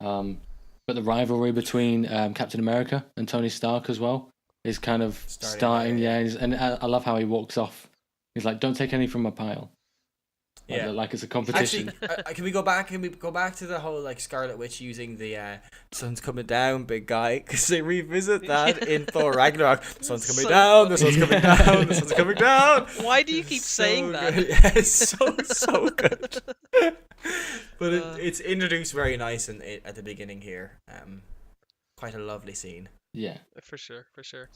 Speaker 2: But the rivalry between Captain America and Tony Stark as well is kind of starting. And I love how he walks off. He's like, "Don't take any from my pile." Like it's a competition.
Speaker 1: Actually, can we go back? Can we go back to the whole like Scarlet Witch using the sun's coming down, big guy? Because they revisit that in Thor Ragnarok. The sun's coming down. The sun's coming down. The sun's coming down.
Speaker 4: Why do you keep saying that?
Speaker 1: Good. Yeah, it's so good. But it's introduced very nice at the beginning here. Quite a lovely scene.
Speaker 2: Yeah.
Speaker 4: For sure, for sure.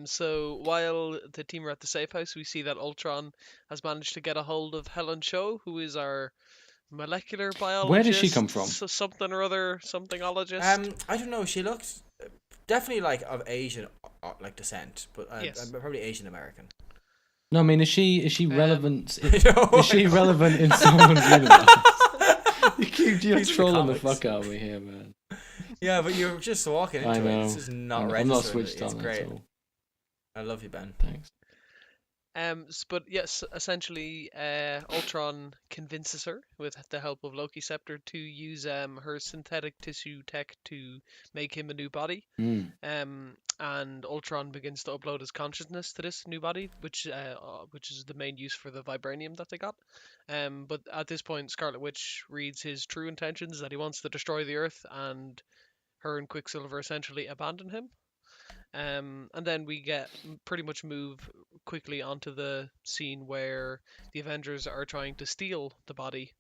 Speaker 4: So while the team are at the safe house, we see that Ultron has managed to get a hold of Helen Cho, who is our molecular biologist.
Speaker 2: Where does she come from?
Speaker 4: Something or other, somethingologist.
Speaker 1: I don't know. She looks definitely like of Asian like descent, but
Speaker 4: Yes.
Speaker 1: probably Asian American.
Speaker 2: No, I mean, is she relevant?
Speaker 1: No,
Speaker 2: Is she relevant in someone's universe? You keep
Speaker 1: These are
Speaker 2: trolling the
Speaker 1: comics.
Speaker 2: fuck out of me here, man.
Speaker 1: Yeah, but you're just walking
Speaker 2: I
Speaker 1: into it.
Speaker 2: know.
Speaker 1: This is not
Speaker 2: I'm
Speaker 1: registered.
Speaker 2: not switched
Speaker 1: It's
Speaker 2: on
Speaker 1: great.
Speaker 2: at all.
Speaker 1: I love you, Ben.
Speaker 2: Thanks.
Speaker 4: But yes, essentially, Ultron convinces her with the help of Loki Scepter to use her synthetic tissue tech to make him a new body.
Speaker 2: Mm.
Speaker 4: And Ultron begins to upload his consciousness to this new body, which is the main use for the vibranium that they got. But at this point, Scarlet Witch reads his true intentions, that he wants to destroy the Earth, and her and Quicksilver essentially abandon him. And then we get pretty much move quickly onto the scene where the Avengers are trying to steal the body,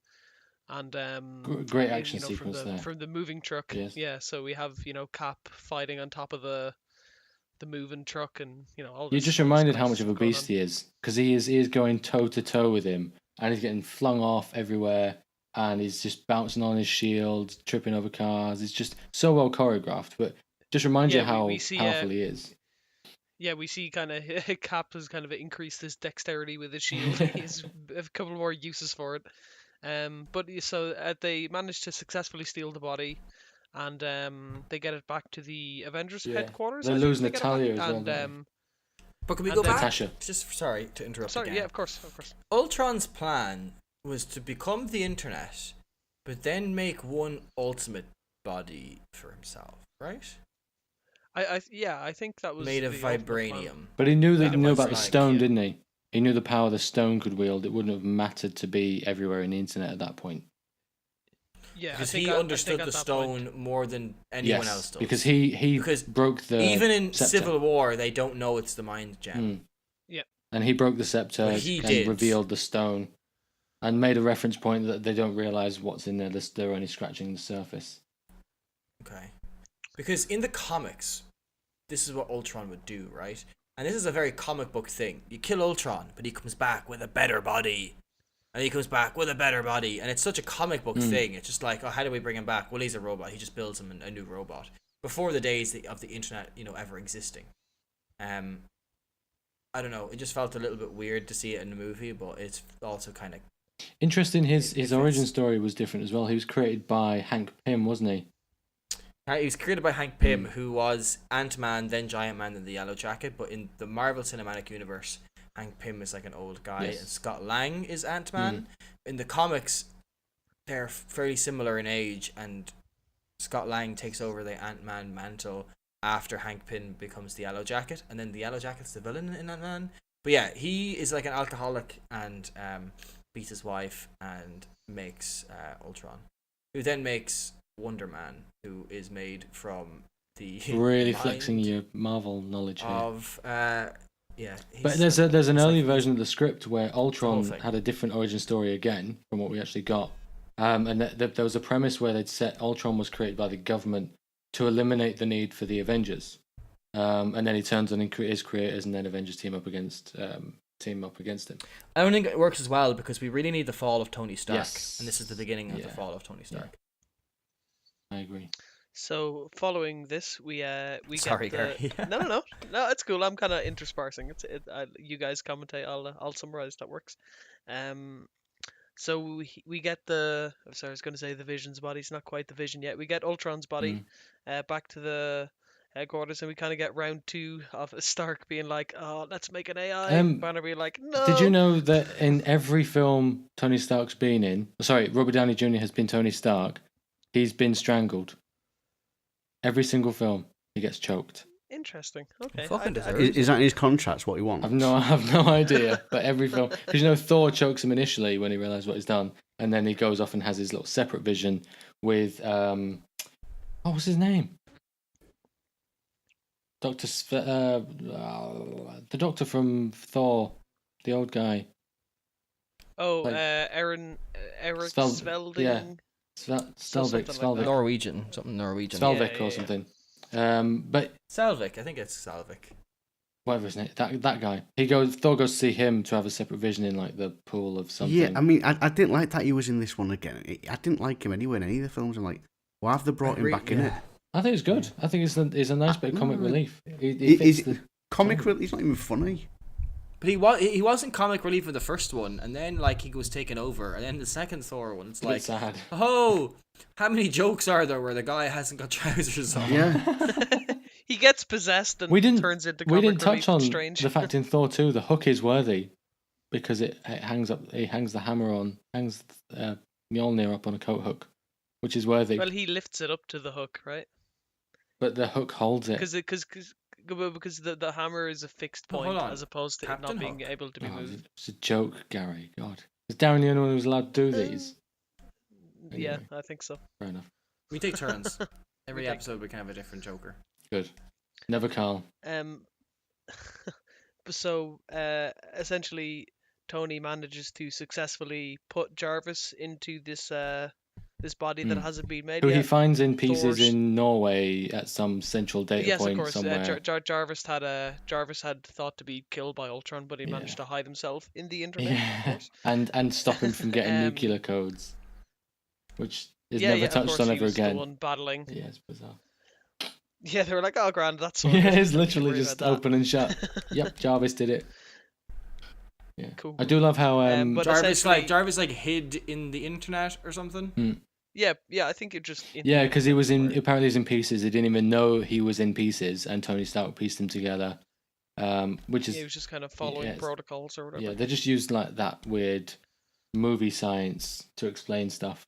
Speaker 4: and
Speaker 2: Great action sequence
Speaker 4: from
Speaker 2: there.
Speaker 4: from the moving truck.
Speaker 2: Yes.
Speaker 4: Yeah, so we have Cap fighting on top of the moving truck, and all
Speaker 2: You
Speaker 4: this.
Speaker 2: just
Speaker 4: all this
Speaker 2: reminded
Speaker 4: nice
Speaker 2: how much of a
Speaker 4: stuff going
Speaker 2: beast
Speaker 4: on.
Speaker 2: he is, because he is going toe to toe with him, and he's getting flung off everywhere, and he's just bouncing on his shield, tripping over cars. It's just so well choreographed, but just reminds you
Speaker 4: Yeah,
Speaker 2: how
Speaker 4: we see,
Speaker 2: powerful he is.
Speaker 4: Yeah, we see kind of Cap has kind of increased his dexterity with his shield. He's a couple more uses for it. They managed to successfully steal the body, and they get it back to the Avengers
Speaker 2: Yeah.
Speaker 4: headquarters.
Speaker 2: They
Speaker 4: I
Speaker 2: lose
Speaker 4: think they get it back.
Speaker 2: Natalia as well,
Speaker 4: And
Speaker 2: don't
Speaker 1: But can we
Speaker 4: And
Speaker 1: go
Speaker 4: then-
Speaker 1: back?
Speaker 2: Natasha.
Speaker 1: Just sorry to interrupt
Speaker 4: sorry,
Speaker 1: again.
Speaker 4: yeah, of course.
Speaker 1: Ultron's plan was to become the internet, but then make one ultimate body for himself, right?
Speaker 4: I think that was
Speaker 1: Made of
Speaker 4: the ultimate plan.
Speaker 1: vibranium.
Speaker 2: But he knew
Speaker 1: Made of
Speaker 2: about the
Speaker 1: like,
Speaker 2: stone,
Speaker 1: yeah.
Speaker 2: didn't he? He knew the power the stone could wield. It wouldn't have mattered to be everywhere in the internet at that point.
Speaker 4: Yeah,
Speaker 1: Because
Speaker 4: I think
Speaker 1: he
Speaker 4: I
Speaker 1: understood
Speaker 4: think
Speaker 1: the
Speaker 4: at that point-
Speaker 1: stone more than anyone
Speaker 2: Yes,
Speaker 1: else does.
Speaker 2: because he
Speaker 1: Because
Speaker 2: broke the
Speaker 1: even in
Speaker 2: scepter.
Speaker 1: Civil War, they don't know it's the Mind Gem.
Speaker 2: Mm.
Speaker 4: Yeah.
Speaker 2: And he broke the scepter
Speaker 1: But he
Speaker 2: and
Speaker 1: did.
Speaker 2: revealed the stone, and made a reference point that they don't realize what's in there. They're only scratching the surface.
Speaker 1: Okay. Because in the comics, this is what Ultron would do, right? And this is a very comic book thing. You kill Ultron, but he comes back with a better body. And he comes back with a better body. And it's such a comic book thing. It's just like, oh, how do we bring him back? Well, he's a robot. He just builds him a new robot. Before the days of the internet, ever existing. I don't know. It just felt a little bit weird to see it in the movie, but it's also kind of...
Speaker 2: Interesting. His
Speaker 1: If
Speaker 2: origin
Speaker 1: it's-
Speaker 2: story was different as well. He was created by Hank Pym, wasn't he?
Speaker 1: He was created by Hank Pym, who was Ant-Man, then Giant Man, then the Yellow Jacket. But in the Marvel Cinematic Universe, Hank Pym is like an old guy,
Speaker 2: Yes.
Speaker 1: and Scott Lang is Ant-Man. In the comics, they're fairly similar in age, and Scott Lang takes over the Ant-Man mantle after Hank Pym becomes the Yellow Jacket, and then the Yellow Jacket's the villain in Ant-Man. But yeah, he is like an alcoholic and beats his wife and makes Ultron, who then makes Wonder Man, who is made from the
Speaker 2: Really
Speaker 1: mind
Speaker 2: flexing your Marvel knowledge here.
Speaker 1: of
Speaker 2: But there's an
Speaker 1: it's
Speaker 2: early
Speaker 1: like-
Speaker 2: version of the script where Ultron
Speaker 1: thing.
Speaker 2: had a different origin story again from what we actually got. And there was a premise where they'd set Ultron was created by the government to eliminate the need for the Avengers. And then he turns on his creators, and then Avengers team up against him.
Speaker 1: I don't think it works as well because we really need the fall of Tony Stark,
Speaker 2: Yes.
Speaker 1: and this is the beginning of the
Speaker 2: Yeah.
Speaker 1: fall of Tony Stark.
Speaker 2: I agree.
Speaker 4: So following this, we
Speaker 1: Sorry,
Speaker 4: get the...
Speaker 1: Gary.
Speaker 4: No, it's cool. I'm kind of interspersing. You guys commentate. I'll summarize. That works. So we get the... Sorry, I was going to say the Vision's body. It's not quite the Vision yet. We get Ultron's body back to the headquarters, and we kind of get round 2 of Stark being like, "Oh, let's make an AI." Banner being like, "No."
Speaker 2: Did you know that in every film Tony Stark's been in, Robert Downey Jr. has been Tony Stark, he's been strangled. Every single film, he gets choked.
Speaker 4: Interesting. Okay.
Speaker 1: Fucking
Speaker 4: I- I-
Speaker 1: deserves
Speaker 3: Is that in his contracts what he wants?
Speaker 2: I have no idea, but every film, because Thor chokes him initially when he realizes what he's done, and then he goes off and has his little separate vision with what was his name? The doctor from Thor, the old guy.
Speaker 4: Oh,
Speaker 2: like-
Speaker 4: Eric
Speaker 2: Svelding.
Speaker 4: Svelding.
Speaker 2: Yeah.
Speaker 4: something like
Speaker 2: Svelvik
Speaker 1: Norwegian, something Norwegian.
Speaker 2: Svelvik
Speaker 4: Yeah,
Speaker 2: or
Speaker 4: yeah.
Speaker 2: something. But
Speaker 1: Selvig, I think it's Selvig.
Speaker 2: whatever his name, that guy. Thor goes to see him to have a separate vision in like the pool of something.
Speaker 3: Yeah, I mean, I didn't like that he was in this one again. I didn't like him anyway in any of the films. I'm like, why have they brought him back in it?
Speaker 2: I think it's good. I think it's a nice bit of comic relief.
Speaker 3: Comic relief? He's not even funny.
Speaker 1: But he wasn't comic relief for the first one, and then like he was taken over, and then the second Thor one, it's like,
Speaker 2: sad.
Speaker 1: Oh, how many jokes are there where the guy hasn't got trousers on?
Speaker 3: Yeah.
Speaker 4: He gets possessed and turns into comic
Speaker 2: We didn't touch on
Speaker 4: strange.
Speaker 2: the fact in Thor 2 the hook is worthy because it hangs the hammer on, hangs Mjolnir up on a coat hook, which is worthy.
Speaker 4: Well, he lifts it up to the hook, right?
Speaker 2: But the hook holds it.
Speaker 4: Because the hammer is a fixed point as opposed to
Speaker 1: Captain
Speaker 4: it not being
Speaker 1: Hook.
Speaker 4: able to be moved.
Speaker 2: It's a joke, Gary. God. Is Darren the only one who's allowed to do these?
Speaker 4: Yeah,
Speaker 2: Anyway.
Speaker 4: I think so.
Speaker 2: Fair enough.
Speaker 1: We take turns. Every
Speaker 4: take-
Speaker 1: episode we can have a different Joker.
Speaker 2: Good. Never Carl.
Speaker 4: So essentially, Tony manages to successfully put Jarvis into this body that hasn't been made
Speaker 2: Who
Speaker 4: yet.
Speaker 2: he finds in pieces
Speaker 4: Thor's-
Speaker 2: in Norway at some central data
Speaker 4: Yes, of
Speaker 2: point
Speaker 4: course.
Speaker 2: somewhere.
Speaker 4: Jarvis had thought to be killed by Ultron, but he managed to hide himself in the internet. Of
Speaker 2: Yeah,
Speaker 4: course.
Speaker 2: and stop him from getting
Speaker 4: Um,
Speaker 2: nuclear codes, which is
Speaker 4: Yeah,
Speaker 2: never
Speaker 4: of
Speaker 2: touched
Speaker 4: course,
Speaker 2: on
Speaker 4: he
Speaker 2: ever
Speaker 4: was
Speaker 2: again.
Speaker 4: the one battling.
Speaker 2: Yeah, it's bizarre.
Speaker 4: Yeah, they were like, "Oh, grand, that's sorted."
Speaker 2: Yeah, it's
Speaker 4: Don't
Speaker 2: literally
Speaker 4: worry
Speaker 2: just
Speaker 4: about that.
Speaker 2: open and shut. Yep, Jarvis did it. Yeah,
Speaker 4: Cool.
Speaker 2: I do love how
Speaker 4: but
Speaker 1: Jarvis
Speaker 4: essentially-
Speaker 1: hid in the internet or something.
Speaker 4: Yeah, I think it just.
Speaker 2: yeah, because he was in apparently he was in pieces. He didn't even know he was in pieces, and Tony Stark pieced them together. Which is
Speaker 4: He was just kind of following
Speaker 2: it's-
Speaker 4: protocols or whatever.
Speaker 2: yeah, they just used like that weird movie science to explain stuff.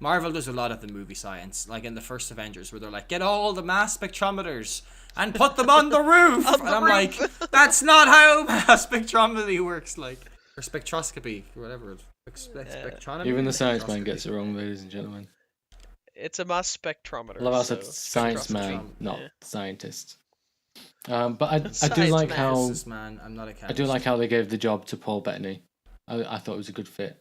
Speaker 1: Marvel does a lot of the movie science, like in the first Avengers, where they're like, get all the mass spectrometers and put them on the roof.
Speaker 4: On
Speaker 1: And
Speaker 4: the
Speaker 1: I'm
Speaker 4: roof.
Speaker 1: like, that's not how mass spectrometry works, like, or spectroscopy, or whatever. Spectronomy.
Speaker 2: Even the science man gets it wrong, ladies and gentlemen.
Speaker 4: It's a mass spectrometer.
Speaker 2: I love how I
Speaker 4: so
Speaker 2: said science man,
Speaker 4: spectroscopy.
Speaker 2: not
Speaker 4: Yeah.
Speaker 2: scientist. But I do
Speaker 4: Science
Speaker 2: like
Speaker 4: man.
Speaker 2: how
Speaker 1: Physicist, man, I'm not a chemist.
Speaker 2: I do like how they gave the job to Paul Bettany. I thought it was a good fit.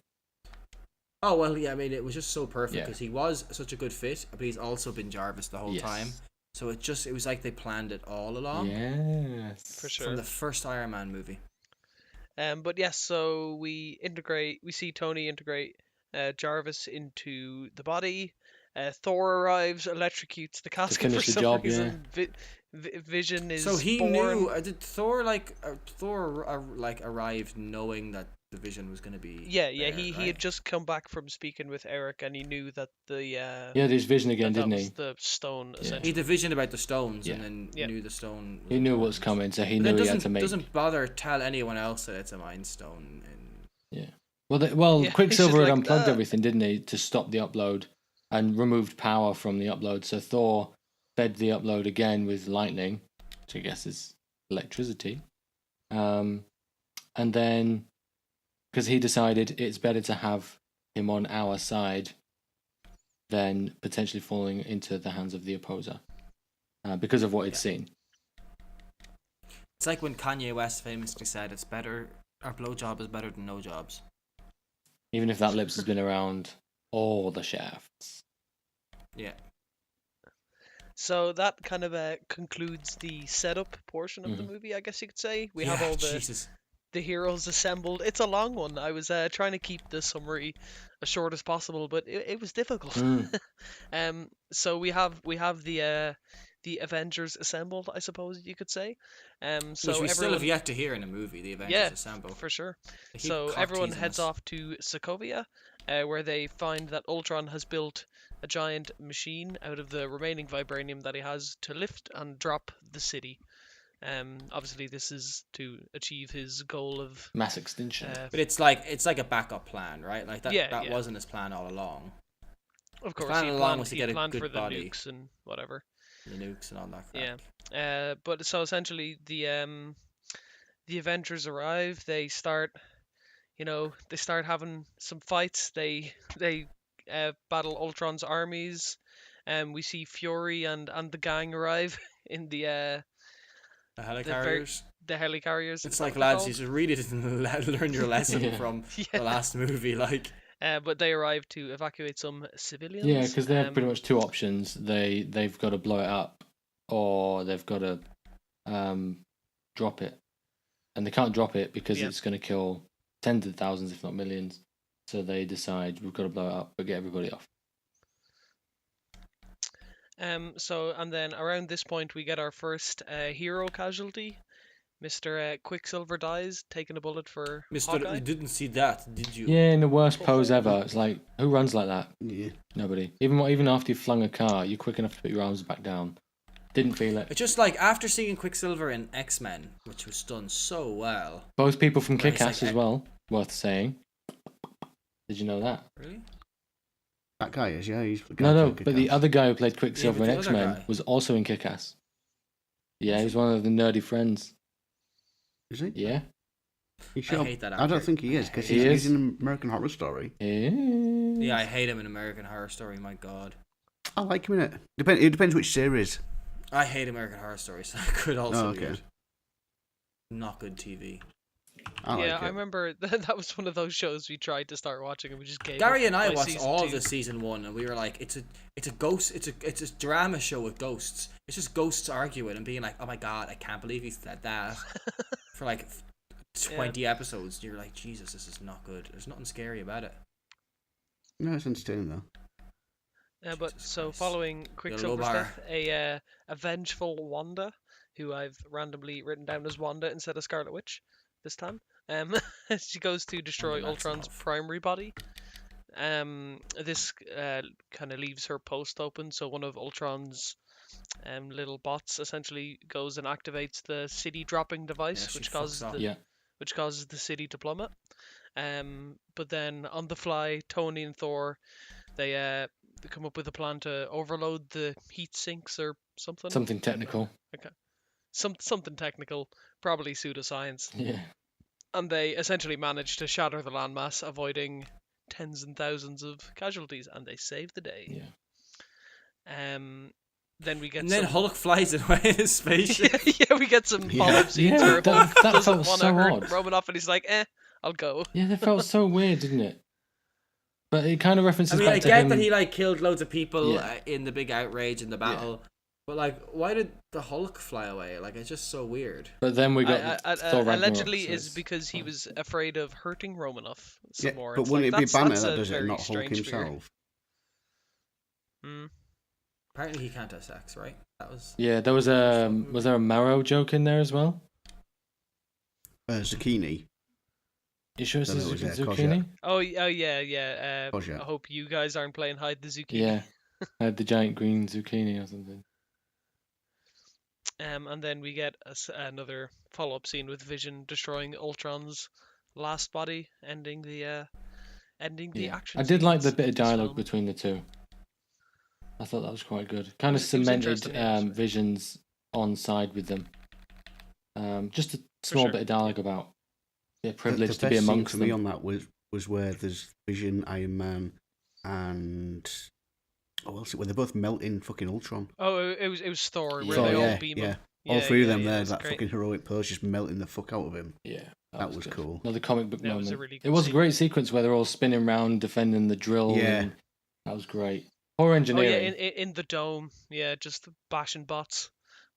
Speaker 1: Oh well, yeah. I mean, it was just so perfect
Speaker 2: Yeah.
Speaker 1: because he was such a good fit, but he's also been Jarvis the whole
Speaker 2: Yes.
Speaker 1: time. So it was like they planned it all along
Speaker 2: Yes.
Speaker 4: For sure.
Speaker 1: from the first Iron Man movie.
Speaker 4: But yes, so we see Tony integrate Jarvis into the body. Thor arrives, electrocutes the casket for
Speaker 2: finish the
Speaker 4: some
Speaker 2: job,
Speaker 4: reason. Vision is
Speaker 1: So he
Speaker 4: born.
Speaker 1: knew. Did Thor arrived knowing that the Vision was going to be?
Speaker 4: Yeah,
Speaker 1: there,
Speaker 4: he
Speaker 1: right?
Speaker 4: had just come back from speaking with Eric, and he knew that the
Speaker 2: Yeah, there's Vision again,
Speaker 4: that
Speaker 2: didn't
Speaker 4: was
Speaker 2: he?
Speaker 4: the stone
Speaker 2: Yeah.
Speaker 1: He
Speaker 4: essentially.
Speaker 1: had the vision about the stones,
Speaker 2: Yeah.
Speaker 1: and then
Speaker 4: Yeah.
Speaker 1: knew the stone.
Speaker 2: He knew what was coming, so he
Speaker 1: But then
Speaker 2: knew he had to make.
Speaker 1: doesn't bother tell anyone else that it's a Mind Stone. And
Speaker 2: Well,
Speaker 4: Yeah,
Speaker 2: Quicksilver
Speaker 4: he's
Speaker 2: had
Speaker 4: just like,
Speaker 2: unplugged everything, didn't he, to stop the upload and removed power from the upload. So Thor fed the upload again with lightning, which I guess is electricity. And then, because he decided it's better to have him on our side than potentially falling into the hands of the opposer because of what he'd seen.
Speaker 1: it's like when Kanye West famously said, "It's better. Our blowjob is better than no jobs."
Speaker 2: Even if that lips has been around all the shafts.
Speaker 1: Yeah.
Speaker 4: So that kind of concludes the setup portion of the
Speaker 2: Mhm.
Speaker 4: movie, I guess you could say. We
Speaker 1: Yeah,
Speaker 4: have all
Speaker 1: Jesus.
Speaker 4: the heroes assembled. It's a long one. I was trying to keep the summary as short as possible, but it was difficult. So we have the Avengers assembled, I suppose you could say. So
Speaker 1: Which we still
Speaker 4: everyone,
Speaker 1: have yet to hear in a movie. The Avengers
Speaker 4: Yeah,
Speaker 1: assemble.
Speaker 4: for sure.
Speaker 1: They keep
Speaker 4: So
Speaker 1: cock
Speaker 4: everyone
Speaker 1: teasing
Speaker 4: heads
Speaker 1: us.
Speaker 4: off to Sokovia, where they find that Ultron has built a giant machine out of the remaining vibranium that he has to lift and drop the city. Obviously, this is to achieve his goal of.
Speaker 2: Mass extinction.
Speaker 1: But it's like a backup plan, right? Like that.
Speaker 4: Yeah,
Speaker 1: that
Speaker 4: yeah.
Speaker 1: wasn't his plan all along.
Speaker 4: Of course,
Speaker 1: plan
Speaker 4: he
Speaker 1: along
Speaker 4: planned,
Speaker 1: was to
Speaker 4: he
Speaker 1: get a
Speaker 4: planned
Speaker 1: good
Speaker 4: for the
Speaker 1: body.
Speaker 4: nukes and whatever.
Speaker 1: The nukes and all that crap.
Speaker 4: Yeah. But so essentially, the Avengers arrive. They start, they start having some fights. They battle Ultron's armies. We see Fury and the gang arrive in the
Speaker 1: The helicarriers.
Speaker 4: helicarriers.
Speaker 1: It's
Speaker 4: is that
Speaker 1: like,
Speaker 4: what they're
Speaker 1: lads, you should really didn't learn your lesson
Speaker 2: Yeah.
Speaker 1: from
Speaker 4: Yeah.
Speaker 1: the last movie. Like,
Speaker 4: But they arrive to evacuate some civilians.
Speaker 2: Yeah, because they have pretty much two options. They've got to blow it up, or they've got to drop it, and they can't drop it because it's going to kill tens of thousands, if not millions. So they decide we've got to blow it up, but get everybody off.
Speaker 4: And then around this point we get our first hero casualty. Mr. Quicksilver dies, taking a bullet for Hawkeye.
Speaker 1: You didn't see that, did you?
Speaker 2: Yeah, in the worst pose ever. It's like, who runs like that?
Speaker 3: Yeah.
Speaker 2: Nobody. Even after you flung a car, you're quick enough to put your arms back down. Didn't feel it.
Speaker 1: It's just like after seeing Quicksilver in X-Men, which was done so well.
Speaker 2: Both people from
Speaker 1: Where he's
Speaker 2: Kick-Ass
Speaker 1: like,
Speaker 2: as well, worth saying. Did you know that?
Speaker 1: Really?
Speaker 3: That guy is, yeah. He's the guy
Speaker 2: No,
Speaker 3: who played
Speaker 2: but the
Speaker 3: Kick-Ass.
Speaker 2: other guy who played Quicksilver
Speaker 1: but
Speaker 2: in
Speaker 1: the other
Speaker 2: X-Men
Speaker 1: guy.
Speaker 2: was also in Kick-Ass. Yeah, he was one of the nerdy friends.
Speaker 3: Is he?
Speaker 2: Yeah.
Speaker 3: He
Speaker 1: I
Speaker 3: should have-
Speaker 1: hate that
Speaker 3: I don't
Speaker 1: actor.
Speaker 3: think he is, because
Speaker 2: He
Speaker 3: he's
Speaker 2: is.
Speaker 3: in American Horror Story.
Speaker 1: Yeah, I hate him in American Horror Story. My God,
Speaker 3: I like him in it. It depends which series.
Speaker 1: I hate American Horror Story. So that could also be
Speaker 3: okay.
Speaker 1: it. Not good TV.
Speaker 3: I like
Speaker 4: Yeah,
Speaker 3: it.
Speaker 4: I remember that was one of those shows we tried to start watching and we just gave
Speaker 1: Gary
Speaker 4: up
Speaker 1: and I
Speaker 4: by
Speaker 1: watched
Speaker 4: season
Speaker 1: all
Speaker 4: 2.
Speaker 1: of the season 1, and we were like, it's a drama show with ghosts. It's just ghosts arguing and being like, oh my God, I can't believe he said that for like 20 episodes. You're like, Jesus, this is not good. There's nothing scary about it.
Speaker 3: No, it's entertaining though.
Speaker 4: But
Speaker 1: Jesus
Speaker 4: so
Speaker 1: Christ.
Speaker 4: following Quicksilver's
Speaker 1: bar.
Speaker 4: death, a vengeful Wanda, who I've randomly written down as Wanda instead of Scarlet Witch this time, she goes to destroy
Speaker 1: Wanda
Speaker 4: Ultron's
Speaker 1: Maximoff.
Speaker 4: primary body. This kind of leaves her post open, so one of Ultron's little bots essentially goes and activates the city dropping device,
Speaker 1: she
Speaker 4: which
Speaker 1: fucks
Speaker 4: causes
Speaker 1: up.
Speaker 4: which causes the city to plummet. But then on the fly, Tony and Thor, they come up with a plan to overload the heat sinks or something.
Speaker 2: Something technical.
Speaker 4: Okay. Something technical, probably pseudoscience.
Speaker 2: Yeah.
Speaker 4: And they essentially manage to shatter the landmass, avoiding tens and thousands of casualties, and they save the day.
Speaker 2: Yeah.
Speaker 4: Then we get
Speaker 1: And then
Speaker 4: some...
Speaker 1: Hulk flies away in his spaceship.
Speaker 4: yeah, we get some follow-up scenes
Speaker 2: Yeah,
Speaker 4: where
Speaker 2: that-
Speaker 4: Hulk
Speaker 2: that
Speaker 4: doesn't
Speaker 2: felt
Speaker 4: want
Speaker 2: so
Speaker 4: to hurt
Speaker 2: odd.
Speaker 4: Romanoff, and he's like, I'll go.
Speaker 2: Yeah, that felt so weird, didn't it? But it kind of references
Speaker 1: I mean,
Speaker 2: back
Speaker 1: I
Speaker 2: to
Speaker 1: get
Speaker 2: him.
Speaker 1: that he like killed loads of people
Speaker 2: Yeah.
Speaker 1: in the big outrage in the battle, but like, why did the Hulk fly away? Like, it's just so weird.
Speaker 2: But then we got Thor Ragnarok,
Speaker 4: allegedly
Speaker 2: so
Speaker 4: is
Speaker 2: it's
Speaker 4: because he
Speaker 2: fine.
Speaker 4: was afraid of hurting Romanoff some
Speaker 3: Yeah,
Speaker 4: more.
Speaker 3: but
Speaker 4: It's
Speaker 3: wouldn't
Speaker 4: like,
Speaker 3: it be Banner
Speaker 4: that's
Speaker 3: that
Speaker 4: a
Speaker 3: does it,
Speaker 4: very
Speaker 3: and not Hulk
Speaker 4: strange fear.
Speaker 3: himself?
Speaker 4: Hmm.
Speaker 1: Apparently, he can't have sex, right? That was.
Speaker 2: Yeah, there was there a marrow joke in there as well?
Speaker 3: Zucchini.
Speaker 2: You sure it's
Speaker 3: No,
Speaker 2: a
Speaker 3: it was,
Speaker 2: zucchini?
Speaker 4: Oh yeah.
Speaker 3: Gotcha.
Speaker 4: I hope you guys aren't playing hide the zucchini.
Speaker 2: Yeah, I had the giant green zucchini or something.
Speaker 4: And then we get another follow-up scene with Vision destroying Ultron's last body, ending the
Speaker 2: Yeah.
Speaker 4: action.
Speaker 2: I did like the
Speaker 4: sequence
Speaker 2: bit of
Speaker 4: in this
Speaker 2: dialogue
Speaker 4: film.
Speaker 2: between the two. I thought that was quite good. Kind of
Speaker 4: It was
Speaker 2: cemented
Speaker 4: interesting, yeah, that's right.
Speaker 2: Vision's on side with them. Just a small
Speaker 4: sure.
Speaker 2: bit of dialogue about their
Speaker 3: The
Speaker 2: privilege
Speaker 3: best
Speaker 2: to be
Speaker 3: scene
Speaker 2: amongst
Speaker 3: for me
Speaker 2: them.
Speaker 3: on that was where there's Vision, Iron Man, and what else? Where they're both melting fucking Ultron.
Speaker 4: Oh, it was Thor, where
Speaker 2: Thor,
Speaker 4: they all
Speaker 3: yeah,
Speaker 4: beam
Speaker 3: yeah.
Speaker 4: him.
Speaker 3: All three of them
Speaker 4: yeah,
Speaker 3: there,
Speaker 4: it's
Speaker 3: that
Speaker 4: great.
Speaker 3: fucking heroic pose, just melting the fuck out of him.
Speaker 2: Yeah,
Speaker 3: That was
Speaker 2: good.
Speaker 3: cool.
Speaker 2: Another comic book
Speaker 4: That
Speaker 2: moment.
Speaker 4: was a really
Speaker 2: It
Speaker 4: good
Speaker 2: was a
Speaker 4: scene.
Speaker 2: great sequence where they're all spinning around defending the drill.
Speaker 3: Yeah.
Speaker 2: and that was great. Horror
Speaker 4: Oh
Speaker 2: engineering.
Speaker 4: yeah, in the dome. Yeah, just bashing bots.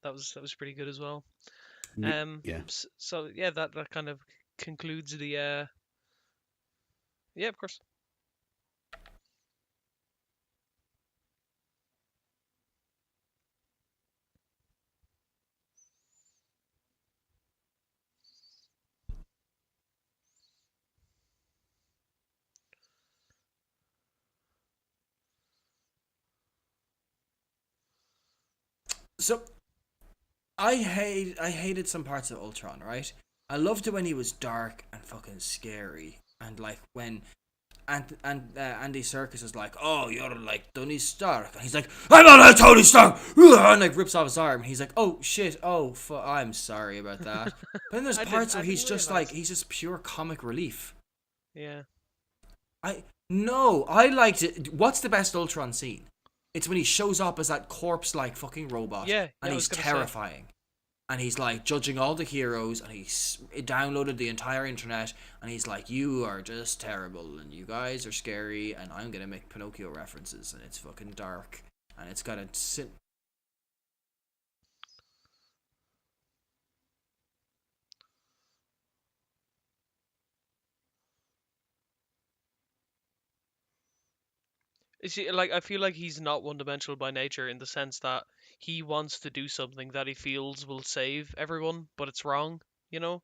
Speaker 4: That was pretty good as well.
Speaker 3: Yeah.
Speaker 4: So yeah, that kind of concludes the. Yeah, of course.
Speaker 1: So, I hated some parts of Ultron, right? I loved it when he was dark and fucking scary, and like when Andy Serkis was like, "Oh, you're like Tony Stark," and he's like, "I'm not like Tony Stark," and like rips off his arm. And he's like, "Oh shit, I'm sorry about that." But then there's
Speaker 4: I
Speaker 1: parts where
Speaker 4: didn't
Speaker 1: he's just
Speaker 4: realise.
Speaker 1: like he's just pure comic relief.
Speaker 4: Yeah.
Speaker 1: I liked it. What's the best Ultron scene? It's when he shows up as that corpse-like fucking robot,
Speaker 4: Yeah, I
Speaker 1: and
Speaker 4: was
Speaker 1: he's
Speaker 4: gonna say.
Speaker 1: terrifying. and he's like judging all the heroes, and he's downloaded the entire internet, and he's like, you are just terrible, and you guys are scary, and I'm gonna make Pinocchio references, and it's fucking dark, and it's gotta sit.
Speaker 4: You see, like I feel like he's not one-dimensional by nature in the sense that he wants to do something that he feels will save everyone, but it's wrong. You know,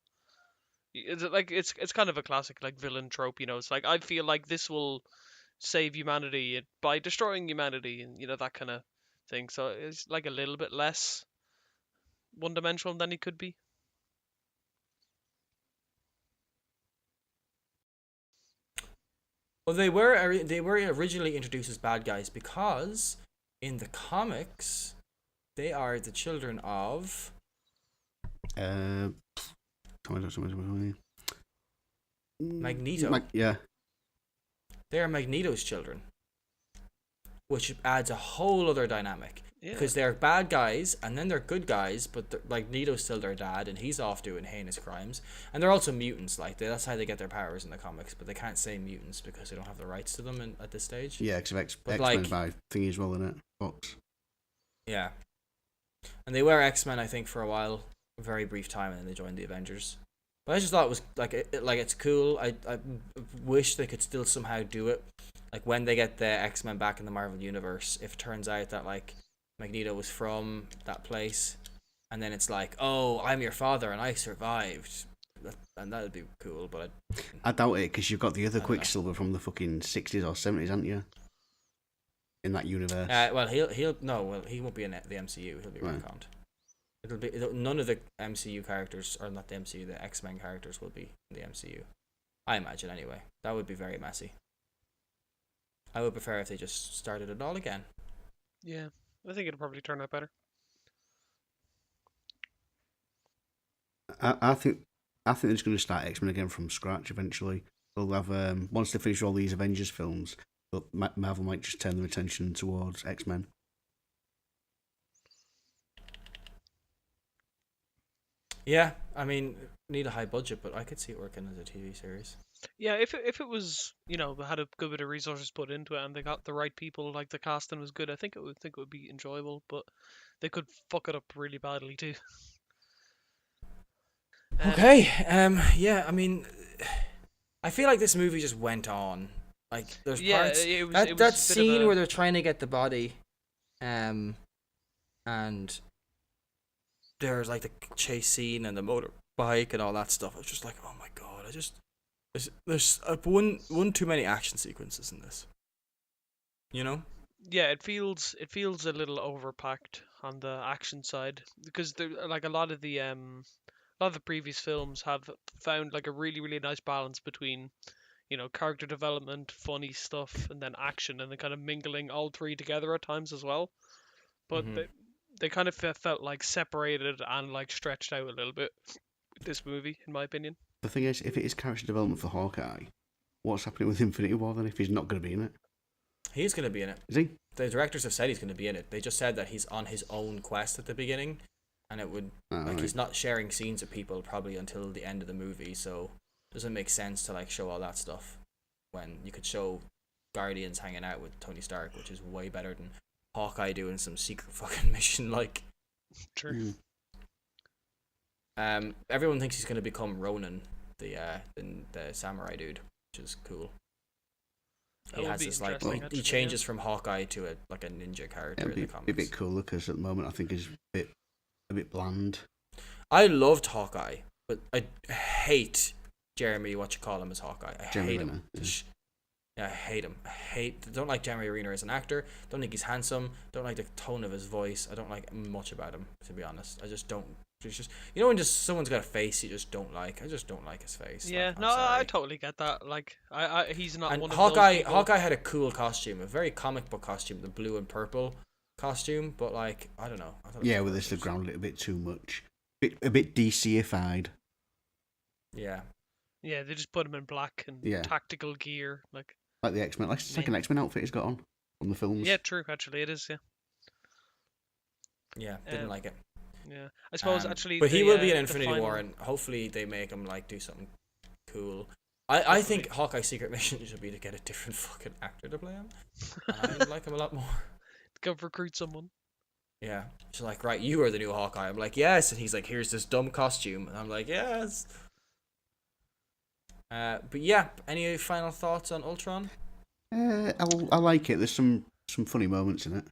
Speaker 4: it's kind of a classic like villain trope. You know, it's like I feel like this will save humanity by destroying humanity, and that kind of thing. So it's like a little bit less one-dimensional than he could be.
Speaker 1: Well, they were originally introduced as bad guys because in the comics they are the children of Magneto.
Speaker 3: Yeah.
Speaker 1: They are Magneto's children, which adds a whole other dynamic.
Speaker 4: Yeah.
Speaker 1: Because they're bad guys, and then they're good guys, but Magneto's still their dad, and he's off doing heinous crimes. And they're also mutants, that's how they get their powers in the comics, but they can't say mutants because they don't have the rights to them at this stage.
Speaker 3: Yeah, because X-Men by thingy as well, in it? Fox.
Speaker 1: Yeah. And they were X-Men, I think, for a while, a very brief time, and then they joined the Avengers. But I just thought it was, it's cool. I wish they could still somehow do it. Like, when they get the X-Men back in the Marvel Universe, if it turns out that, Magneto was from that place, and then it's like, oh, I'm your father and I survived, and that would be cool. But
Speaker 3: I doubt it, because you've got the other Quicksilver from the fucking 60s or 70s, haven't you? In that universe.
Speaker 1: He won't be in the MCU. He'll be retconned. It'll be none of the MCU characters, or not the MCU, the X-Men characters will be in the MCU. I imagine anyway. That would be very messy. I would prefer if they just started it all again.
Speaker 4: Yeah, I think it'll probably turn out better.
Speaker 3: I think they're just going to start X-Men again from scratch eventually. They'll have once they finish all these Avengers films, Marvel might just turn their attention towards X-Men.
Speaker 1: Yeah, I mean, need a high budget, but I could see it working as a TV series.
Speaker 4: Yeah, if it was, had a good bit of resources put into it and they got the right people, like the casting was good, I think it would be enjoyable, but they could fuck it up really badly too.
Speaker 1: Okay, yeah, I mean, I feel like this movie just went on. Like, there's parts that scene where they're trying to get the body, and there's like the chase scene and the motorbike and all that stuff. I was just like, oh my god, there's one too many action sequences in this. Yeah,
Speaker 4: it feels a little overpacked on the action side because like a lot of the previous films have found like a really, really nice balance between character development, funny stuff, and then action, and then kind of mingling all three together at times as well. But they kind of felt like separated and like stretched out a little bit with this movie, in my opinion.
Speaker 3: The thing is, if it is character development for Hawkeye, what's happening with Infinity War then if he's not going to be in it?
Speaker 1: He's going to be in it.
Speaker 3: Is he?
Speaker 1: The directors have said he's going to be in it. They just said that he's on his own quest at the beginning, and it would he's not sharing scenes with people probably until the end of the movie, so it doesn't make sense to like show all that stuff when you could show Guardians hanging out with Tony Stark, which is way better than Hawkeye doing some secret fucking mission like.
Speaker 4: True.
Speaker 1: Everyone thinks he's going to become Ronin, the samurai dude, which is cool. He has this like he changes from Hawkeye to a ninja character in the comics.
Speaker 3: It'd be a bit cooler because at the moment I think he's a bit bland. I
Speaker 1: loved Hawkeye, but I hate Jeremy as Hawkeye. I hate him. Yeah, I hate him. Don't like Jeremy Renner as an actor. Don't think he's handsome. Don't like the tone of his voice. I don't like much about him, to be honest. I just don't. It's just when someone's got a face you just don't like. I just don't like his face.
Speaker 4: Yeah,
Speaker 1: like,
Speaker 4: I totally get that. Like, he's not one of
Speaker 1: Hawkeye,
Speaker 4: those people.
Speaker 1: Hawkeye had a cool costume, a very comic book costume, the blue and purple costume. But like, I don't know.
Speaker 3: Yeah, with this, they've grounded it a bit too much. A bit DC-ified.
Speaker 1: Yeah.
Speaker 4: Yeah, they just put him in black and tactical gear, like
Speaker 3: the X-Men. It's like an X-Men outfit he's got on from the films.
Speaker 4: Yeah, true. Actually, it is. Yeah.
Speaker 1: Yeah, didn't like it.
Speaker 4: Yeah, I suppose actually.
Speaker 1: But he will be in
Speaker 4: the
Speaker 1: Infinity
Speaker 4: final...
Speaker 1: War, and hopefully they make him like do something cool. I think Hawkeye's secret mission should be to get a different fucking actor to play him, and I like him a lot more.
Speaker 4: Go recruit someone.
Speaker 1: Yeah, she's like, right, you are the new Hawkeye. I'm like, yes, and he's like, here's this dumb costume, and I'm like, yes. But yeah, any final thoughts on Ultron?
Speaker 3: I like it. There's some funny moments in it.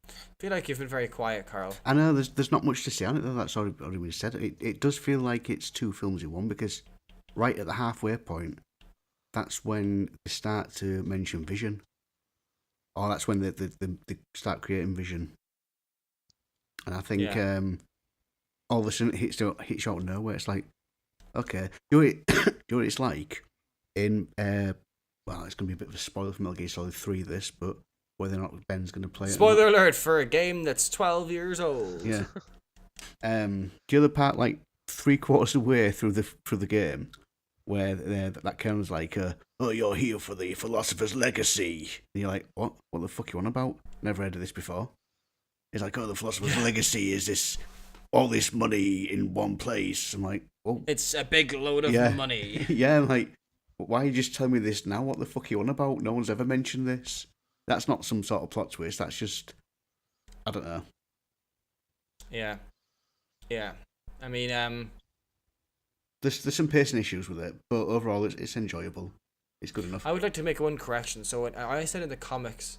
Speaker 1: I feel like you've been very quiet, Carl.
Speaker 3: I know there's not much to say on it though. That's already been said. It does feel like it's two films in one because right at the halfway point, that's when they start to mention Vision, or that's when they start creating Vision. And I think all of a sudden it hits you out of nowhere. It's like, okay, you know what it's like in well, it's going to be a bit of a spoiler for Metal Gear Solid 3 this, but whether or not Ben's going to play it.
Speaker 1: Spoiler alert for a game that's 12 years old.
Speaker 3: Yeah. The other part, like 3/4 of the way through the game, where that comes like, oh, you're here for the philosopher's legacy, and you're like, what? What the fuck you on about? Never heard of this before. It's like, oh, the philosopher's legacy is this all this money in one place. I'm like, oh,
Speaker 1: it's a big load of money.
Speaker 3: Yeah, I'm like, why are you just telling me this now? What the fuck are you on about? No one's ever mentioned this. That's not some sort of plot twist. That's just, I don't know.
Speaker 1: Yeah. I mean,
Speaker 3: there's some pacing issues with it, but overall it's enjoyable. It's good enough.
Speaker 1: I would like to make one correction. So when I said in the comics,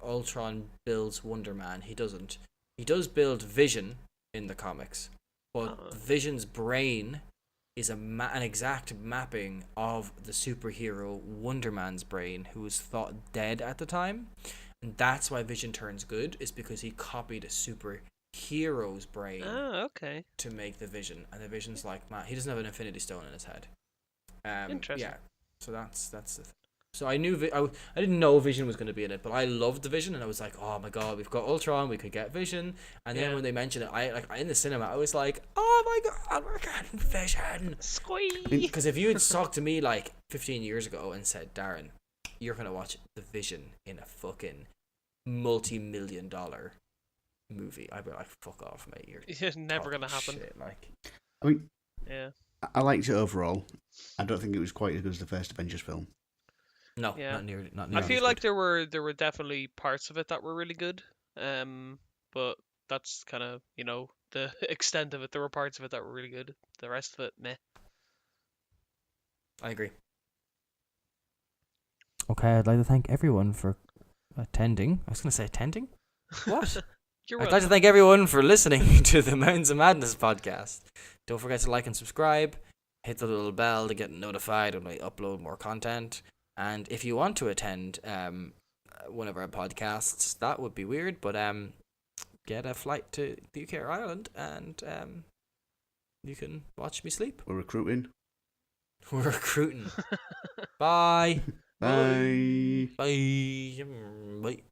Speaker 1: Ultron builds Wonder Man. He doesn't. He does build Vision in the comics, but Vision's brain is an exact mapping of the superhero Wonder Man's brain, who was thought dead at the time, and that's why Vision turns good. Is because he copied a superhero's brain.
Speaker 4: Oh, okay.
Speaker 1: To make the Vision, and the Vision's like, man, he doesn't have an Infinity Stone in his head.
Speaker 4: Interesting.
Speaker 1: Yeah. So that's the thing. So I knew I didn't know Vision was going to be in it, but I loved the Vision, and I was like, oh my god, we've got Ultron, we could get Vision. And then when they mentioned it, I in the cinema, I was like, oh my god, we're getting Vision.
Speaker 4: Squee.
Speaker 1: Because if you had talked to me like 15 years ago and said, Darren, you're gonna watch the Vision in a fucking multi-million-dollar movie, I'd be like, fuck off, mate.
Speaker 4: It's never gonna happen.
Speaker 1: Shit, like.
Speaker 3: I mean,
Speaker 4: yeah.
Speaker 3: I liked it overall. I don't think it was quite as good as the first Avengers film.
Speaker 1: No,
Speaker 4: yeah.
Speaker 1: not near.
Speaker 4: I feel like there were definitely parts of it that were really good, but that's kind of the extent of it. There were parts of it that were really good. The rest of it, meh.
Speaker 1: I agree.
Speaker 5: Okay, I'd like to thank everyone for attending. I was going to say attending? What?
Speaker 1: I'd like to thank everyone for listening to the Mountains of Madness podcast. Don't forget to like and subscribe. Hit the little bell to get notified when I upload more content. And if you want to attend one of our podcasts, that would be weird, but get a flight to the UK or Ireland, and you can watch me sleep.
Speaker 3: We're recruiting.
Speaker 1: We're recruiting. Bye.
Speaker 3: Bye.
Speaker 1: Bye. Bye.